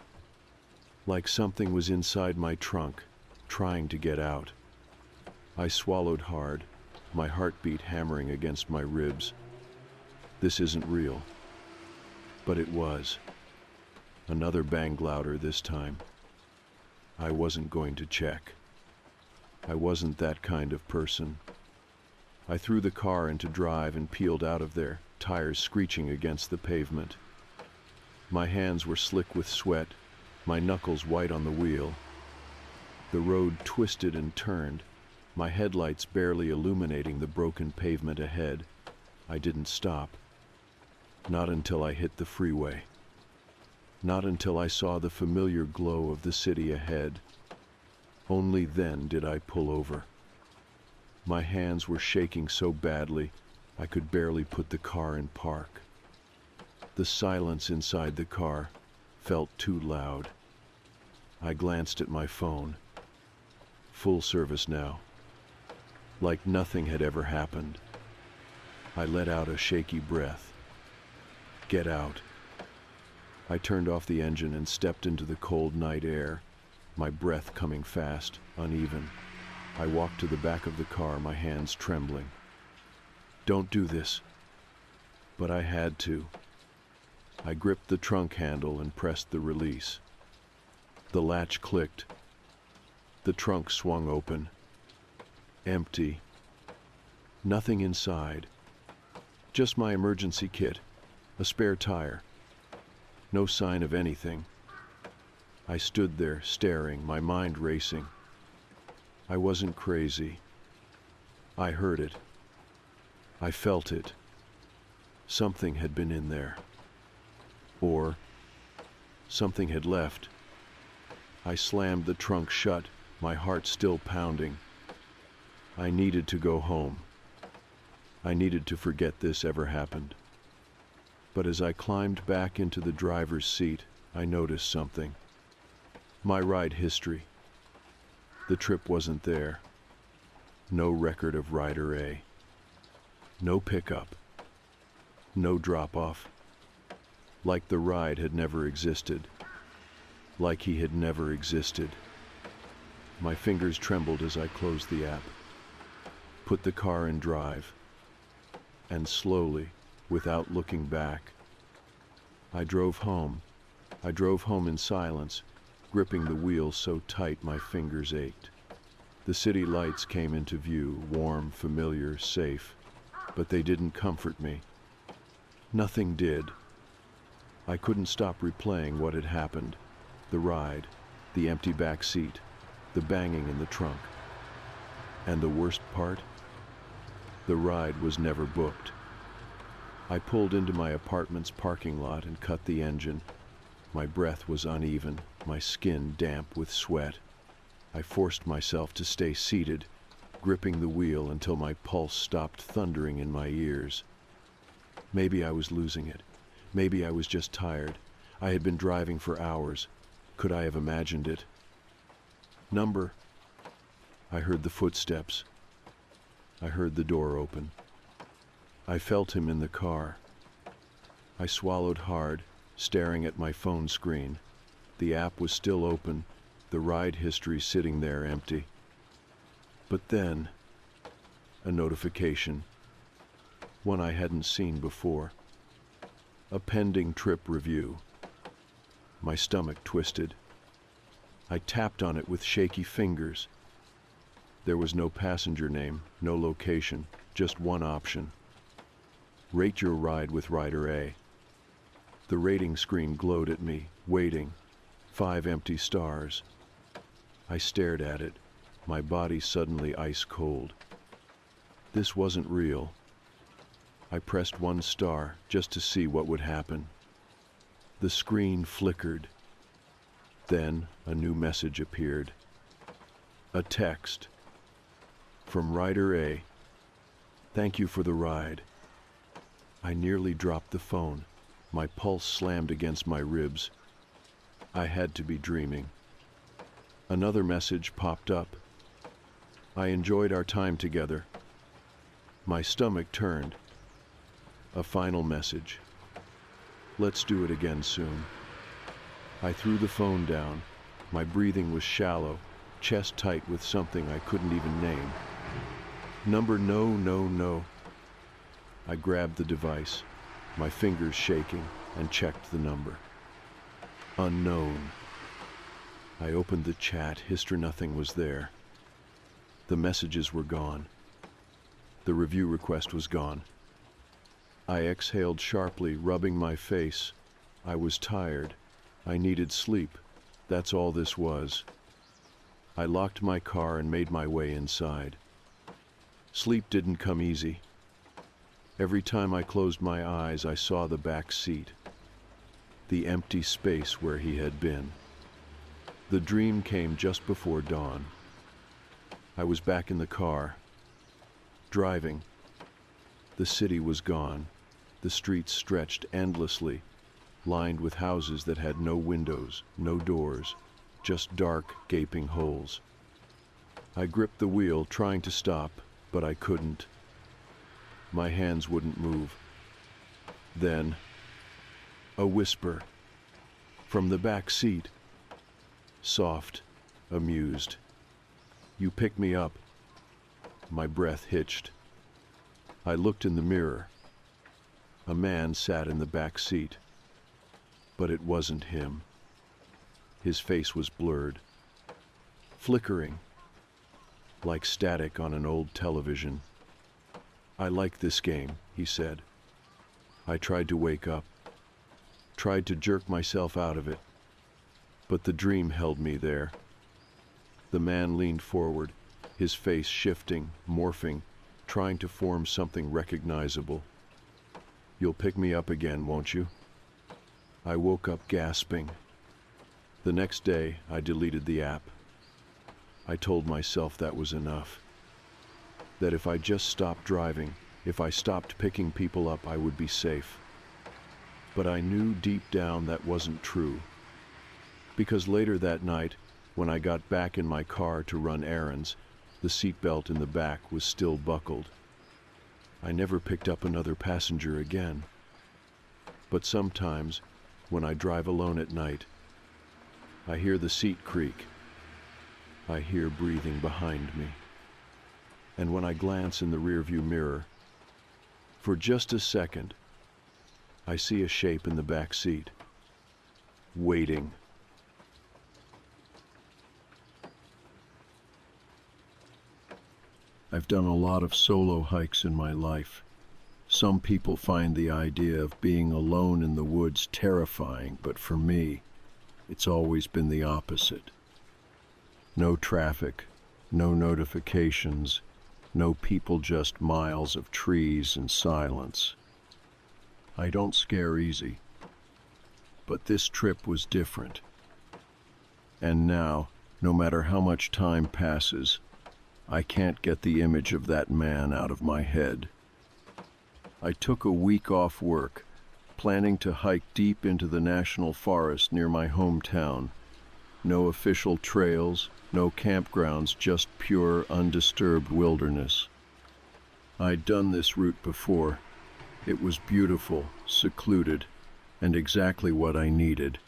Like something was inside my trunk, trying to get out. I swallowed hard, my heartbeat hammering against my ribs. This isn't real. But it was. Another bang louder this time. I wasn't going to check. I wasn't that kind of person. I threw the car into drive and peeled out of there, tires screeching against the pavement. My hands were slick with sweat, my knuckles white on the wheel. The road twisted and turned, my headlights barely illuminating the broken pavement ahead. I didn't stop. Not until I hit the freeway. Not until I saw the familiar glow of the city ahead. Only then did I pull over. My hands were shaking so badly, I could barely put the car in park. The silence inside the car felt too loud. I glanced at my phone. Full service now. Like nothing had ever happened. I let out a shaky breath. Get out. I turned off the engine and stepped into the cold night air, my breath coming fast, uneven. I walked to the back of the car, my hands trembling. Don't do this. But I had to. I gripped the trunk handle and pressed the release. The latch clicked. The trunk swung open. Empty. Nothing inside. Just my emergency kit, a spare tire. No sign of anything. I stood there, staring, my mind racing. I wasn't crazy. I heard it. I felt it. Something had been in there. Or something had left. I slammed the trunk shut, my heart still pounding. I needed to go home. I needed to forget this ever happened. But as I climbed back into the driver's seat, I noticed something. My ride history. The trip wasn't there. No record of Rider A. No pickup. No drop-off. Like the ride had never existed. Like he had never existed. My fingers trembled as I closed the app. Put the car in drive. And slowly, without looking back, I drove home. I drove home in silence, gripping the wheel so tight my fingers ached. The city lights came into view, warm, familiar, safe, but they didn't comfort me. Nothing did. I couldn't stop replaying what had happened. The ride, the empty back seat, the banging in the trunk. And the worst part? The ride was never booked. I pulled into my apartment's parking lot and cut the engine. My breath was uneven, my skin damp with sweat. I forced myself to stay seated, gripping the wheel until my pulse stopped thundering in my ears. Maybe I was losing it. Maybe I was just tired. I had been driving for hours. Could I have imagined it? Number. I heard the footsteps. I heard the door open. I felt him in the car. I swallowed hard, staring at my phone screen. The app was still open, the ride history sitting there empty. But then, a notification. One I hadn't seen before. A pending trip review. My stomach twisted. I tapped on it with shaky fingers. There was no passenger name, no location, just one option. Rate your ride with Rider A. The rating screen glowed at me, waiting. 5 empty stars. I stared at it, my body suddenly ice cold. This wasn't real. I pressed 1 star just to see what would happen. The screen flickered. Then a new message appeared. A text. From Rider A. Thank you for the ride. I nearly dropped the phone. My pulse slammed against my ribs. I had to be dreaming. Another message popped up. I enjoyed our time together. My stomach turned. A final message. Let's do it again soon. I threw the phone down. My breathing was shallow, chest tight with something I couldn't even name. Number no, no, no. I grabbed the device, my fingers shaking, and checked the number. Unknown. I opened the chat, nothing was there. The messages were gone. The review request was gone. I exhaled sharply, rubbing my face. I was tired. I needed sleep. That's all this was. I locked my car and made my way inside. Sleep didn't come easy. Every time I closed my eyes, I saw the back seat, the empty space where he had been. The dream came just before dawn. I was back in the car, driving. The city was gone. The streets stretched endlessly, lined with houses that had no windows, no doors, just dark, gaping holes. I gripped the wheel, trying to stop, but I couldn't. My hands wouldn't move. Then, a whisper from the back seat, soft, amused. "You pick me up." My breath hitched. I looked in the mirror. A man sat in the back seat, but it wasn't him. His face was blurred, flickering, like static on an old television. "I like this game," he said. I tried to wake up, tried to jerk myself out of it, but the dream held me there. The man leaned forward, his face shifting, morphing, trying to form something recognizable. "You'll pick me up again, won't you?" I woke up gasping. The next day, I deleted the app. I told myself that was enough. That if I just stopped driving, if I stopped picking people up, I would be safe. But I knew deep down that wasn't true. Because later that night, when I got back in my car to run errands, the seatbelt in the back was still buckled. I never picked up another passenger again. But sometimes, when I drive alone at night, I hear the seat creak. I hear breathing behind me. And when I glance in the rearview mirror, for just a second, I see a shape in the back seat, waiting. I've done a lot of solo hikes in my life. Some people find the idea of being alone in the woods terrifying, but for me, it's always been the opposite. No traffic, no notifications, no people, just miles of trees and silence. I don't scare easy, but this trip was different. And now, no matter how much time passes, I can't get the image of that man out of my head. I took a week off work, planning to hike deep into the national forest near my hometown. No official trails, no campgrounds, just pure, undisturbed wilderness. I'd done this route before. It was beautiful, secluded, and exactly what I needed.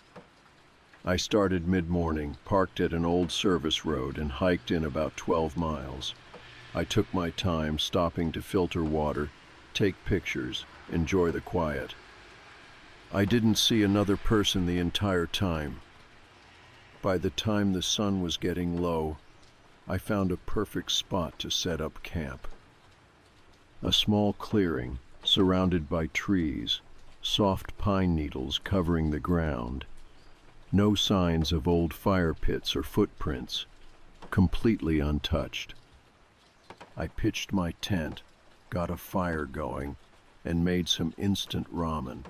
I started mid-morning, parked at an old service road, and hiked in about 12 miles. I took my time, stopping to filter water, take pictures, enjoy the quiet. I didn't see another person the entire time. By the time the sun was getting low, I found a perfect spot to set up camp. A small clearing, surrounded by trees, soft pine needles covering the ground. No signs of old fire pits or footprints, completely untouched. I pitched my tent, got a fire going, and made some instant ramen.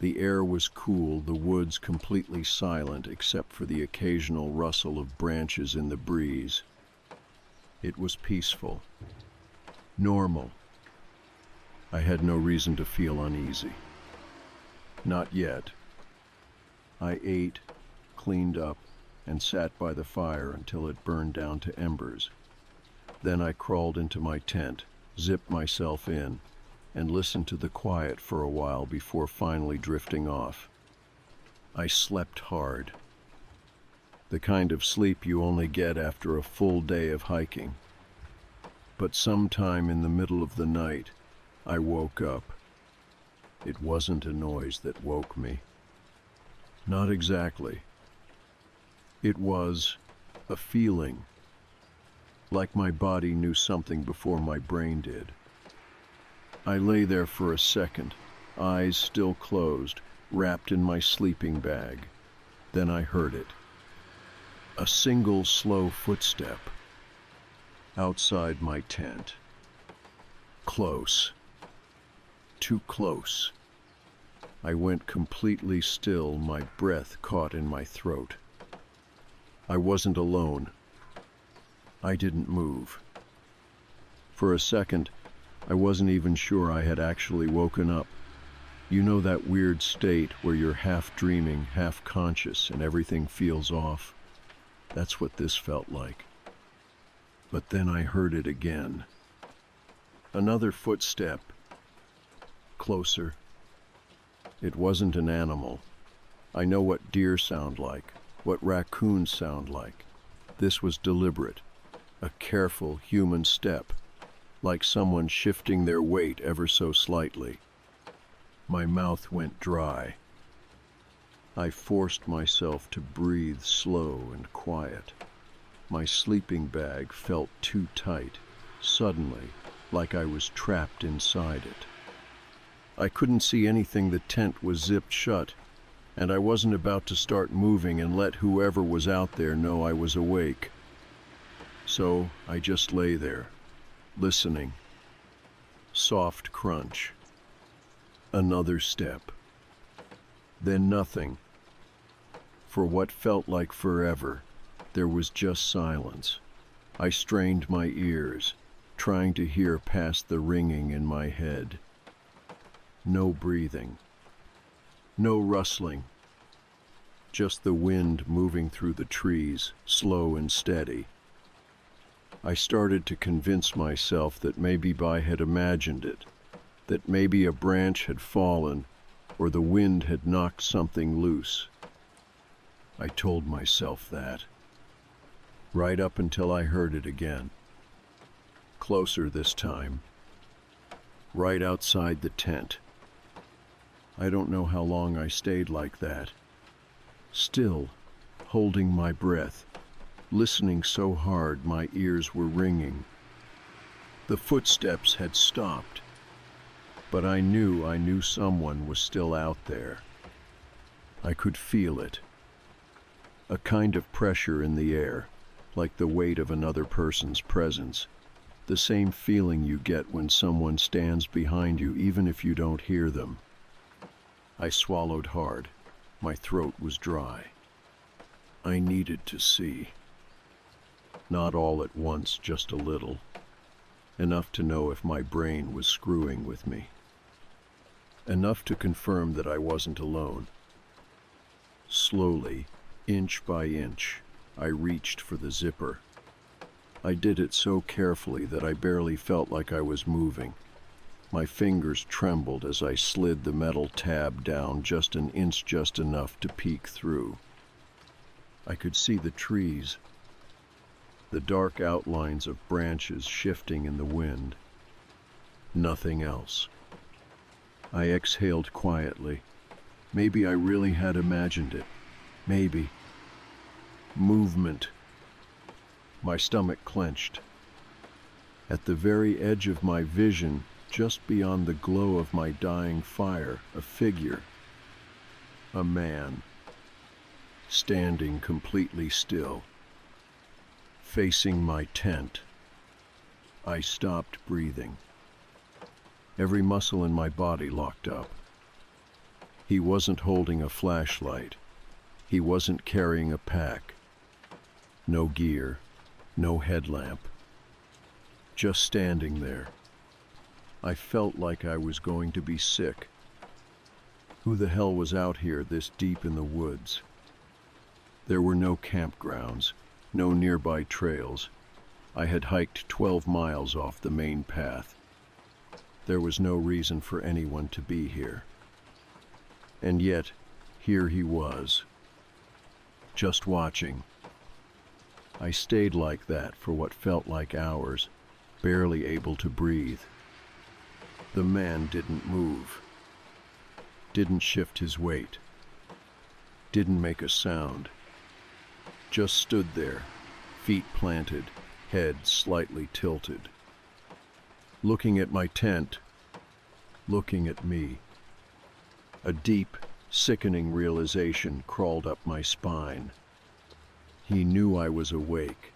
The air was cool, the woods completely silent except for the occasional rustle of branches in the breeze. It was peaceful, normal. I had no reason to feel uneasy. Not yet. I ate, cleaned up, and sat by the fire until it burned down to embers. Then I crawled into my tent, zipped myself in, and listened to the quiet for a while before finally drifting off. I slept hard. The kind of sleep you only get after a full day of hiking. But sometime in the middle of the night, I woke up. It wasn't a noise that woke me. Not exactly. It was a feeling, like my body knew something before my brain did. I lay there for a second, eyes still closed, wrapped in my sleeping bag. Then I heard it. A single slow footstep outside my tent. Close. too close. I went completely still, my breath caught in my throat. I wasn't alone. I didn't move. For a second, I wasn't even sure I had actually woken up. You know that weird state where you're half dreaming, half conscious, and everything feels off? That's what this felt like. But then I heard it again. Another footstep. Closer. It wasn't an animal. I know what deer sound like, what raccoons sound like. This was deliberate, a careful human step, like someone shifting their weight ever so slightly. My mouth went dry. I forced myself to breathe slow and quiet. My sleeping bag felt too tight, suddenly, like I was trapped inside it. I couldn't see anything, the tent was zipped shut, and I wasn't about to start moving and let whoever was out there know I was awake. So I just lay there, listening. Soft crunch. Another step. Then nothing. For what felt like forever, there was just silence. I strained my ears, trying to hear past the ringing in my head. No breathing. No rustling. Just the wind moving through the trees, slow and steady. I started to convince myself that maybe I had imagined it, that maybe a branch had fallen or the wind had knocked something loose. I told myself that. Right up until I heard it again. Closer this time. Right outside the tent. I don't know how long I stayed like that. Still, holding my breath, listening so hard my ears were ringing. The footsteps had stopped, but I knew someone was still out there. I could feel it. A kind of pressure in the air, like the weight of another person's presence. The same feeling you get when someone stands behind you, even if you don't hear them. I swallowed hard. My throat was dry. I needed to see. Not all at once, just a little. Enough to know if my brain was screwing with me. Enough to confirm that I wasn't alone. Slowly, inch by inch, I reached for the zipper. I did it so carefully that I barely felt like I was moving. My fingers trembled as I slid the metal tab down just an inch, just enough to peek through. I could see the trees, the dark outlines of branches shifting in the wind. Nothing else. I exhaled quietly. Maybe I really had imagined it. Maybe. Movement. My stomach clenched. At the very edge of my vision, just beyond the glow of my dying fire, a figure. A man. Standing completely still. Facing my tent. I stopped breathing. Every muscle in my body locked up. He wasn't holding a flashlight. He wasn't carrying a pack. No gear, no headlamp. Just standing there. I felt like I was going to be sick. Who the hell was out here this deep in the woods? There were no campgrounds, no nearby trails. I had hiked 12 miles off the main path. There was no reason for anyone to be here. And yet, here he was. Just watching. I stayed like that for what felt like hours, barely able to breathe. The man didn't move. Didn't shift his weight. Didn't make a sound. Just stood there, feet planted, head slightly tilted. Looking at my tent, looking at me. A deep, sickening realization crawled up my spine. He knew I was awake.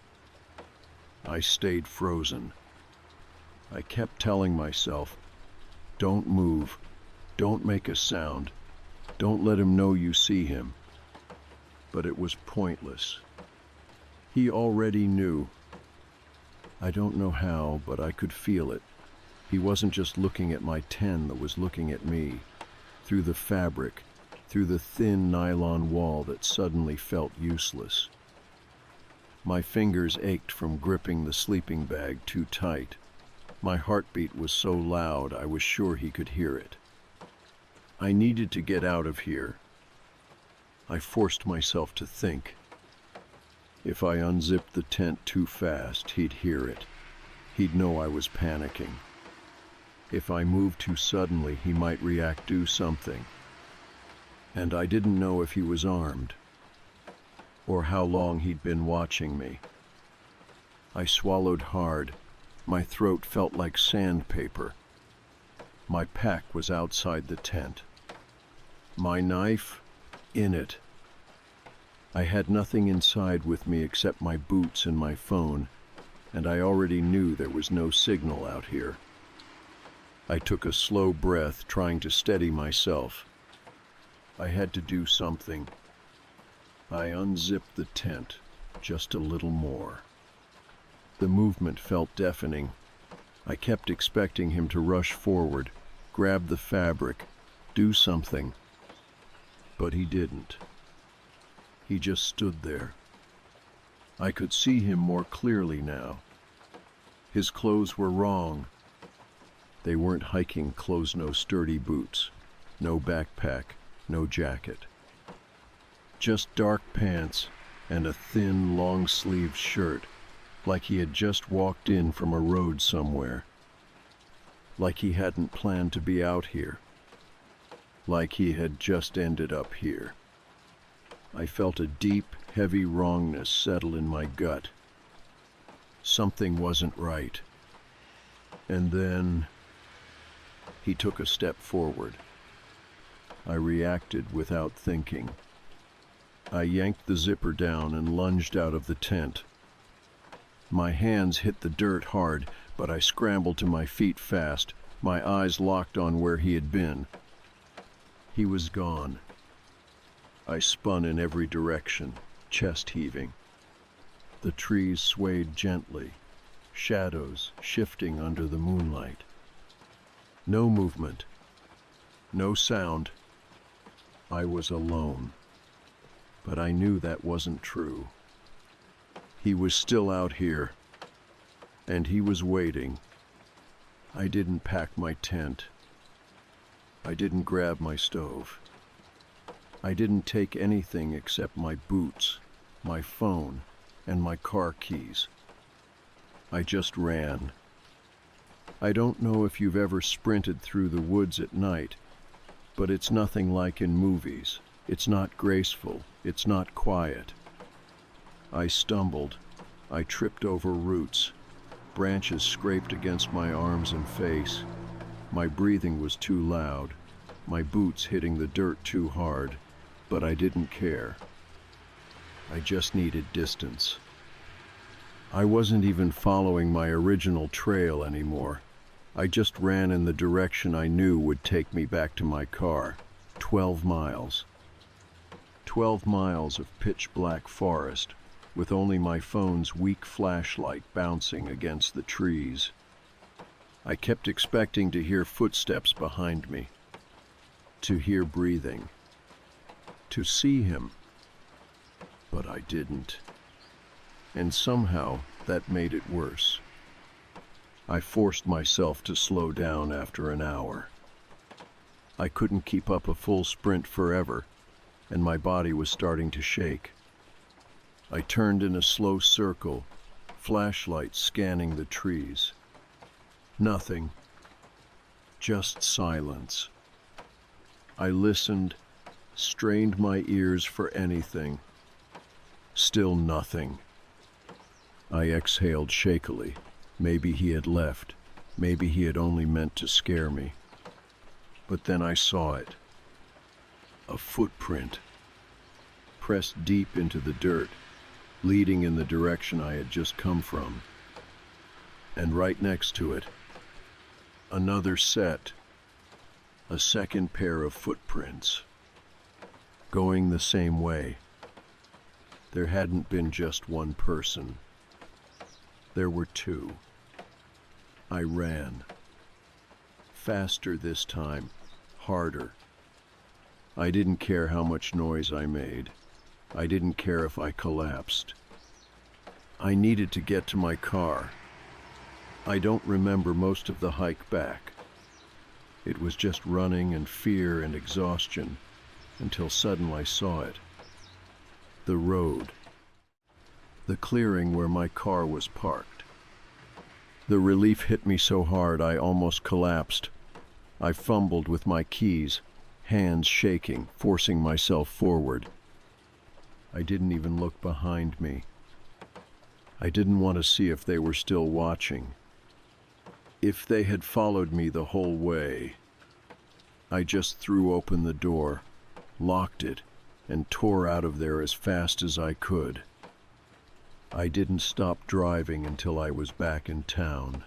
I stayed frozen. I kept telling myself, Don't move. Don't make a sound. Don't let him know you see him. But it was pointless. He already knew. I don't know how, but I could feel it. He wasn't just looking at my 10 that was looking at me. Through the fabric, through the thin nylon wall that suddenly felt useless. My fingers ached from gripping the sleeping bag too tight. My heartbeat was so loud I was sure he could hear it. I needed to get out of here. I forced myself to think. If I unzipped the tent too fast, he'd hear it. He'd know I was panicking. If I moved too suddenly, he might react, do something. And I didn't know if he was armed, or how long he'd been watching me. I swallowed hard. My throat felt like sandpaper. My pack was outside the tent. My knife, in it. I had nothing inside with me except my boots and my phone, and I already knew there was no signal out here. I took a slow breath, trying to steady myself. I had to do something. I unzipped the tent, just a little more. The movement felt deafening. I kept expecting him to rush forward, grab the fabric, do something. But he didn't. He just stood there. I could see him more clearly now. His clothes were wrong. They weren't hiking clothes, no sturdy boots, no backpack, no jacket. Just dark pants and a thin, long-sleeved shirt, like he had just walked in from a road somewhere. Like he hadn't planned to be out here. Like he had just ended up here. I felt a deep, heavy wrongness settle in my gut. Something wasn't right. And then he took a step forward. I reacted without thinking. I yanked the zipper down and lunged out of the tent. My hands hit the dirt hard, but I scrambled to my feet fast, my eyes locked on where he had been. He was gone. I spun in every direction, chest heaving. The trees swayed gently, shadows shifting under the moonlight. No movement, no sound. I was alone. But I knew that wasn't true. He was still out here, and he was waiting. I didn't pack my tent. I didn't grab my stove. I didn't take anything except my boots, my phone, and my car keys. I just ran. I don't know if you've ever sprinted through the woods at night, but it's nothing like in movies. It's not graceful. It's not quiet. I stumbled. I tripped over roots. Branches scraped against my arms and face. My breathing was too loud. My boots hitting the dirt too hard. But I didn't care. I just needed distance. I wasn't even following my original trail anymore. I just ran in the direction I knew would take me back to my car. 12 miles. 12 miles of pitch-black forest, with only my phone's weak flashlight bouncing against the trees. I kept expecting to hear footsteps behind me, to hear breathing, to see him, but I didn't. And somehow that made it worse. I forced myself to slow down after an hour. I couldn't keep up a full sprint forever, and my body was starting to shake. I turned in a slow circle, flashlight scanning the trees. Nothing. Just silence. I listened, strained my ears for anything. Still nothing. I exhaled shakily. Maybe he had left. Maybe he had only meant to scare me. But then I saw it. A footprint, pressed deep into the dirt, leading in the direction I had just come from. And right next to it, another set, A second pair of footprints, going the same way. There hadn't been just one person. There were two. I ran. Faster this time, harder. I didn't care how much noise I made. I didn't care if I collapsed. I needed to get to my car. I don't remember most of the hike back. It was just running and fear and exhaustion until suddenly I saw it. The road. The clearing where my car was parked. The relief hit me so hard I almost collapsed. I fumbled with my keys, hands shaking, forcing myself forward. I didn't even look behind me. I didn't want to see if they were still watching. If they had followed me the whole way. I just threw open the door, locked it, and tore out of there as fast as I could. I didn't stop driving until I was back in town.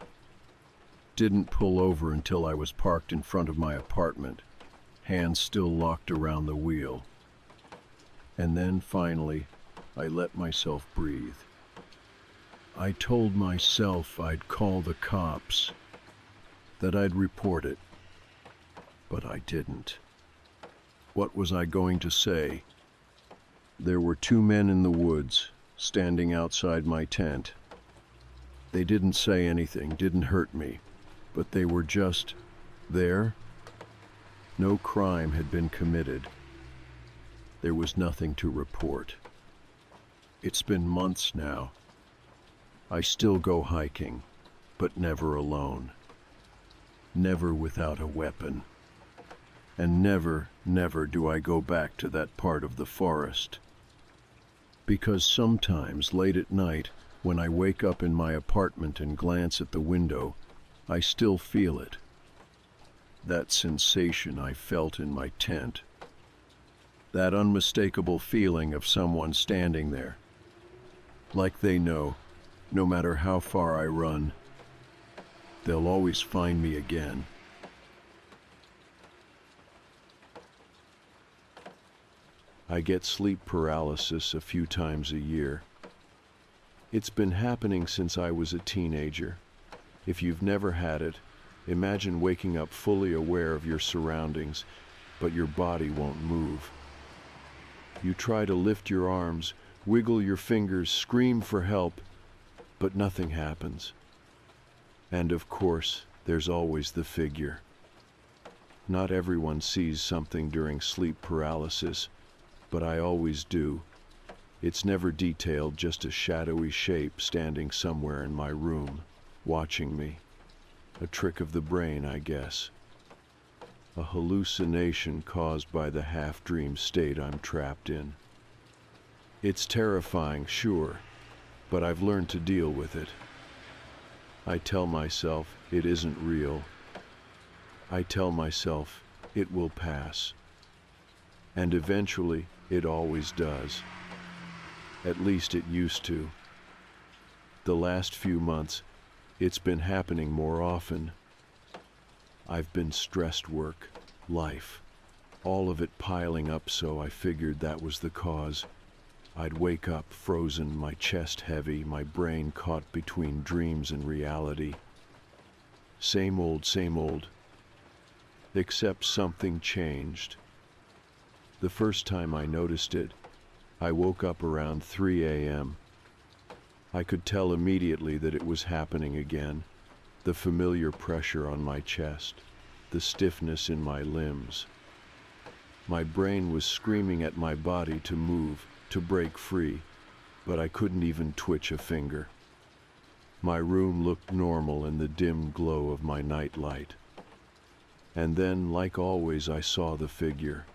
Didn't pull over until I was parked in front of my apartment, hands still locked around the wheel. And then finally, I let myself breathe. I told myself I'd call the cops, that I'd report it, but I didn't. What was I going to say? There were two men in the woods, standing outside my tent. They didn't say anything, didn't hurt me, but they were just there. No crime had been committed. There was nothing to report. It's been months now. I still go hiking, but never alone. Never without a weapon. And never, never do I go back to that part of the forest. Because sometimes, late at night, when I wake up in my apartment and glance at the window, I still feel it. That sensation I felt in my tent. That unmistakable feeling of someone standing there. Like they know, no matter how far I run, they'll always find me again. I get sleep paralysis a few times a year. It's been happening since I was a teenager. If you've never had it, imagine waking up fully aware of your surroundings, but your body won't move. You try to lift your arms, wiggle your fingers, scream for help, but nothing happens. And of course, there's always the figure. Not everyone sees something during sleep paralysis, but I always do. It's never detailed, just a shadowy shape standing somewhere in my room, watching me. A trick of the brain, I guess. A hallucination caused by the half-dream state I'm trapped in. It's terrifying, sure, but I've learned to deal with it. I tell myself it isn't real. I tell myself it will pass. And eventually, it always does. At least it used to. The last few months, it's been happening more often. I've been stressed work, life, all of it piling up, so I figured that was the cause. I'd wake up frozen, my chest heavy, my brain caught between dreams and reality. Same old, except something changed. The first time I noticed it, I woke up around 3 a.m. I could tell immediately that it was happening again. The familiar pressure on my chest, the stiffness in my limbs. My brain was screaming at my body to move, to break free, but I couldn't even twitch a finger. My room looked normal in the dim glow of my night light. And then, like always, I saw the figure.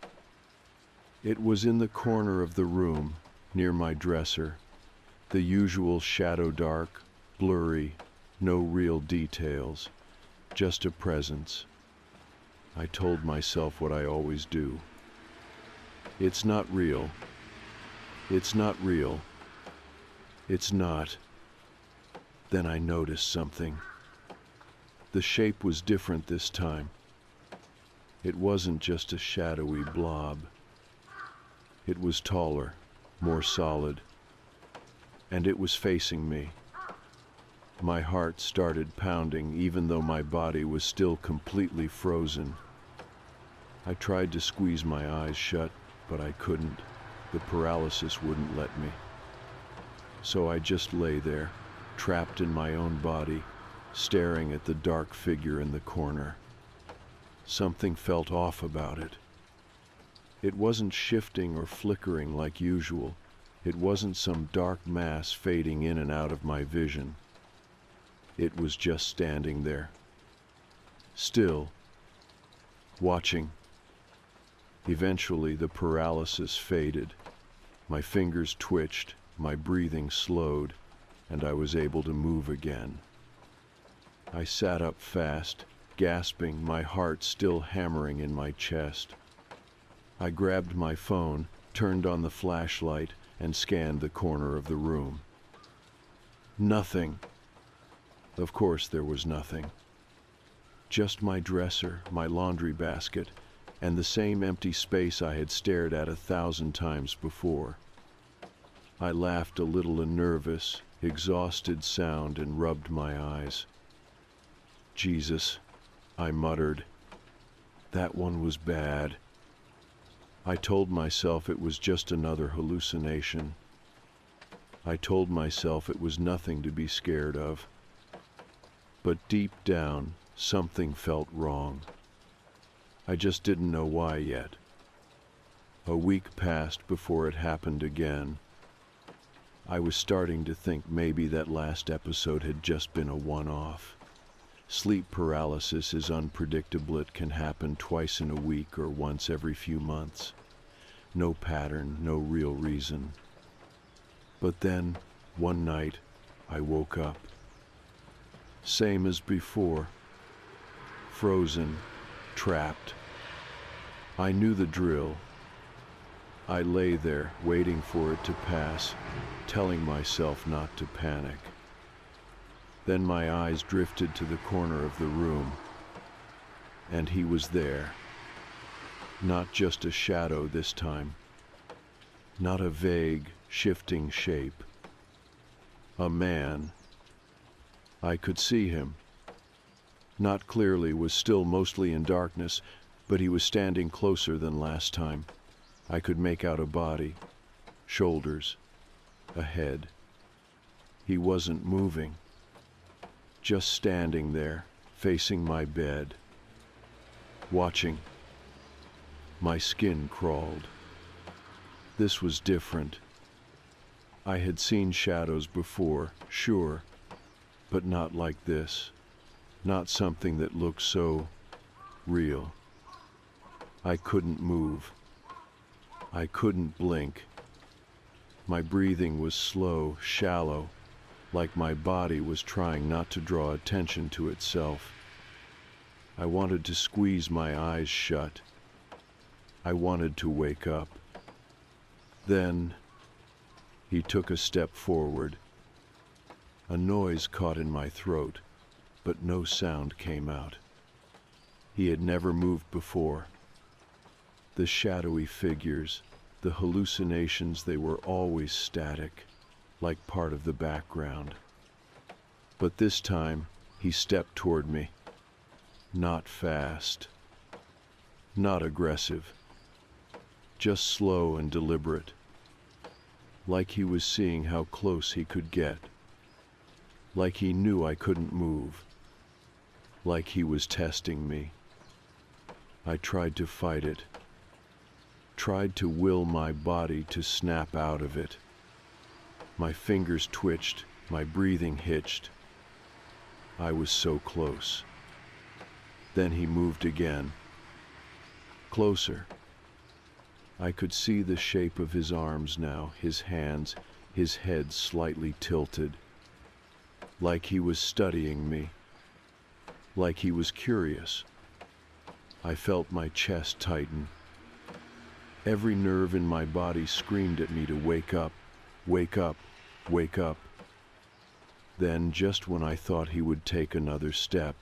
It was in the corner of the room, near my dresser, the usual shadow dark, blurry, no real details, just a presence. I told myself what I always do. It's not real. It's not real. It's not. Then I noticed something. The shape was different this time. It wasn't just a shadowy blob. It was taller, more solid, and it was facing me. My heart started pounding even though my body was still completely frozen. I tried to squeeze my eyes shut, but I couldn't. The paralysis wouldn't let me. So I just lay there, trapped in my own body, staring at the dark figure in the corner. Something felt off about it. It wasn't shifting or flickering like usual. It wasn't some dark mass fading in and out of my vision. It was just standing there, still, watching. Eventually, the paralysis faded. My fingers twitched, my breathing slowed, and I was able to move again. I sat up fast, gasping, my heart still hammering in my chest. I grabbed my phone, turned on the flashlight, and scanned the corner of the room. Nothing. Of course there was nothing. Just my dresser, my laundry basket, and the same empty space I had stared at 1,000 times before. I laughed a little nervous, exhausted sound and rubbed my eyes. Jesus, I muttered. That one was bad. I told myself it was just another hallucination. I told myself it was nothing to be scared of. But deep down, something felt wrong. I just didn't know why yet. A week passed before it happened again. I was starting to think maybe that last episode had just been a one-off. Sleep paralysis is unpredictable. It can happen twice in a week or once every few months. No pattern, no real reason. But then, one night, I woke up. Same as before. Frozen, trapped. I knew the drill. I lay there, waiting for it to pass, telling myself not to panic. Then my eyes drifted to the corner of the room, and he was there. Not just a shadow this time. Not a vague, shifting shape. A man. I could see him. Not clearly, was still mostly in darkness, but he was standing closer than last time. I could make out a body, shoulders, a head. He wasn't moving. Just standing there, facing my bed. Watching. My skin crawled. This was different. I had seen shadows before, sure, but not like this. Not something that looked so real. I couldn't move. I couldn't blink. My breathing was slow, shallow, like my body was trying not to draw attention to itself. I wanted to squeeze my eyes shut. I wanted to wake up. Then, he took a step forward. A noise caught in my throat, but no sound came out. He had never moved before. The shadowy figures, the hallucinations, they were always static, like part of the background. But this time, he stepped toward me. Not fast. Not aggressive. Just slow and deliberate. Like he was seeing how close he could get. Like he knew I couldn't move. Like he was testing me. I tried to fight it. Tried to will my body to snap out of it. My fingers twitched, my breathing hitched. I was so close. Then he moved again. Closer. I could see the shape of his arms now, his hands, his head slightly tilted. Like he was studying me. Like he was curious. I felt my chest tighten. Every nerve in my body screamed at me to wake up, wake up, wake up. Then, just when I thought he would take another step,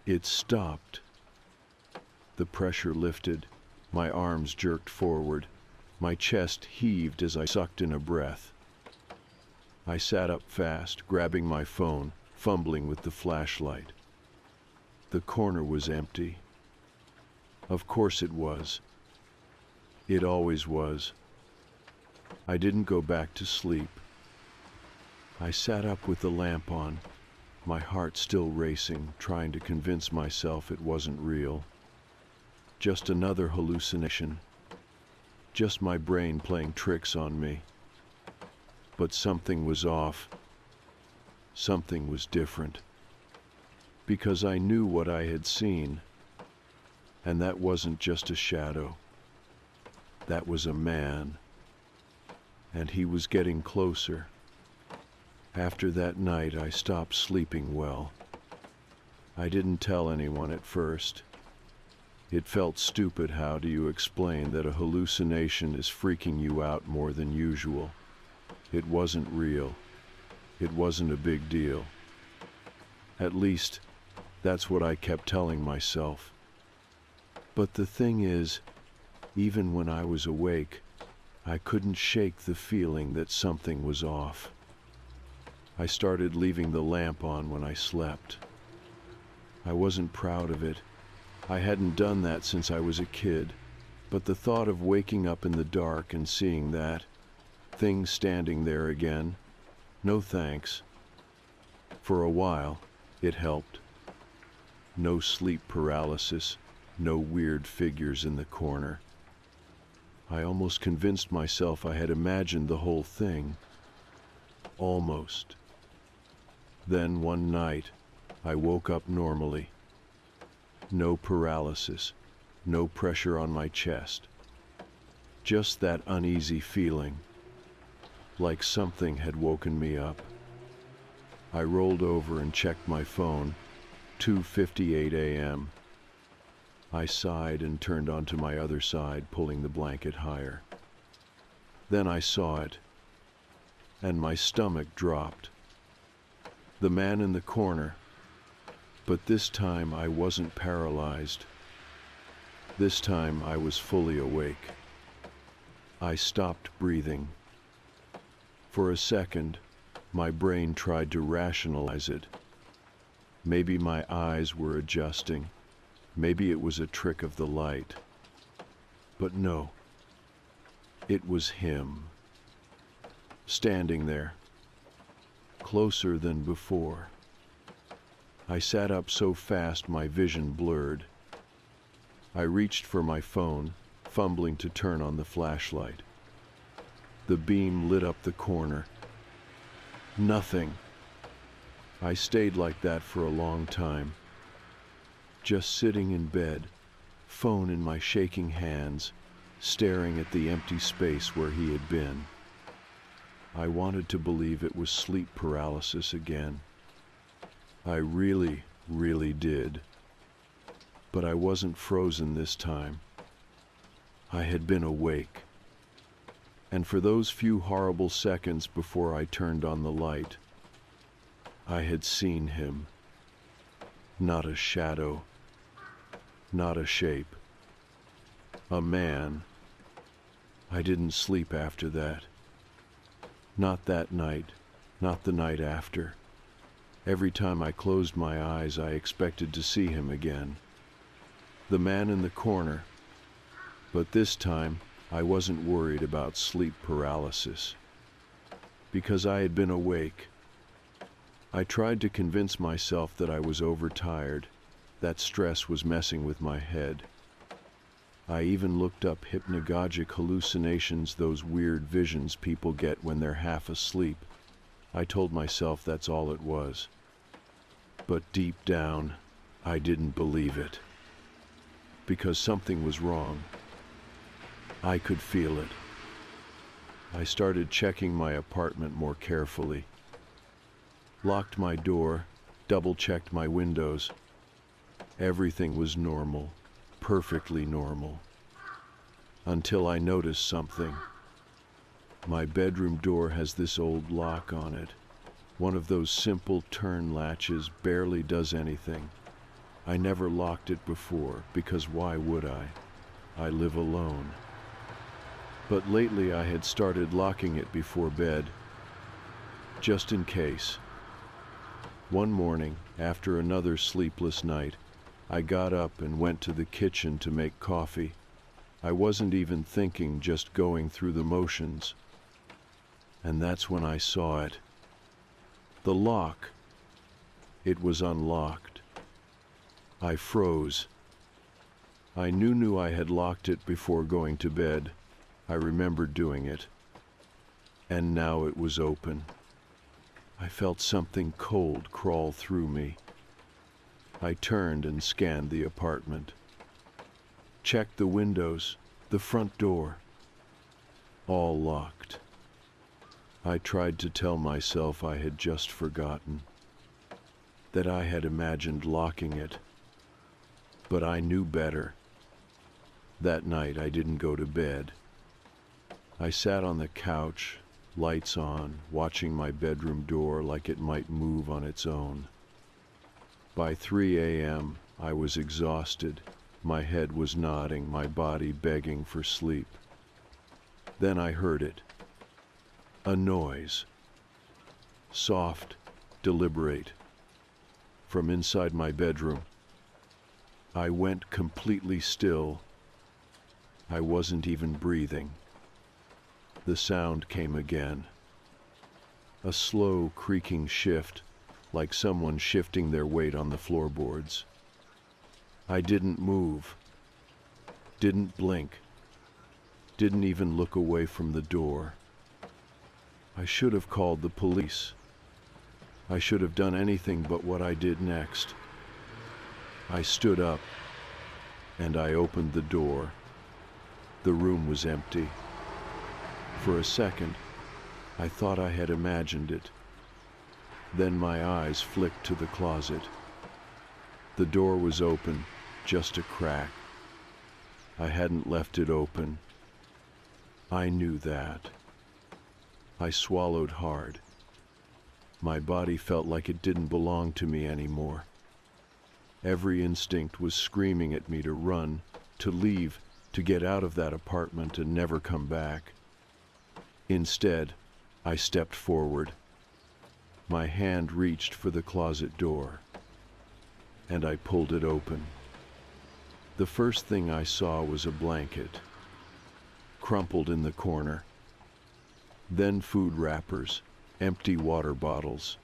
it stopped. The pressure lifted, my arms jerked forward, my chest heaved as I sucked in a breath. I sat up fast, grabbing my phone, fumbling with the flashlight. The corner was empty. Of course it was. It always was. I didn't go back to sleep. I sat up with the lamp on, my heart still racing, trying to convince myself it wasn't real. Just another hallucination. Just my brain playing tricks on me. But something was off. Something was different. Because I knew what I had seen. And that wasn't just a shadow. That was a man. And he was getting closer. After that night, I stopped sleeping well. I didn't tell anyone at first. It felt stupid. How do you explain that a hallucination is freaking you out more than usual? It wasn't real. It wasn't a big deal. At least, that's what I kept telling myself. But the thing is, even when I was awake, I couldn't shake the feeling that something was off. I started leaving the lamp on when I slept. I wasn't proud of it. I hadn't done that since I was a kid, but the thought of waking up in the dark and seeing that thing standing there again, no thanks. For a while, it helped. No sleep paralysis, no weird figures in the corner. I almost convinced myself I had imagined the whole thing. Almost. Then one night, I woke up normally. No paralysis, no pressure on my chest. Just that uneasy feeling, like something had woken me up. I rolled over and checked my phone, 2:58 a.m. I sighed and turned onto my other side, pulling the blanket higher. Then I saw it, and my stomach dropped. The man in the corner, but this time I wasn't paralyzed. This time I was fully awake. I stopped breathing. For a second, my brain tried to rationalize it. Maybe my eyes were adjusting. Maybe it was a trick of the light. But no, it was him. Standing there, closer than before. I sat up so fast my vision blurred. I reached for my phone, fumbling to turn on the flashlight. The beam lit up the corner. Nothing. I stayed like that for a long time. Just sitting in bed, phone in my shaking hands, staring at the empty space where he had been. I wanted to believe it was sleep paralysis again. I really, really did. But I wasn't frozen this time. I had been awake. And for those few horrible seconds before I turned on the light, I had seen him. Not a shadow. Not a shape. A man. I didn't sleep after that. Not that night. Not the night after. Every time I closed my eyes, I expected to see him again. The man in the corner. But this time, I wasn't worried about sleep paralysis. Because I had been awake. I tried to convince myself that I was overtired, that stress was messing with my head. I even looked up hypnagogic hallucinations, those weird visions people get when they're half asleep. I told myself that's all it was. But deep down, I didn't believe it. Because something was wrong. I could feel it. I started checking my apartment more carefully. Locked my door, double-checked my windows. Everything was normal, perfectly normal. Until I noticed something. My bedroom door has this old lock on it. One of those simple turn latches, barely does anything. I never locked it before, because why would I? I live alone. But lately I had started locking it before bed, just in case. One morning, after another sleepless night, I got up and went to the kitchen to make coffee. I wasn't even thinking, just going through the motions. And that's when I saw it. The lock. It was unlocked. I froze. I knew I had locked it before going to bed. I remembered doing it. And now it was open. I felt something cold crawl through me. I turned and scanned the apartment. Checked the windows, the front door. All locked. I tried to tell myself I had just forgotten, that I had imagined locking it. But I knew better. That night I didn't go to bed. I sat on the couch, lights on, watching my bedroom door like it might move on its own. By 3 a.m., I was exhausted. My head was nodding, my body begging for sleep. Then I heard it. A noise. Soft, deliberate. From inside my bedroom. I went completely still. I wasn't even breathing. The sound came again. A slow, creaking shift, like someone shifting their weight on the floorboards. I didn't move, didn't blink, didn't even look away from the door. I should have called the police. I should have done anything but what I did next. I stood up, and I opened the door. The room was empty. For a second, I thought I had imagined it. Then my eyes flicked to the closet. The door was open, just a crack. I hadn't left it open. I knew that. I swallowed hard. My body felt like it didn't belong to me anymore. Every instinct was screaming at me to run, to leave, to get out of that apartment and never come back. Instead, I stepped forward. My hand reached for the closet door, and I pulled it open. The first thing I saw was a blanket, crumpled in the corner. Then food wrappers, empty water bottles.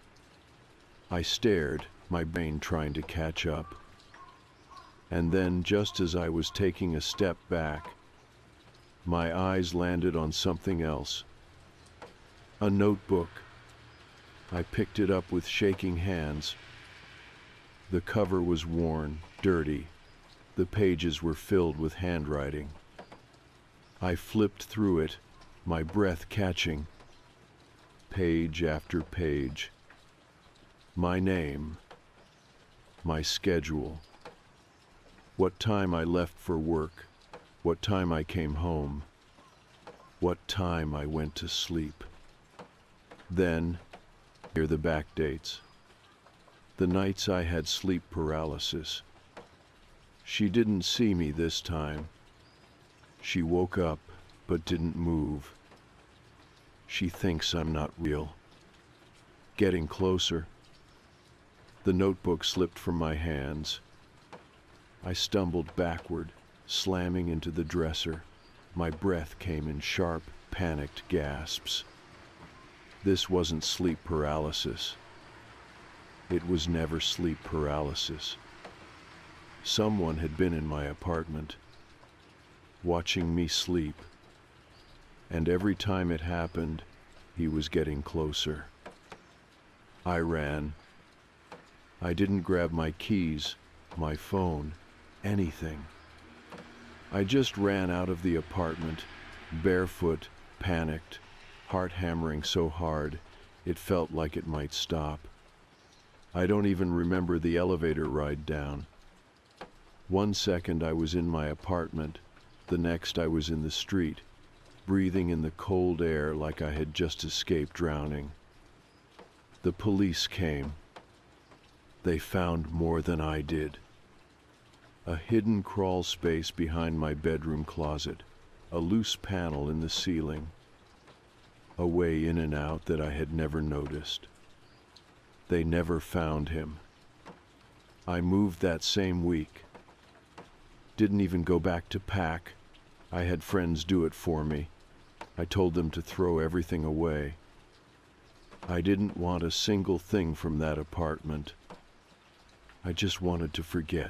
I stared, my brain trying to catch up. And then, just as I was taking a step back, my eyes landed on something else. A notebook. I picked it up with shaking hands. The cover was worn, dirty. The pages were filled with handwriting. I flipped through it, my breath catching. Page after page. My name. My schedule. What time I left for work. What time I came home. What time I went to sleep. Then, here the back dates. The nights I had sleep paralysis. She didn't see me this time. She woke up, but didn't move. She thinks I'm not real. Getting closer. The notebook slipped from my hands. I stumbled backward, slamming into the dresser. My breath came in sharp, panicked gasps. This wasn't sleep paralysis. It was never sleep paralysis. Someone had been in my apartment, watching me sleep, and every time it happened, he was getting closer. I ran. I didn't grab my keys, my phone, anything. I just ran out of the apartment, barefoot, panicked, heart hammering so hard it felt like it might stop. I don't even remember the elevator ride down. One second I was in my apartment, the next I was in the street, breathing in the cold air like I had just escaped drowning. The police came. They found more than I did. A hidden crawl space behind my bedroom closet, a loose panel in the ceiling, a way in and out that I had never noticed. They never found him. I moved that same week. Didn't even go back to pack. I had friends do it for me. I told them to throw everything away. I didn't want a single thing from that apartment. I just wanted to forget.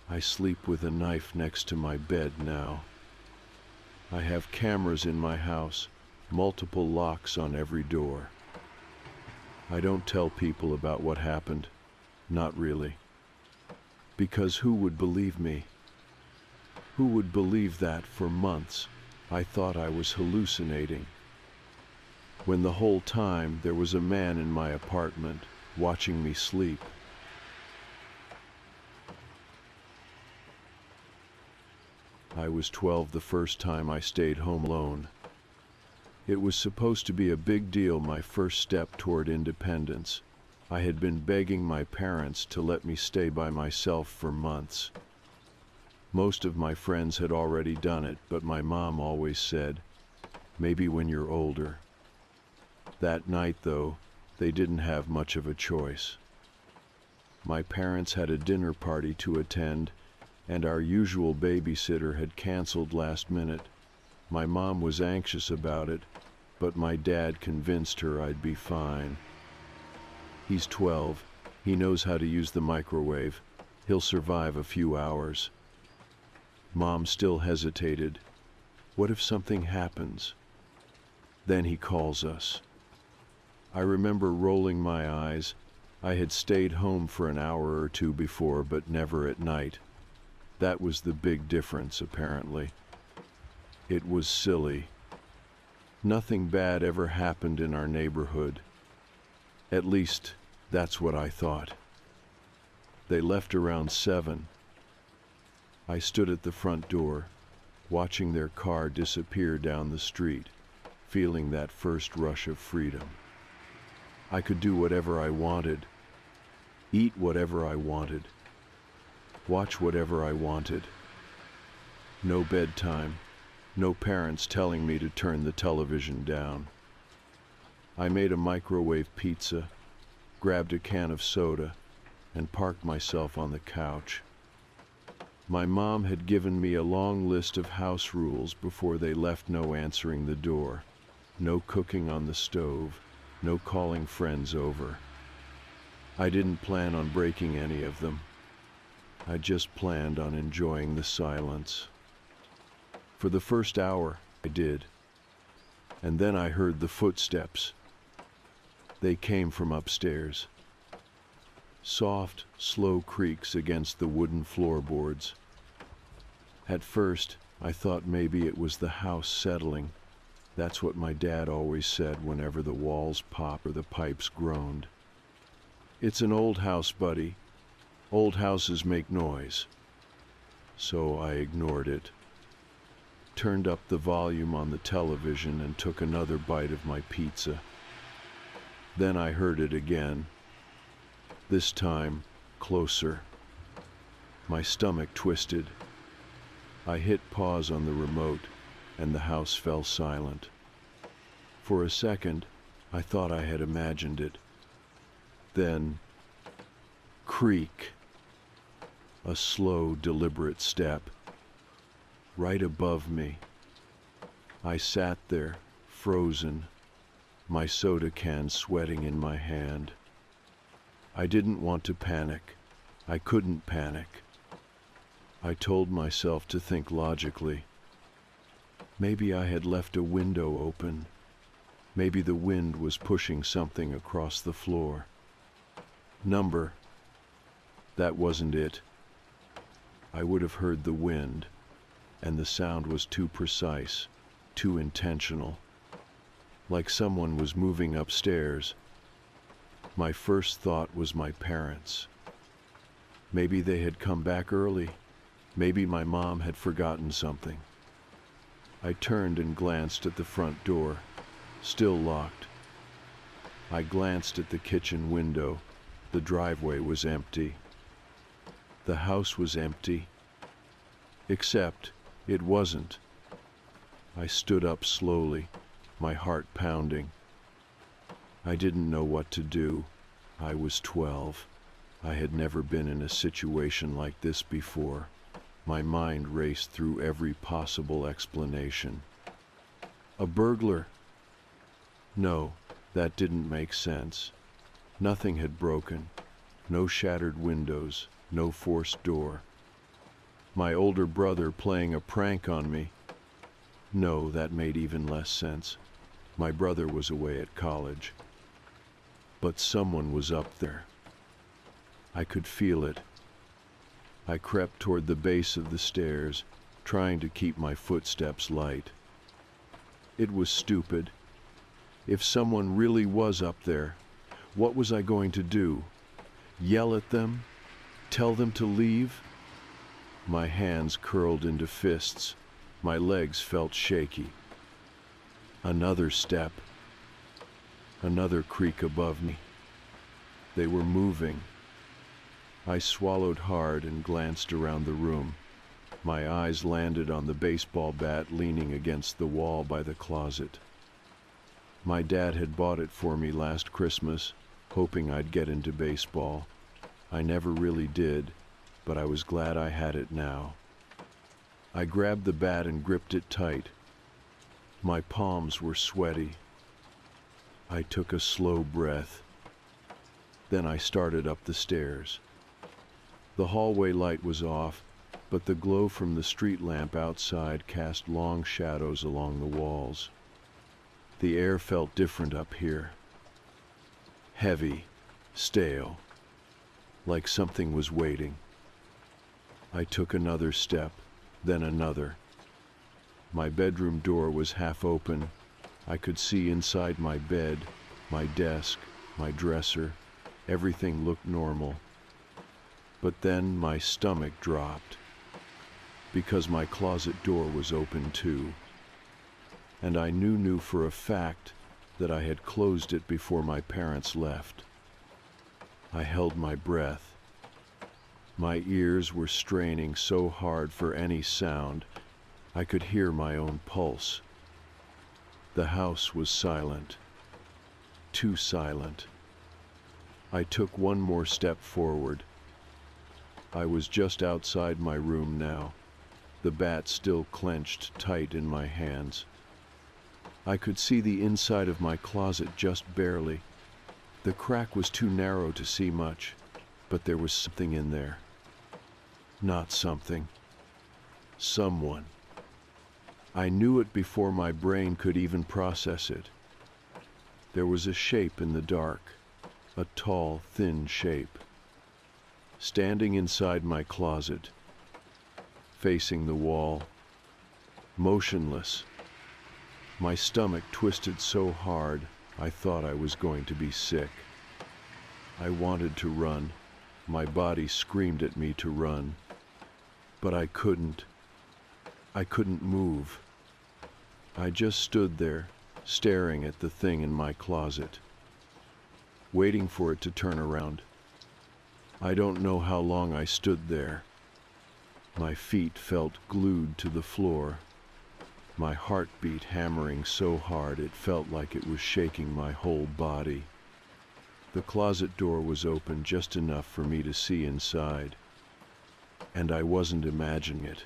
I sleep with a knife next to my bed now. I have cameras in my house, multiple locks on every door. I don't tell people about what happened, not really. Because who would believe me? Who would believe that for months I thought I was hallucinating, when the whole time there was a man in my apartment watching me sleep? I was 12 the first time I stayed home alone. It was supposed to be a big deal, my first step toward independence. I had been begging my parents to let me stay by myself for months. Most of my friends had already done it, but my mom always said, maybe when you're older. That night, though, they didn't have much of a choice. My parents had a dinner party to attend, and our usual babysitter had canceled last minute. My mom was anxious about it, but my dad convinced her I'd be fine. He's 12. He knows how to use the microwave. He'll survive a few hours. Mom still hesitated. What if something happens? Then he calls us. I remember rolling my eyes. I had stayed home for an hour or two before, but never at night. That was the big difference, apparently. It was silly. Nothing bad ever happened in our neighborhood. At least, that's what I thought. They left around 7. I stood at the front door, watching their car disappear down the street, feeling that first rush of freedom. I could do whatever I wanted, eat whatever I wanted, watch whatever I wanted. No bedtime, no parents telling me to turn the television down. I made a microwave pizza, grabbed a can of soda, and parked myself on the couch. My mom had given me a long list of house rules before they left: no answering the door, no cooking on the stove, no calling friends over. I didn't plan on breaking any of them. I just planned on enjoying the silence. For the first hour, I did. And then I heard the footsteps. They came from upstairs. Soft, slow creaks against the wooden floorboards. At first, I thought maybe it was the house settling. That's what my dad always said whenever the walls popped or the pipes groaned. It's an old house, buddy. Old houses make noise. So I ignored it, turned up the volume on the television, and took another bite of my pizza. Then I heard it again. This time, closer. My stomach twisted. I hit pause on the remote, and the house fell silent. For a second, I thought I had imagined it. Then, creak. A slow, deliberate step. Right above me. I sat there, frozen, my soda can sweating in my hand. I didn't want to panic. I couldn't panic. I told myself to think logically. Maybe I had left a window open. Maybe the wind was pushing something across the floor. Number. That wasn't it. I would have heard the wind, and the sound was too precise, too intentional. Like someone was moving upstairs. My first thought was my parents. Maybe they had come back early. Maybe my mom had forgotten something. I turned and glanced at the front door, still locked. I glanced at the kitchen window. The driveway was empty. The house was empty. Except it wasn't. I stood up slowly, my heart pounding. I didn't know what to do. I was 12. I had never been in a situation like this before. My mind raced through every possible explanation. A burglar? No, that didn't make sense. Nothing had broken. No shattered windows, no forced door. My older brother playing a prank on me? No, that made even less sense. My brother was away at college. But someone was up there. I could feel it. I crept toward the base of the stairs, trying to keep my footsteps light. It was stupid. If someone really was up there, what was I going to do? Yell at them? Tell them to leave? My hands curled into fists. My legs felt shaky. Another step. Another creak above me. They were moving. I swallowed hard and glanced around the room. My eyes landed on the baseball bat leaning against the wall by the closet. My dad had bought it for me last Christmas, hoping I'd get into baseball. I never really did, but I was glad I had it now. I grabbed the bat and gripped it tight. My palms were sweaty. I took a slow breath. Then I started up the stairs. The hallway light was off, but the glow from the street lamp outside cast long shadows along the walls. The air felt different up here. Heavy, stale, like something was waiting. I took another step, then another. My bedroom door was half open. I could see inside my bed, my desk, my dresser. Everything looked normal. But then my stomach dropped, because my closet door was open too. And I knew for a fact that I had closed it before my parents left. I held my breath. My ears were straining so hard for any sound, I could hear my own pulse. The house was silent. Too silent. I took one more step forward. I was just outside my room now, the bat still clenched tight in my hands. I could see the inside of my closet just barely. The crack was too narrow to see much, but there was something in there. Not something. Someone. I knew it before my brain could even process it. There was a shape in the dark, a tall, thin shape. Standing inside my closet, facing the wall, motionless. My stomach twisted so hard, I thought I was going to be sick. I wanted to run. My body screamed at me to run. But I couldn't. I couldn't move. I just stood there, staring at the thing in my closet, waiting for it to turn around. I don't know how long I stood there. My feet felt glued to the floor. My heartbeat hammering so hard it felt like it was shaking my whole body. The closet door was open just enough for me to see inside. And I wasn't imagining it.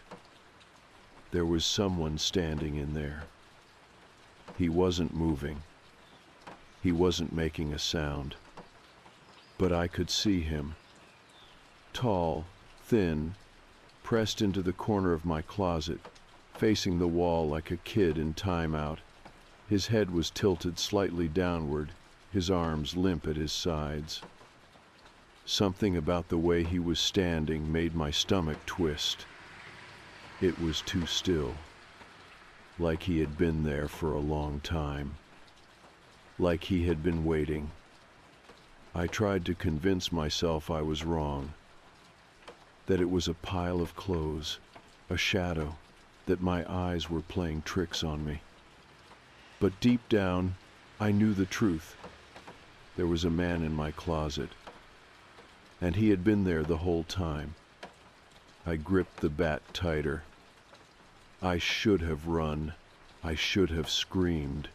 There was someone standing in there. He wasn't moving. He wasn't making a sound. But I could see him. Tall, thin, pressed into the corner of my closet, facing the wall like a kid in timeout. His head was tilted slightly downward, his arms limp at his sides. Something about the way he was standing made my stomach twist. It was too still, like he had been there for a long time, like he had been waiting. I tried to convince myself I was wrong, that it was a pile of clothes, a shadow, that my eyes were playing tricks on me. But deep down, I knew the truth. There was a man in my closet, and he had been there the whole time, I gripped the bat tighter. I should have run. I should have screamed.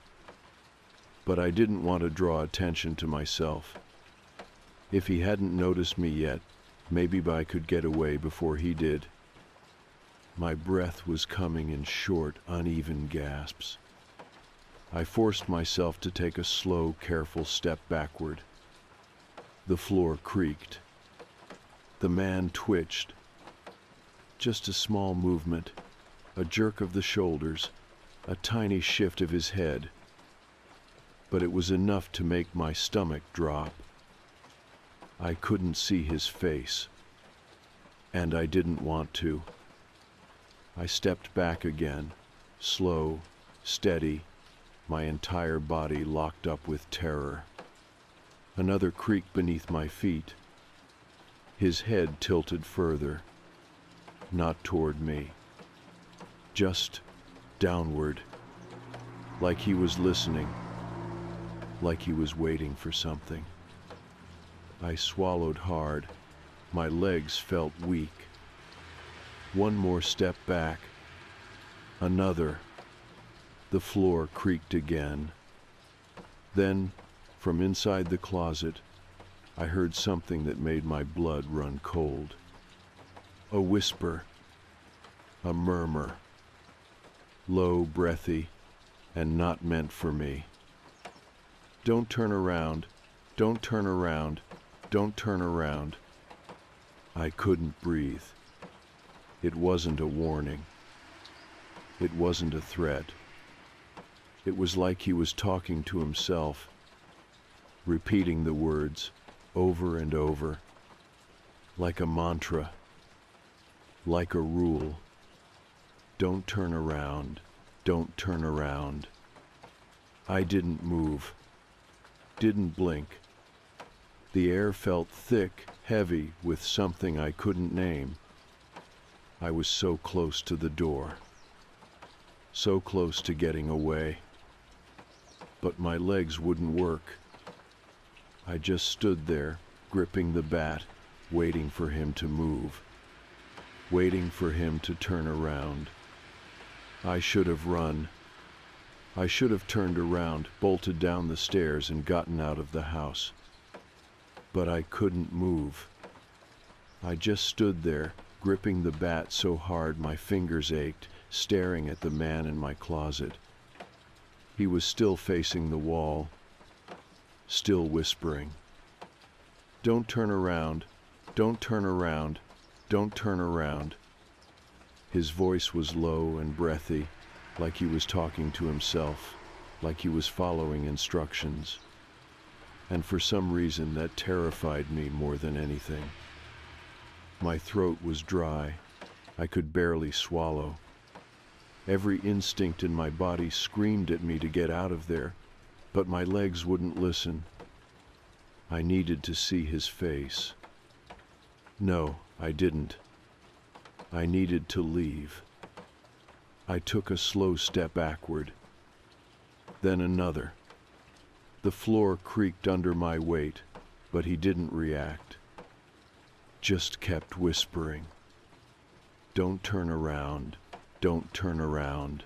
But I didn't want to draw attention to myself. If he hadn't noticed me yet, maybe I could get away before he did. My breath was coming in short, uneven gasps. I forced myself to take a slow, careful step backward. The floor creaked. The man twitched. Just a small movement, a jerk of the shoulders, a tiny shift of his head. But it was enough to make my stomach drop. I couldn't see his face, and I didn't want to. I stepped back again, slow, steady, my entire body locked up with terror. Another creak beneath my feet. His head tilted further, not toward me, just downward, like he was listening, like he was waiting for something. I swallowed hard. My legs felt weak. One more step back. Another. The floor creaked again. Then, from inside the closet, I heard something that made my blood run cold. A whisper. A murmur. Low, breathy, and not meant for me. Don't turn around. Don't turn around. Don't turn around. I couldn't breathe. It wasn't a warning. It wasn't a threat. It was like he was talking to himself, repeating the words over and over, like a mantra, like a rule. Don't turn around. Don't turn around. I didn't move, didn't blink. The air felt thick, heavy, with something I couldn't name. I was so close to the door, so close to getting away. But my legs wouldn't work. I just stood there, gripping the bat, waiting for him to move, waiting for him to turn around. I should have run. I should have turned around, bolted down the stairs, and gotten out of the house. But I couldn't move. I just stood there, gripping the bat so hard my fingers ached, staring at the man in my closet. He was still facing the wall, still whispering. Don't turn around. Don't turn around. Don't turn around. His voice was low and breathy, like he was talking to himself, like he was following instructions. And for some reason that terrified me more than anything. My throat was dry. I could barely swallow. Every instinct in my body screamed at me to get out of there, but my legs wouldn't listen. I needed to see his face. No, I didn't. I needed to leave. I took a slow step backward, then another. The floor creaked under my weight, but he didn't react. Just kept whispering. Don't turn around. Don't turn around.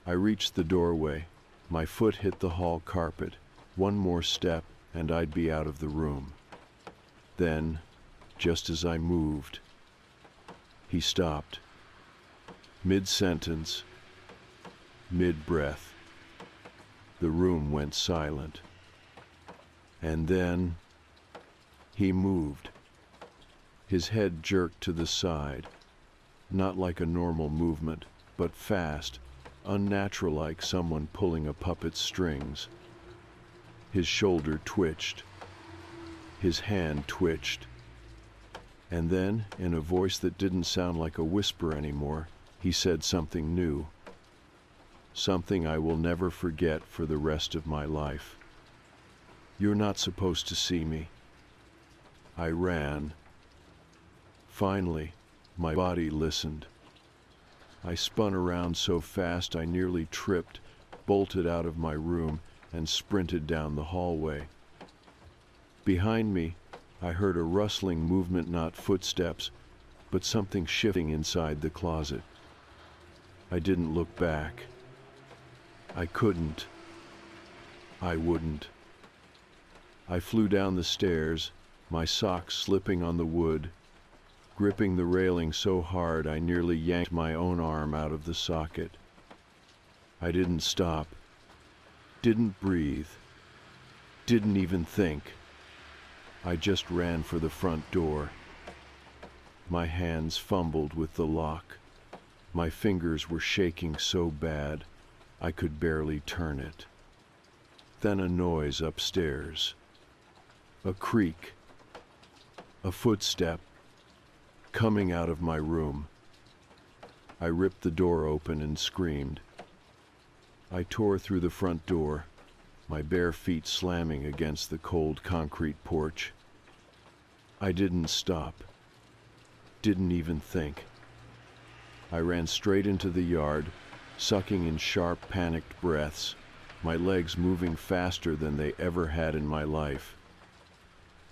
I reached the doorway. My foot hit the hall carpet. One more step, and I'd be out of the room. Then, just as I moved, he stopped. Mid-sentence, mid-breath. The room went silent. And then he moved. His head jerked to the side, not like a normal movement, but fast, unnatural, like someone pulling a puppet's strings. His shoulder twitched. His hand twitched. And then, in a voice that didn't sound like a whisper anymore, he said something new. Something I will never forget for the rest of my life. You're not supposed to see me. I ran. Finally, my body listened. I spun around so fast I nearly tripped, bolted out of my room, and sprinted down the hallway. Behind me, I heard a rustling movement, not footsteps, but something shifting inside the closet. I didn't look back. I couldn't. I wouldn't. I flew down the stairs, my socks slipping on the wood, gripping the railing so hard I nearly yanked my own arm out of the socket. I didn't stop, didn't breathe, didn't even think. I just ran for the front door. My hands fumbled with the lock. My fingers were shaking so bad I could barely turn it. Then a noise upstairs. A creak. A footstep coming out of my room. I ripped the door open and screamed. I tore through the front door, my bare feet slamming against the cold concrete porch. I didn't stop. Didn't even think. I ran straight into the yard, sucking in sharp, panicked breaths, my legs moving faster than they ever had in my life.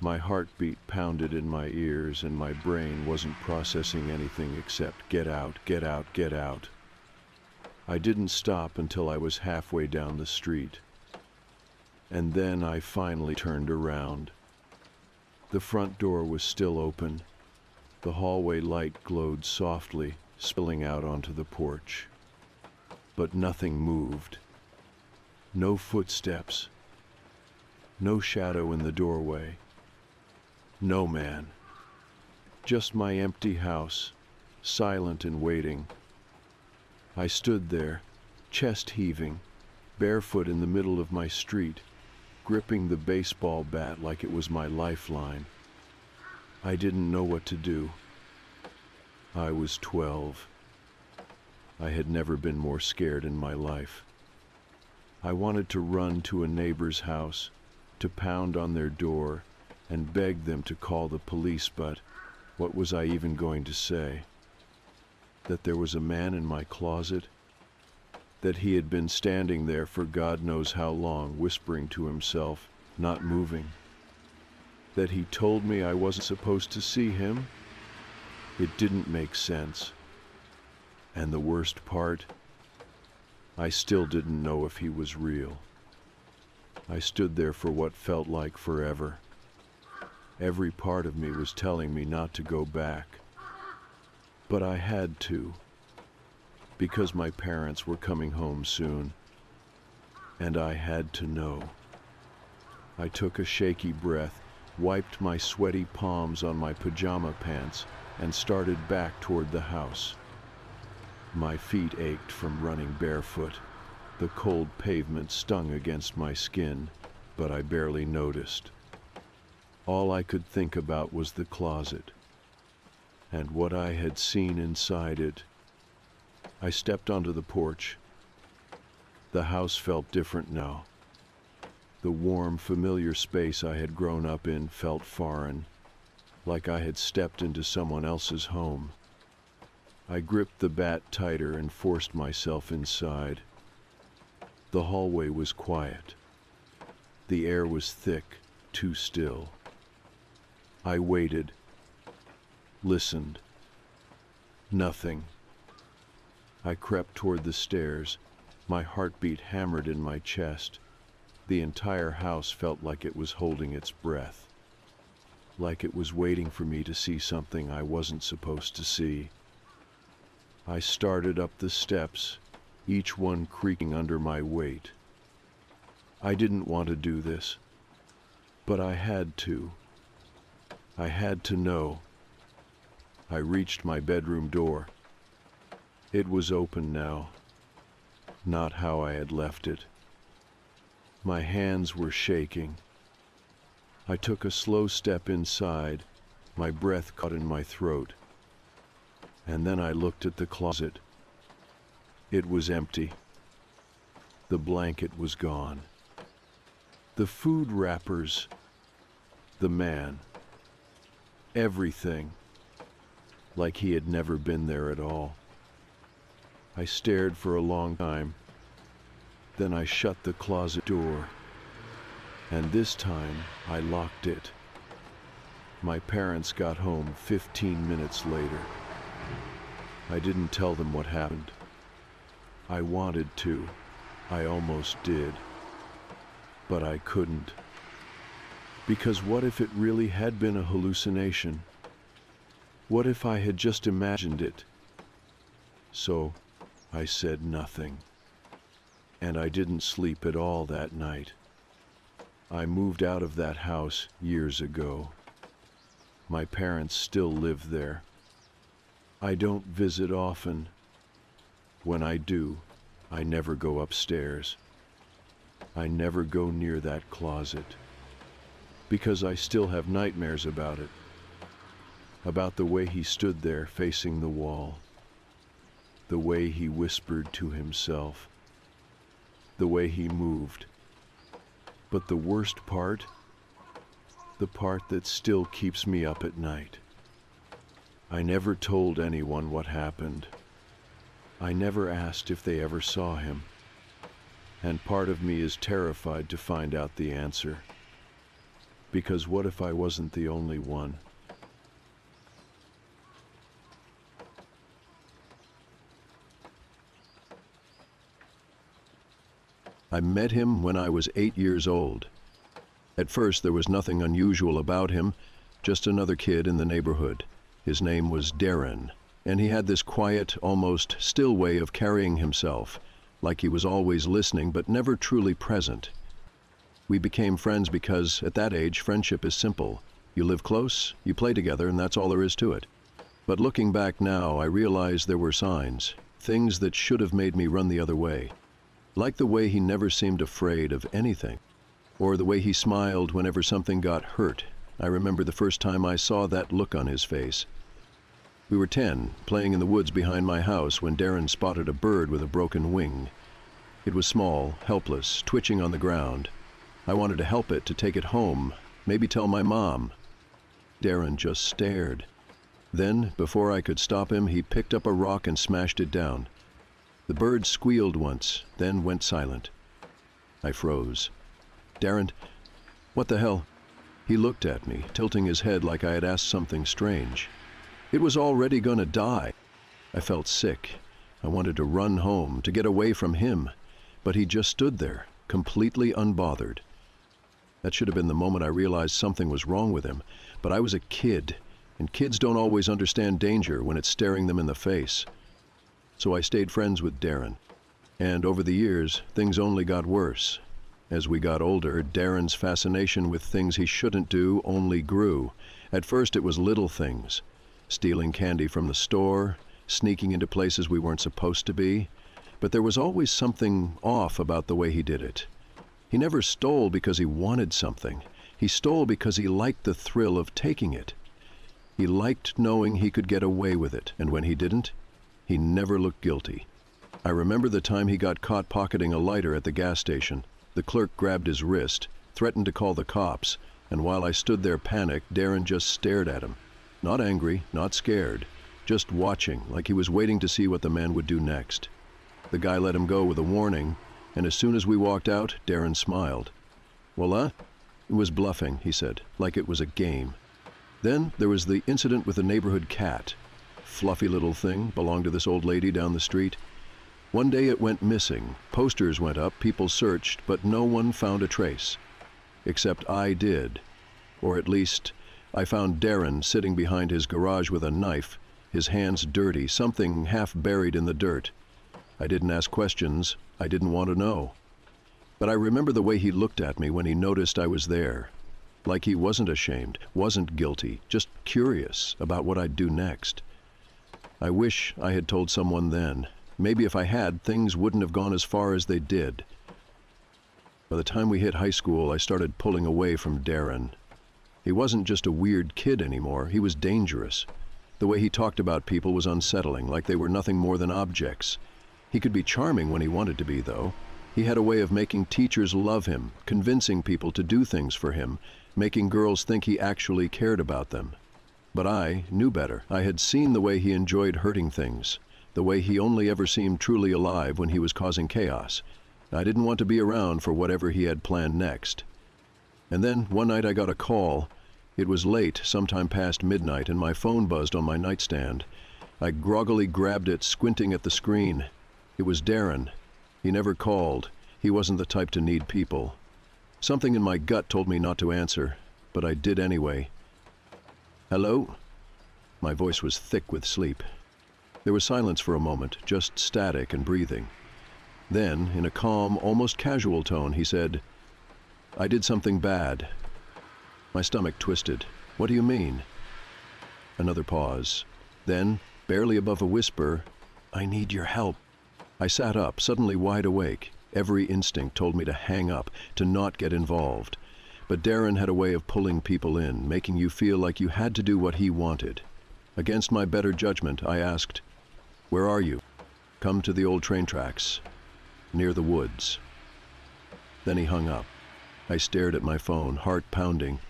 My heartbeat pounded in my ears and my brain wasn't processing anything except get out, get out, get out. I didn't stop until I was halfway down the street. And then I finally turned around. The front door was still open. The hallway light glowed softly, spilling out onto the porch. But nothing moved. No footsteps. No shadow in the doorway. No man. Just my empty house, silent and waiting. I stood there, chest heaving, barefoot in the middle of my street, gripping the baseball bat like it was my lifeline. I didn't know what to do. I was 12. I had never been more scared in my life. I wanted to run to a neighbor's house, to pound on their door, and beg them to call the police, but what was I even going to say? That there was a man in my closet? That he had been standing there for God knows how long, whispering to himself, not moving? That he told me I wasn't supposed to see him? It didn't make sense. And the worst part, I still didn't know if he was real. I stood there for what felt like forever. Every part of me was telling me not to go back. But I had to, because my parents were coming home soon, and I had to know. I took a shaky breath, wiped my sweaty palms on my pajama pants, and started back toward the house. My feet ached from running barefoot. The cold pavement stung against my skin, but I barely noticed. All I could think about was the closet, and what I had seen inside it. I stepped onto the porch. The house felt different now. The warm, familiar space I had grown up in felt foreign, like I had stepped into someone else's home. I gripped the bat tighter and forced myself inside. The hallway was quiet. The air was thick, too still. I waited, listened. Nothing. I crept toward the stairs, my heartbeat hammered in my chest. The entire house felt like it was holding its breath, like it was waiting for me to see something I wasn't supposed to see. I started up the steps, each one creaking under my weight. I didn't want to do this, but I had to. I had to know. I reached my bedroom door. It was open now, not how I had left it. My hands were shaking. I took a slow step inside, my breath caught in my throat. And then I looked at the closet. It was empty. The blanket was gone. The food wrappers, the man, everything, like he had never been there at all. I stared for a long time. Then I shut the closet door, and this time I locked it. My parents got home 15 minutes later. I didn't tell them what happened. I wanted to. I almost did. But I couldn't. Because what if it really had been a hallucination? What if I had just imagined it? So, I said nothing. And I didn't sleep at all that night. I moved out of that house years ago. My parents still live there. I don't visit often. When I do, I never go upstairs. I never go near that closet. Because I still have nightmares about it. About the way he stood there facing the wall. The way he whispered to himself. The way he moved. But the worst part, the part that still keeps me up at night. I never told anyone what happened. I never asked if they ever saw him. And part of me is terrified to find out the answer. Because what if I wasn't the only one? I met him when I was 8 years old. At first, there was nothing unusual about him, just another kid in the neighborhood. His name was Darren, and he had this quiet, almost still way of carrying himself, like he was always listening but never truly present. We became friends because, at that age, friendship is simple. You live close, you play together, and that's all there is to it. But looking back now, I realize there were signs, things that should have made me run the other way. Like the way he never seemed afraid of anything, or the way he smiled whenever something got hurt. I remember the first time I saw that look on his face. We were 10, playing in the woods behind my house when Darren spotted a bird with a broken wing. It was small, helpless, twitching on the ground. I wanted to help it, to take it home, maybe tell my mom. Darren just stared. Then, before I could stop him, he picked up a rock and smashed it down. The bird squealed once, then went silent. I froze. Darren, what the hell? He looked at me, tilting his head like I had asked something strange. It was already gonna die. I felt sick. I wanted to run home, to get away from him. But he just stood there, completely unbothered. That should have been the moment I realized something was wrong with him. But I was a kid, and kids don't always understand danger when it's staring them in the face. So I stayed friends with Darren. And over the years, things only got worse. As we got older, Darren's fascination with things he shouldn't do only grew. At first it was little things. Stealing candy from the store, sneaking into places we weren't supposed to be. But there was always something off about the way he did it. He never stole because he wanted something. He stole because he liked the thrill of taking it. He liked knowing he could get away with it, and when he didn't, he never looked guilty. I remember the time he got caught pocketing a lighter at the gas station. The clerk grabbed his wrist, threatened to call the cops, and while I stood there panicked, Darren just stared at him. Not angry, not scared, just watching, like he was waiting to see what the man would do next. The guy let him go with a warning, and as soon as we walked out, Darren smiled. Voila, it was bluffing, he said, like it was a game. Then there was the incident with the neighborhood cat. Fluffy little thing, belonged to this old lady down the street. One day it went missing. Posters went up, people searched, but no one found a trace. Except I did. Or at least, I found Darren sitting behind his garage with a knife, his hands dirty, something half buried in the dirt. I didn't ask questions. I didn't want to know. But I remember the way he looked at me when he noticed I was there. Like he wasn't ashamed, wasn't guilty, just curious about what I'd do next. I wish I had told someone then. Maybe if I had, things wouldn't have gone as far as they did. By the time we hit high school, I started pulling away from Darren. He wasn't just a weird kid anymore, he was dangerous. The way he talked about people was unsettling, like they were nothing more than objects. He could be charming when he wanted to be, though. He had a way of making teachers love him, convincing people to do things for him, making girls think he actually cared about them. But I knew better. I had seen the way he enjoyed hurting things, the way he only ever seemed truly alive when he was causing chaos. I didn't want to be around for whatever he had planned next. And then one night I got a call. It was late, sometime past midnight, and my phone buzzed on my nightstand. I groggily grabbed it, squinting at the screen. It was Darren. He never called. He wasn't the type to need people. Something in my gut told me not to answer, but I did anyway. "Hello?" My voice was thick with sleep. There was silence for a moment, just static and breathing. Then, in a calm, almost casual tone, he said, "I did something bad." My stomach twisted. "What do you mean?" Another pause. Then, barely above a whisper, "I need your help." I sat up, suddenly wide awake. Every instinct told me to hang up, to not get involved. But Darren had a way of pulling people in, making you feel like you had to do what he wanted. Against my better judgment, I asked, "Where are you?" "Come to the old train tracks, near the woods." Then he hung up. I stared at my phone, heart pounding.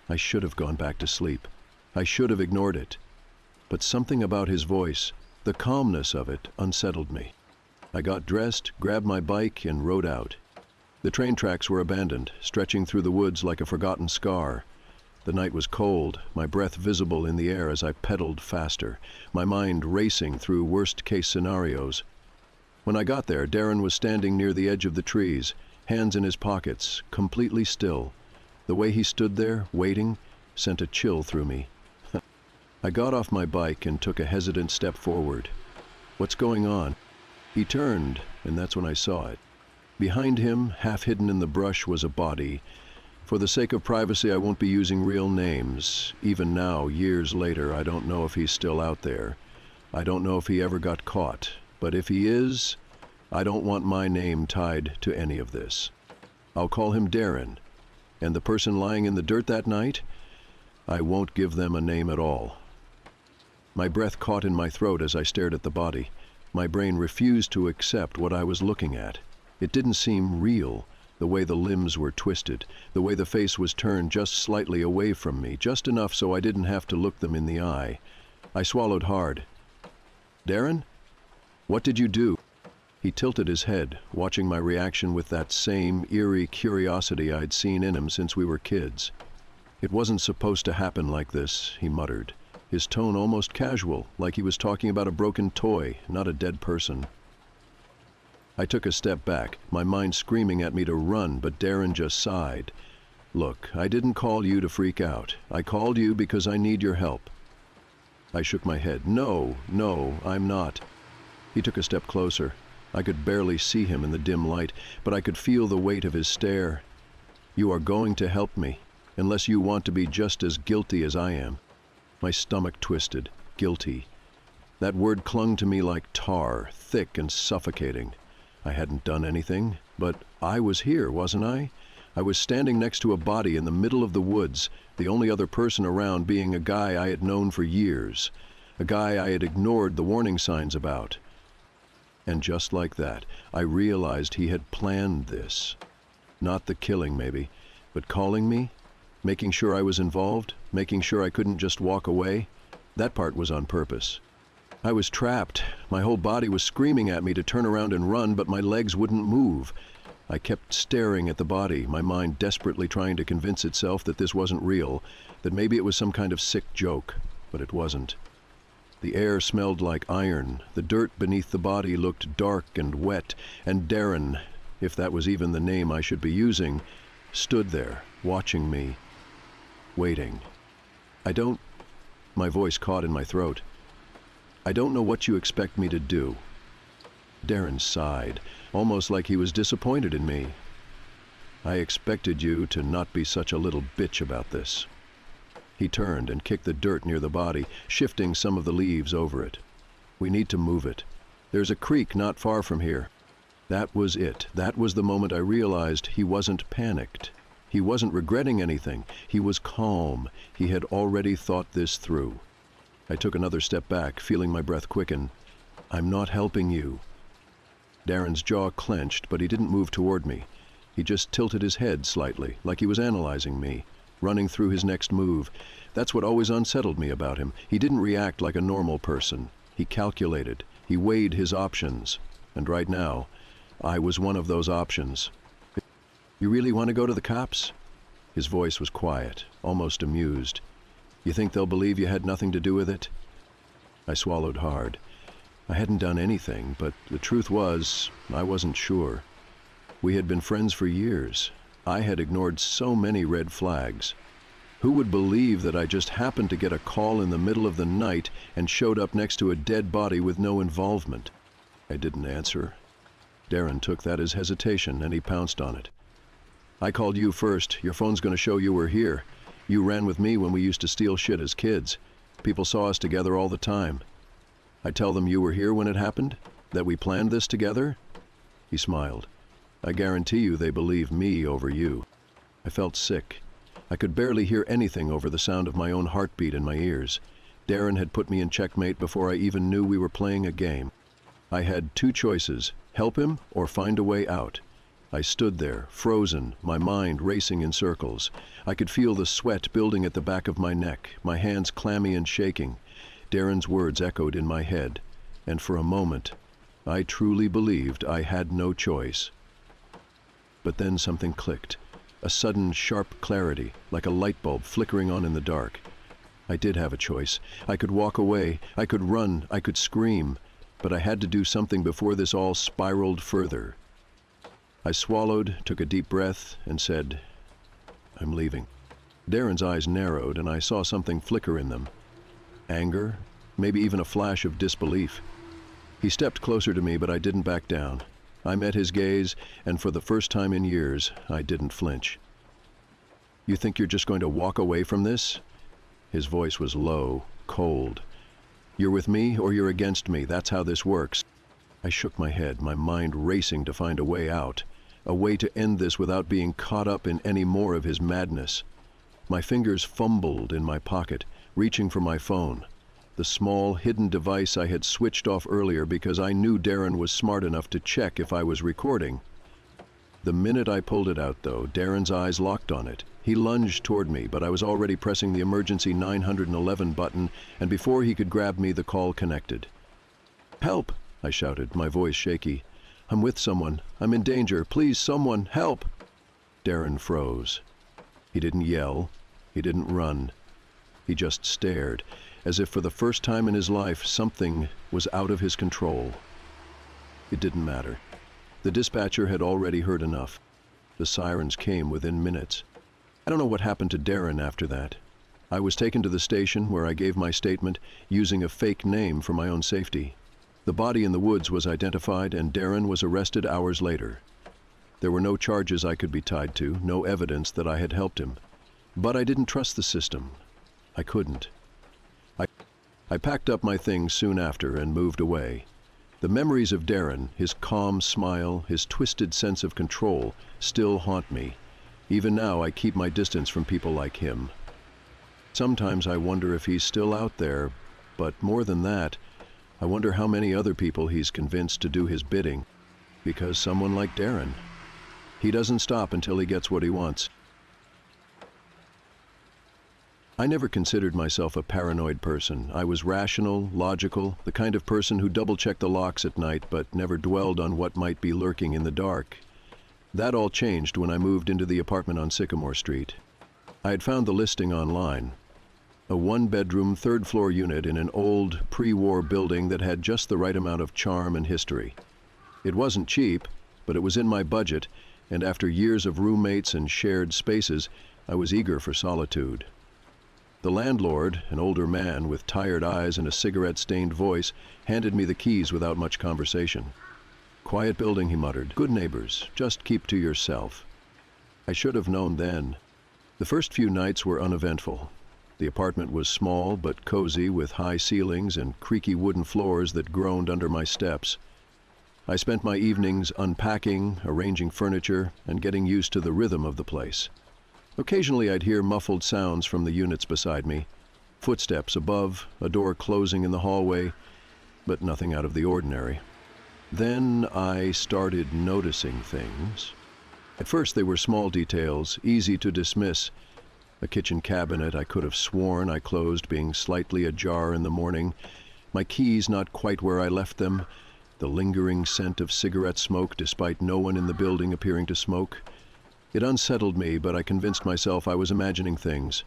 I should have gone back to sleep. I should have ignored it. But something about his voice, the calmness of it, unsettled me. I got dressed, grabbed my bike, and rode out. The train tracks were abandoned, stretching through the woods like a forgotten scar. The night was cold, my breath visible in the air as I pedaled faster, my mind racing through worst-case scenarios. When I got there, Darren was standing near the edge of the trees, hands in his pockets, completely still. The way he stood there, waiting, sent a chill through me. I got off my bike and took a hesitant step forward. "What's going on?" He turned, and that's when I saw it. Behind him, half hidden in the brush, was a body. For the sake of privacy, I won't be using real names. Even now, years later, I don't know if he's still out there. I don't know if he ever got caught. But if he is, I don't want my name tied to any of this. I'll call him Darren. And the person lying in the dirt that night, I won't give them a name at all. My breath caught in my throat as I stared at the body. My brain refused to accept what I was looking at. It didn't seem real, the way the limbs were twisted, the way the face was turned just slightly away from me, just enough so I didn't have to look them in the eye. I swallowed hard. "Darren? What did you do?" He tilted his head, watching my reaction with that same eerie curiosity I'd seen in him since we were kids. "It wasn't supposed to happen like this," he muttered, his tone almost casual, like he was talking about a broken toy, not a dead person. I took a step back, my mind screaming at me to run, but Darren just sighed. "Look, I didn't call you to freak out. I called you because I need your help." I shook my head. No, I'm not." He took a step closer. I could barely see him in the dim light, but I could feel the weight of his stare. "You are going to help me, unless you want to be just as guilty as I am." My stomach twisted. Guilty. That word clung to me like tar, thick and suffocating. I hadn't done anything, but I was here, wasn't I? I was standing next to a body in the middle of the woods, the only other person around being a guy I had known for years, a guy I had ignored the warning signs about. And just like that, I realized he had planned this. Not the killing, maybe, but calling me, making sure I was involved, making sure I couldn't just walk away. That part was on purpose. I was trapped. My whole body was screaming at me to turn around and run, but my legs wouldn't move. I kept staring at the body, my mind desperately trying to convince itself that this wasn't real, that maybe it was some kind of sick joke, but it wasn't. The air smelled like iron, the dirt beneath the body looked dark and wet, and Darren, if that was even the name I should be using, stood there, watching me, waiting. My voice caught in my throat. "I don't know what you expect me to do." Darren sighed, almost like he was disappointed in me. "I expected you to not be such a little bitch about this." He turned and kicked the dirt near the body, shifting some of the leaves over it. "We need to move it. There's a creek not far from here." That was it. That was the moment I realized he wasn't panicked. He wasn't regretting anything. He was calm. He had already thought this through. I took another step back, feeling my breath quicken. "I'm not helping you." Darren's jaw clenched, but he didn't move toward me. He just tilted his head slightly, like he was analyzing me, running through his next move. That's what always unsettled me about him. He didn't react like a normal person. He calculated. He weighed his options. And right now, I was one of those options. "You really want to go to the cops?" His voice was quiet, almost amused. "You think they'll believe you had nothing to do with it?" I swallowed hard. I hadn't done anything, but the truth was, I wasn't sure. We had been friends for years. I had ignored so many red flags. Who would believe that I just happened to get a call in the middle of the night and showed up next to a dead body with no involvement? I didn't answer. Darren took that as hesitation, and he pounced on it. "I called you first. Your phone's going to show you were here. You ran with me when we used to steal shit as kids. People saw us together all the time. I tell them you were here when it happened? That we planned this together?" He smiled. "I guarantee you they believe me over you." I felt sick. I could barely hear anything over the sound of my own heartbeat in my ears. Darren had put me in checkmate before I even knew we were playing a game. I had two choices: help him or find a way out. I stood there, frozen, my mind racing in circles. I could feel the sweat building at the back of my neck, my hands clammy and shaking. Darren's words echoed in my head, and for a moment, I truly believed I had no choice. But then something clicked. A sudden, sharp clarity, like a light bulb flickering on in the dark. I did have a choice. I could walk away, I could run, I could scream, but I had to do something before this all spiraled further. I swallowed, took a deep breath, and said, "I'm leaving." Darren's eyes narrowed, and I saw something flicker in them. Anger, maybe even a flash of disbelief. He stepped closer to me, but I didn't back down. I met his gaze, and for the first time in years, I didn't flinch. "You think you're just going to walk away from this?" His voice was low, cold. "You're with me or you're against me. That's how this works." I shook my head, my mind racing to find a way out, a way to end this without being caught up in any more of his madness. My fingers fumbled in my pocket, reaching for my phone. The small, hidden device I had switched off earlier because I knew Darren was smart enough to check if I was recording. The minute I pulled it out, though, Darren's eyes locked on it. He lunged toward me, but I was already pressing the emergency 911 button, and before he could grab me, the call connected. "Help!" I shouted, my voice shaky. "I'm with someone. I'm in danger. Please, someone, help!" Darren froze. He didn't yell. He didn't run. He just stared, as if for the first time in his life something was out of his control. It didn't matter. The dispatcher had already heard enough. The sirens came within minutes. I don't know what happened to Darren after that. I was taken to the station where I gave my statement using a fake name for my own safety. The body in the woods was identified, and Darren was arrested hours later. There were no charges I could be tied to, no evidence that I had helped him. But I didn't trust the system. I couldn't. I packed up my things soon after and moved away. The memories of Darren, his calm smile, his twisted sense of control, still haunt me. Even now I keep my distance from people like him. Sometimes I wonder if he's still out there, but more than that, I wonder how many other people he's convinced to do his bidding. Because someone like Darren, he doesn't stop until he gets what he wants. I never considered myself a paranoid person. I was rational, logical, the kind of person who double-checked the locks at night but never dwelled on what might be lurking in the dark. That all changed when I moved into the apartment on Sycamore Street. I had found the listing online. A one-bedroom, third-floor unit in an old, pre-war building that had just the right amount of charm and history. It wasn't cheap, but it was in my budget, and after years of roommates and shared spaces, I was eager for solitude. The landlord, an older man with tired eyes and a cigarette-stained voice, handed me the keys without much conversation. "Quiet building," he muttered. "Good neighbors. Just keep to yourself." I should have known then. The first few nights were uneventful. The apartment was small but cozy, with high ceilings and creaky wooden floors that groaned under my steps. I spent my evenings unpacking, arranging furniture, and getting used to the rhythm of the place. Occasionally I'd hear muffled sounds from the units beside me, footsteps above, a door closing in the hallway, but nothing out of the ordinary. Then I started noticing things. At first they were small details, easy to dismiss. A kitchen cabinet I could have sworn I closed being slightly ajar in the morning, my keys not quite where I left them, the lingering scent of cigarette smoke despite no one in the building appearing to smoke. It unsettled me, but I convinced myself I was imagining things.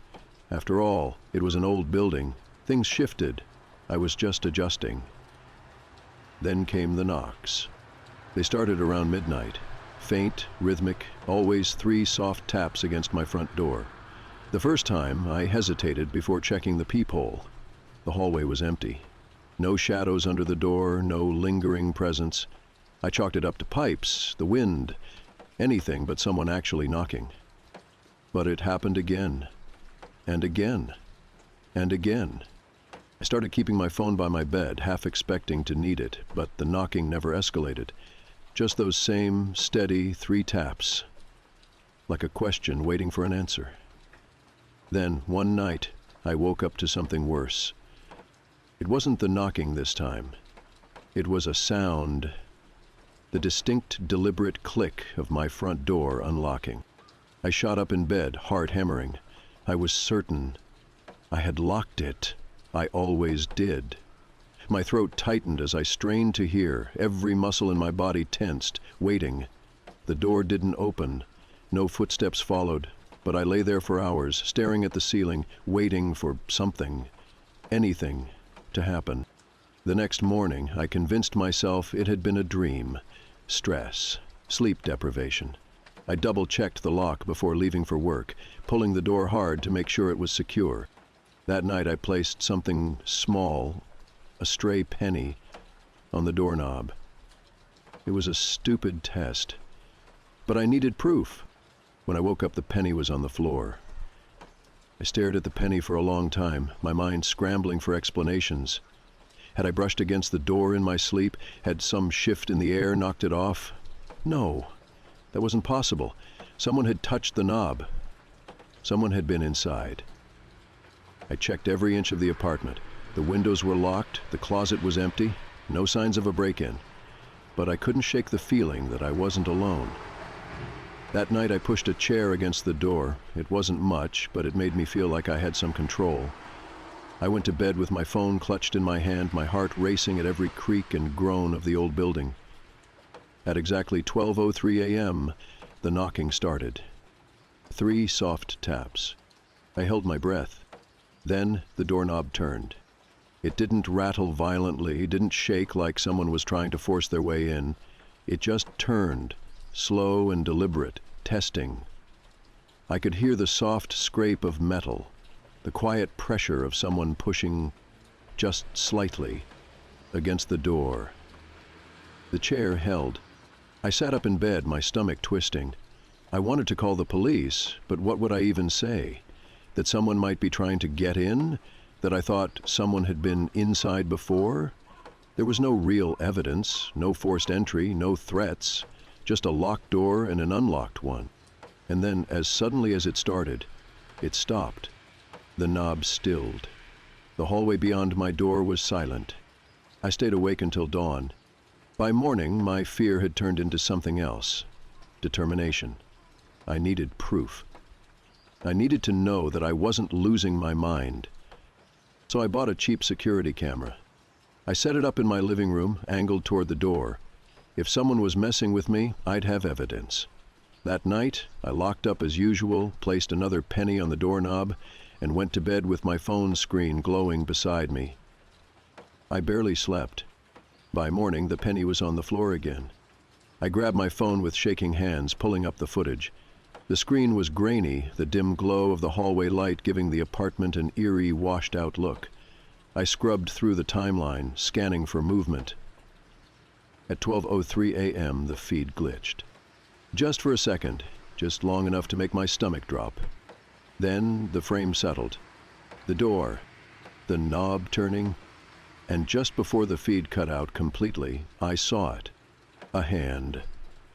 After all, it was an old building. Things shifted. I was just adjusting. Then came the knocks. They started around midnight. Faint, rhythmic, always 3 soft taps against my front door. The first time, I hesitated before checking the peephole. The hallway was empty. No shadows under the door, no lingering presence. I chalked it up to pipes, the wind, anything but someone actually knocking. But it happened again, and again, and again. I started keeping my phone by my bed, half expecting to need it, but the knocking never escalated. Just those same steady 3 taps, like a question waiting for an answer. Then, one night, I woke up to something worse. It wasn't the knocking this time. It was a sound, the distinct, deliberate click of my front door unlocking. I shot up in bed, heart hammering. I was certain I had locked it. I always did. My throat tightened as I strained to hear, every muscle in my body tensed, waiting. The door didn't open. No footsteps followed, but I lay there for hours, staring at the ceiling, waiting for something, anything, to happen. The next morning, I convinced myself it had been a dream. Stress, sleep deprivation. I double-checked the lock before leaving for work, pulling the door hard to make sure it was secure. That night I placed something small, a stray penny, on the doorknob. It was a stupid test, but I needed proof. When I woke up, the penny was on the floor. I stared at the penny for a long time, my mind scrambling for explanations. Had I brushed against the door in my sleep? Had some shift in the air knocked it off? No, that wasn't possible. Someone had touched the knob. Someone had been inside. I checked every inch of the apartment. The windows were locked, the closet was empty, no signs of a break-in. But I couldn't shake the feeling that I wasn't alone. That night I pushed a chair against the door. It wasn't much, but it made me feel like I had some control. I went to bed with my phone clutched in my hand, my heart racing at every creak and groan of the old building. At exactly 12:03 a.m., the knocking started. 3 soft taps. I held my breath. Then the doorknob turned. It didn't rattle violently, didn't shake like someone was trying to force their way in. It just turned, slow and deliberate, testing. I could hear the soft scrape of metal, the quiet pressure of someone pushing, just slightly, against the door. The chair held. I sat up in bed, my stomach twisting. I wanted to call the police, but what would I even say? That someone might be trying to get in? That I thought someone had been inside before? There was no real evidence, no forced entry, no threats, just a locked door and an unlocked one. And then, as suddenly as it started, it stopped. The knob stilled. The hallway beyond my door was silent. I stayed awake until dawn. By morning, my fear had turned into something else. Determination. I needed proof. I needed to know that I wasn't losing my mind. So I bought a cheap security camera. I set it up in my living room, angled toward the door. If someone was messing with me, I'd have evidence. That night, I locked up as usual, placed another penny on the doorknob, and went to bed with my phone screen glowing beside me. I barely slept. By morning, the penny was on the floor again. I grabbed my phone with shaking hands, pulling up the footage. The screen was grainy, the dim glow of the hallway light giving the apartment an eerie, washed-out look. I scrubbed through the timeline, scanning for movement. At 12:03 a.m., the feed glitched. Just for a second, just long enough to make my stomach drop. Then the frame settled. The door, the knob turning, and just before the feed cut out completely, I saw it. A hand,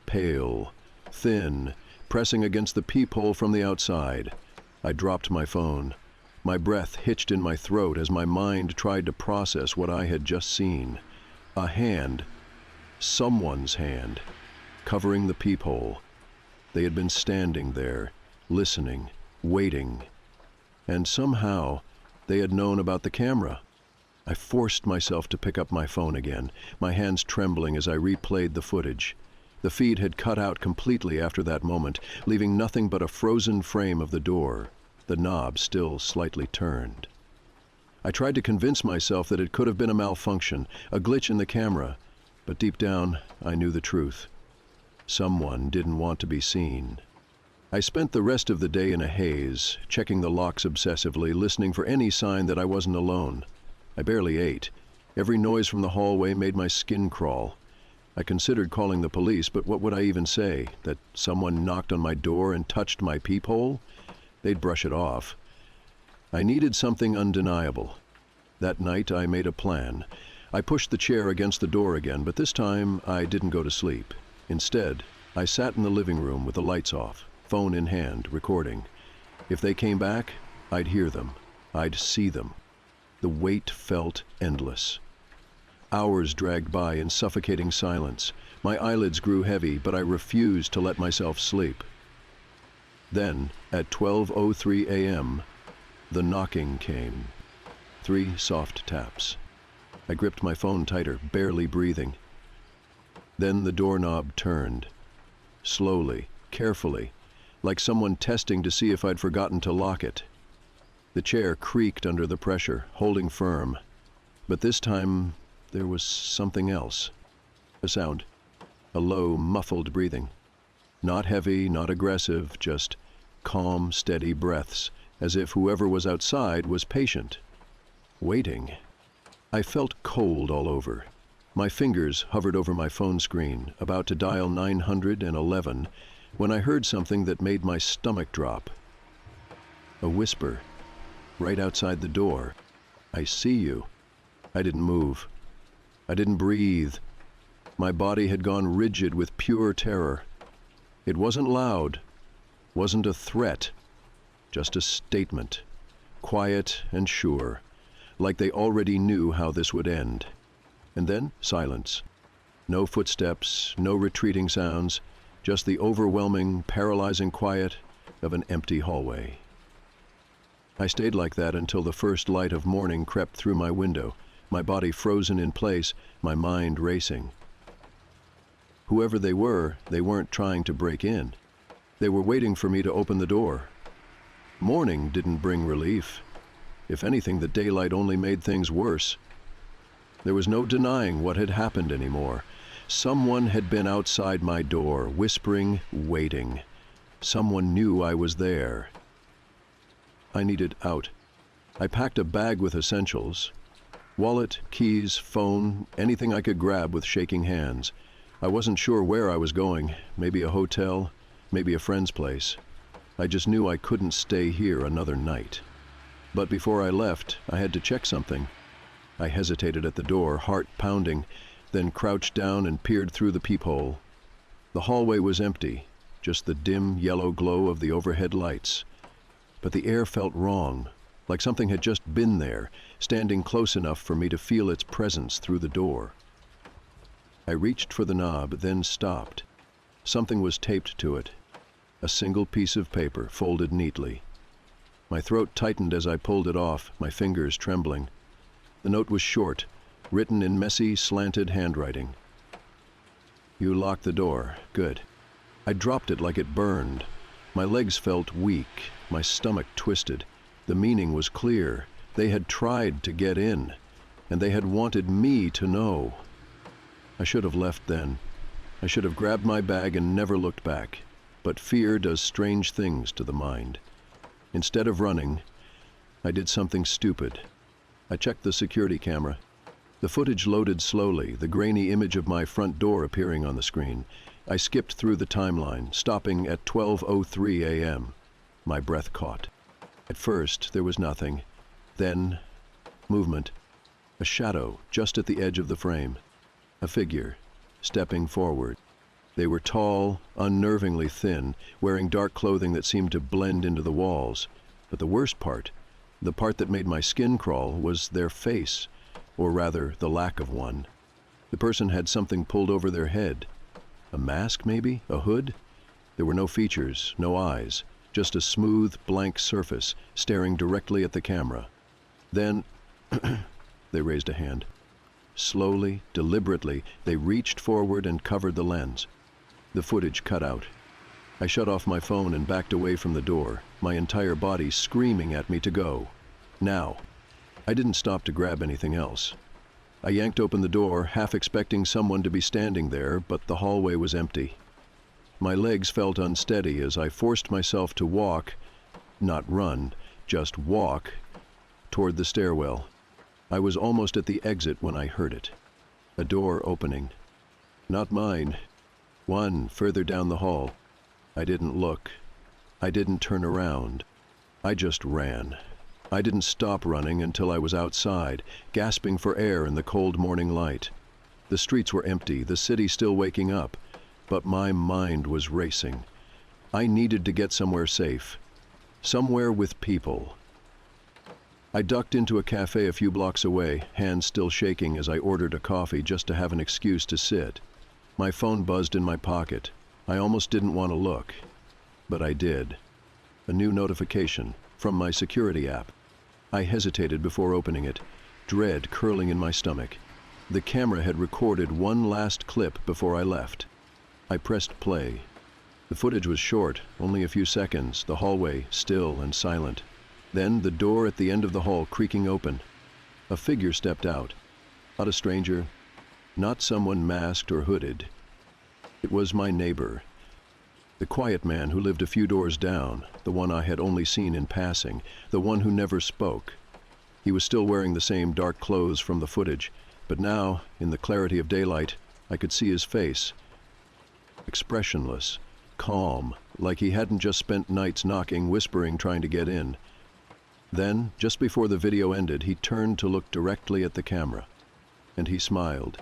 pale, thin, pressing against the peephole from the outside. I dropped my phone. My breath hitched in my throat as my mind tried to process what I had just seen. A hand, someone's hand, covering the peephole. They had been standing there, listening, waiting. And somehow, they had known about the camera. I forced myself to pick up my phone again, my hands trembling as I replayed the footage. The feed had cut out completely after that moment, leaving nothing but a frozen frame of the door, the knob still slightly turned. I tried to convince myself that it could have been a malfunction, a glitch in the camera, but deep down, I knew the truth. Someone didn't want to be seen. I spent the rest of the day in a haze, checking the locks obsessively, listening for any sign that I wasn't alone. I barely ate. Every noise from the hallway made my skin crawl. I considered calling the police, but what would I even say? That someone knocked on my door and touched my peephole? They'd brush it off. I needed something undeniable. That night I made a plan. I pushed the chair against the door again, but this time I didn't go to sleep. Instead, I sat in the living room with the lights off, phone in hand, recording. If they came back, I'd hear them. I'd see them. The wait felt endless. Hours dragged by in suffocating silence. My eyelids grew heavy, but I refused to let myself sleep. Then, at 12:03 a.m., the knocking came. 3 soft taps. I gripped my phone tighter, barely breathing. Then the doorknob turned. Slowly, carefully, like someone testing to see if I'd forgotten to lock it. The chair creaked under the pressure, holding firm. But this time, there was something else. A sound. A low, muffled breathing. Not heavy, not aggressive, just calm, steady breaths, as if whoever was outside was patient. Waiting. I felt cold all over. My fingers hovered over my phone screen, about to dial 911, when I heard something that made my stomach drop. A whisper, right outside the door. "I see you." I didn't move. I didn't breathe. My body had gone rigid with pure terror. It wasn't loud, wasn't a threat, just a statement, quiet and sure, like they already knew how this would end. And then silence. No footsteps, no retreating sounds, just the overwhelming, paralyzing quiet of an empty hallway. I stayed like that until the first light of morning crept through my window, my body frozen in place, my mind racing. Whoever they weren't trying to break in. They were waiting for me to open the door. Morning didn't bring relief. If anything, the daylight only made things worse. There was no denying what had happened anymore. Someone had been outside my door, whispering, waiting. Someone knew I was there. I needed out. I packed a bag with essentials. Wallet, keys, phone, anything I could grab with shaking hands. I wasn't sure where I was going. Maybe a hotel, maybe a friend's place. I just knew I couldn't stay here another night. But before I left, I had to check something. I hesitated at the door, heart pounding, then crouched down and peered through the peephole. The hallway was empty, just the dim yellow glow of the overhead lights. But the air felt wrong, like something had just been there, standing close enough for me to feel its presence through the door. I reached for the knob, then stopped. Something was taped to it. A single piece of paper, folded neatly. My throat tightened as I pulled it off, my fingers trembling. The note was short, written in messy, slanted handwriting. "You locked the door. Good." I dropped it like it burned. My legs felt weak, my stomach twisted. The meaning was clear. They had tried to get in, and they had wanted me to know. I should have left then. I should have grabbed my bag and never looked back. But fear does strange things to the mind. Instead of running, I did something stupid. I checked the security camera. The footage loaded slowly, the grainy image of my front door appearing on the screen. I skipped through the timeline, stopping at 12:03 a.m. My breath caught. At first, there was nothing. Then, movement. A shadow just at the edge of the frame. A figure, stepping forward. They were tall, unnervingly thin, wearing dark clothing that seemed to blend into the walls. But the worst part, the part that made my skin crawl, was their face, or rather, the lack of one. The person had something pulled over their head. A mask, maybe? A hood? There were no features, no eyes, just a smooth, blank surface, staring directly at the camera. Then, they raised a hand. Slowly, deliberately, they reached forward and covered the lens. The footage cut out. I shut off my phone and backed away from the door, my entire body screaming at me to go. Now. I didn't stop to grab anything else. I yanked open the door, half expecting someone to be standing there, but the hallway was empty. My legs felt unsteady as I forced myself to walk, not run, just walk, toward the stairwell. I was almost at the exit when I heard it. A door opening. Not mine. One further down the hall. I didn't look. I didn't turn around. I just ran. I didn't stop running until I was outside, gasping for air in the cold morning light. The streets were empty, the city still waking up, but my mind was racing. I needed to get somewhere safe. Somewhere with people. I ducked into a cafe a few blocks away, hands still shaking as I ordered a coffee just to have an excuse to sit. My phone buzzed in my pocket. I almost didn't want to look, but I did. A new notification from my security app. I hesitated before opening it, dread curling in my stomach. The camera had recorded one last clip before I left. I pressed play. The footage was short, only a few seconds, the hallway still and silent. Then the door at the end of the hall creaking open. A figure stepped out. Not a stranger, not someone masked or hooded. It was my neighbor. The quiet man who lived a few doors down, the one I had only seen in passing, the one who never spoke. He was still wearing the same dark clothes from the footage, but now, in the clarity of daylight, I could see his face. Expressionless, calm, like he hadn't just spent nights knocking, whispering, trying to get in. Then, just before the video ended, he turned to look directly at the camera. And he smiled.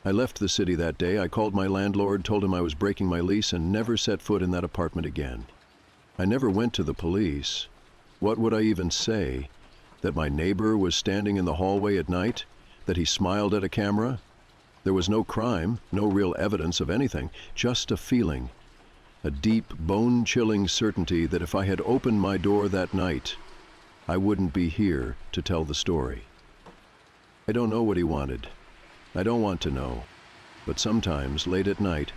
I left the city that day. I called my landlord, told him I was breaking my lease, and never set foot in that apartment again. I never went to the police. What would I even say? That my neighbor was standing in the hallway at night? That he smiled at a camera? There was no crime, no real evidence of anything, just a feeling. A deep, bone-chilling certainty that if I had opened my door that night, I wouldn't be here to tell the story. I don't know what he wanted. I don't want to know. But sometimes, late at night,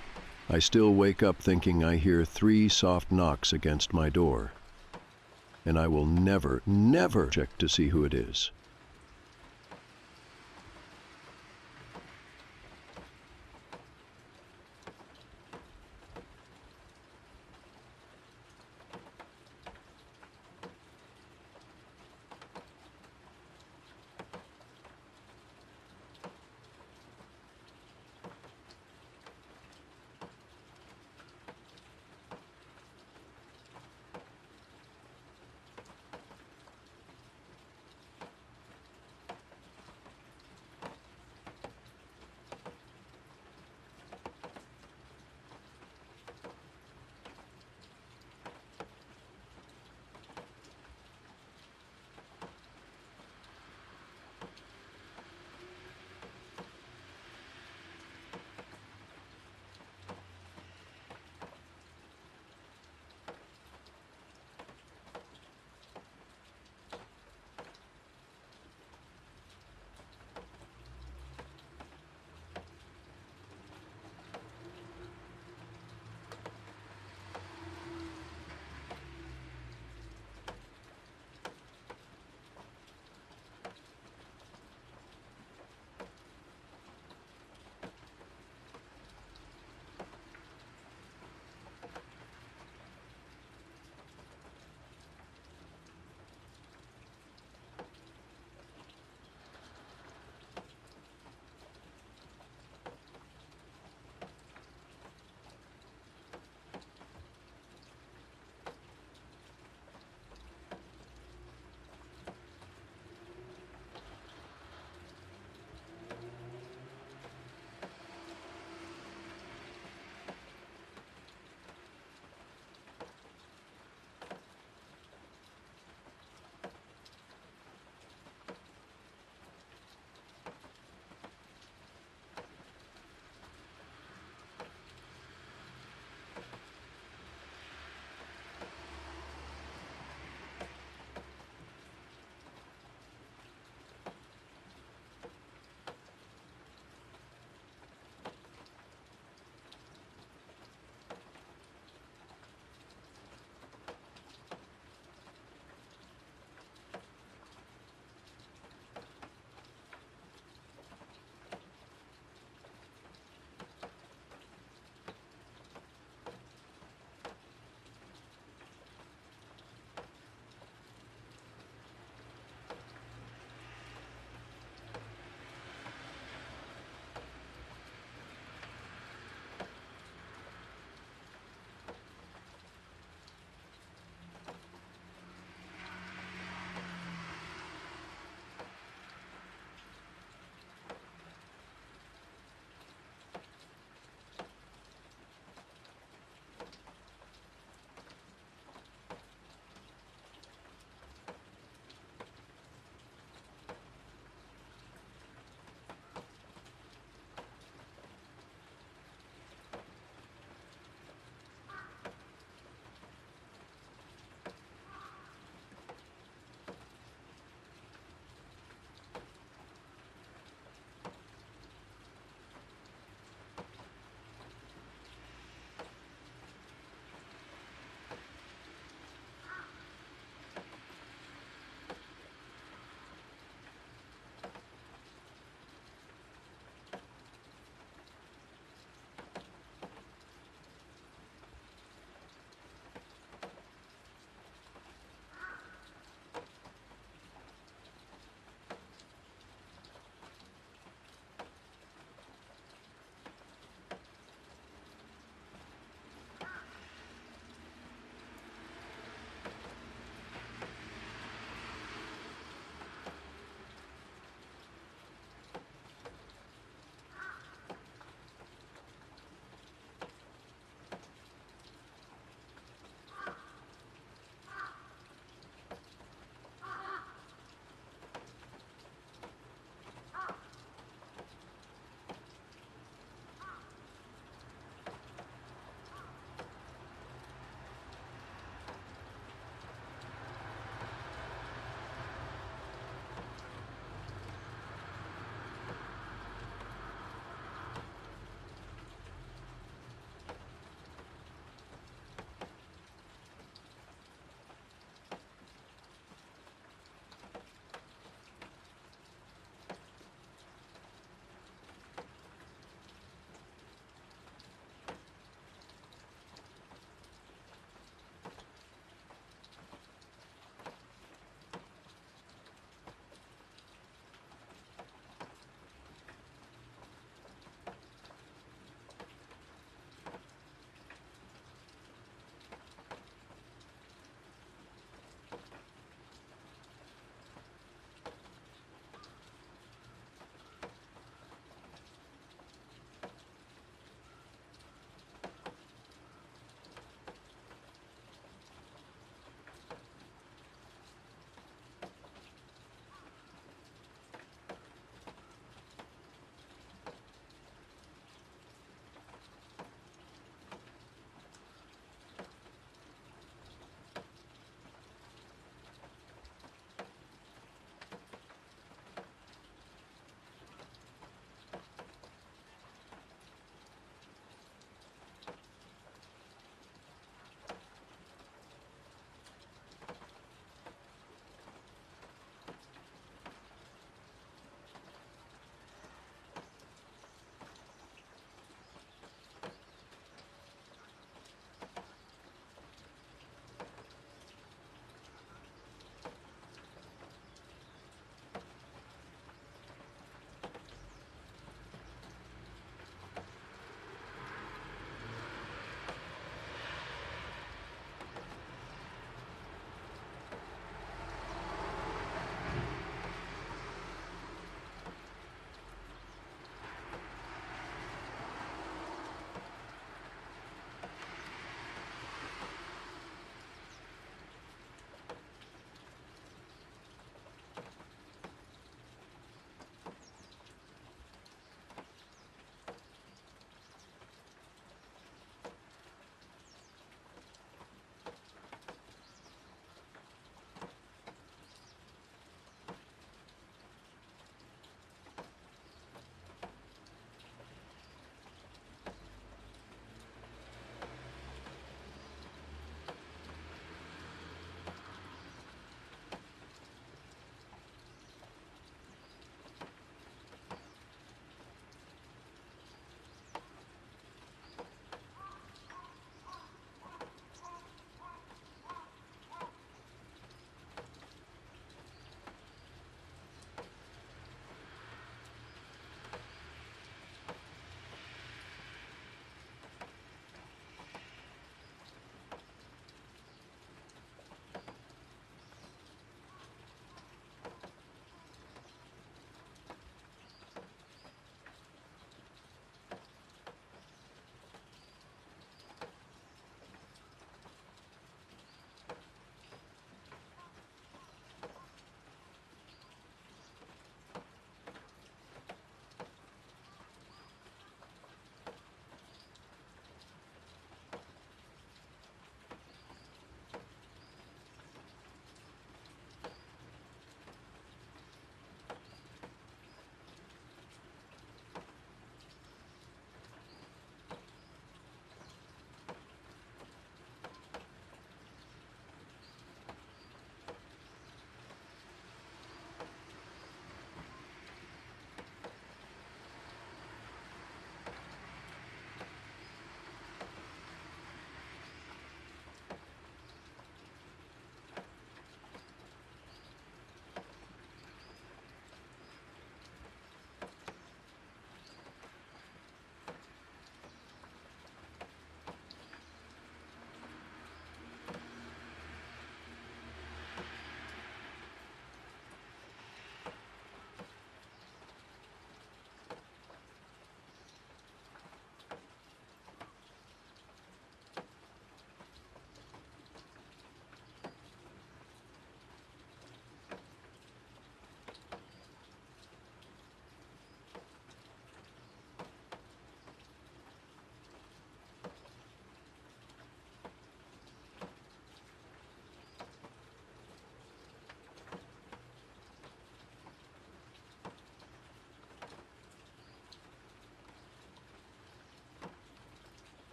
I still wake up thinking I hear 3 soft knocks against my door. And I will never, never check to see who it is.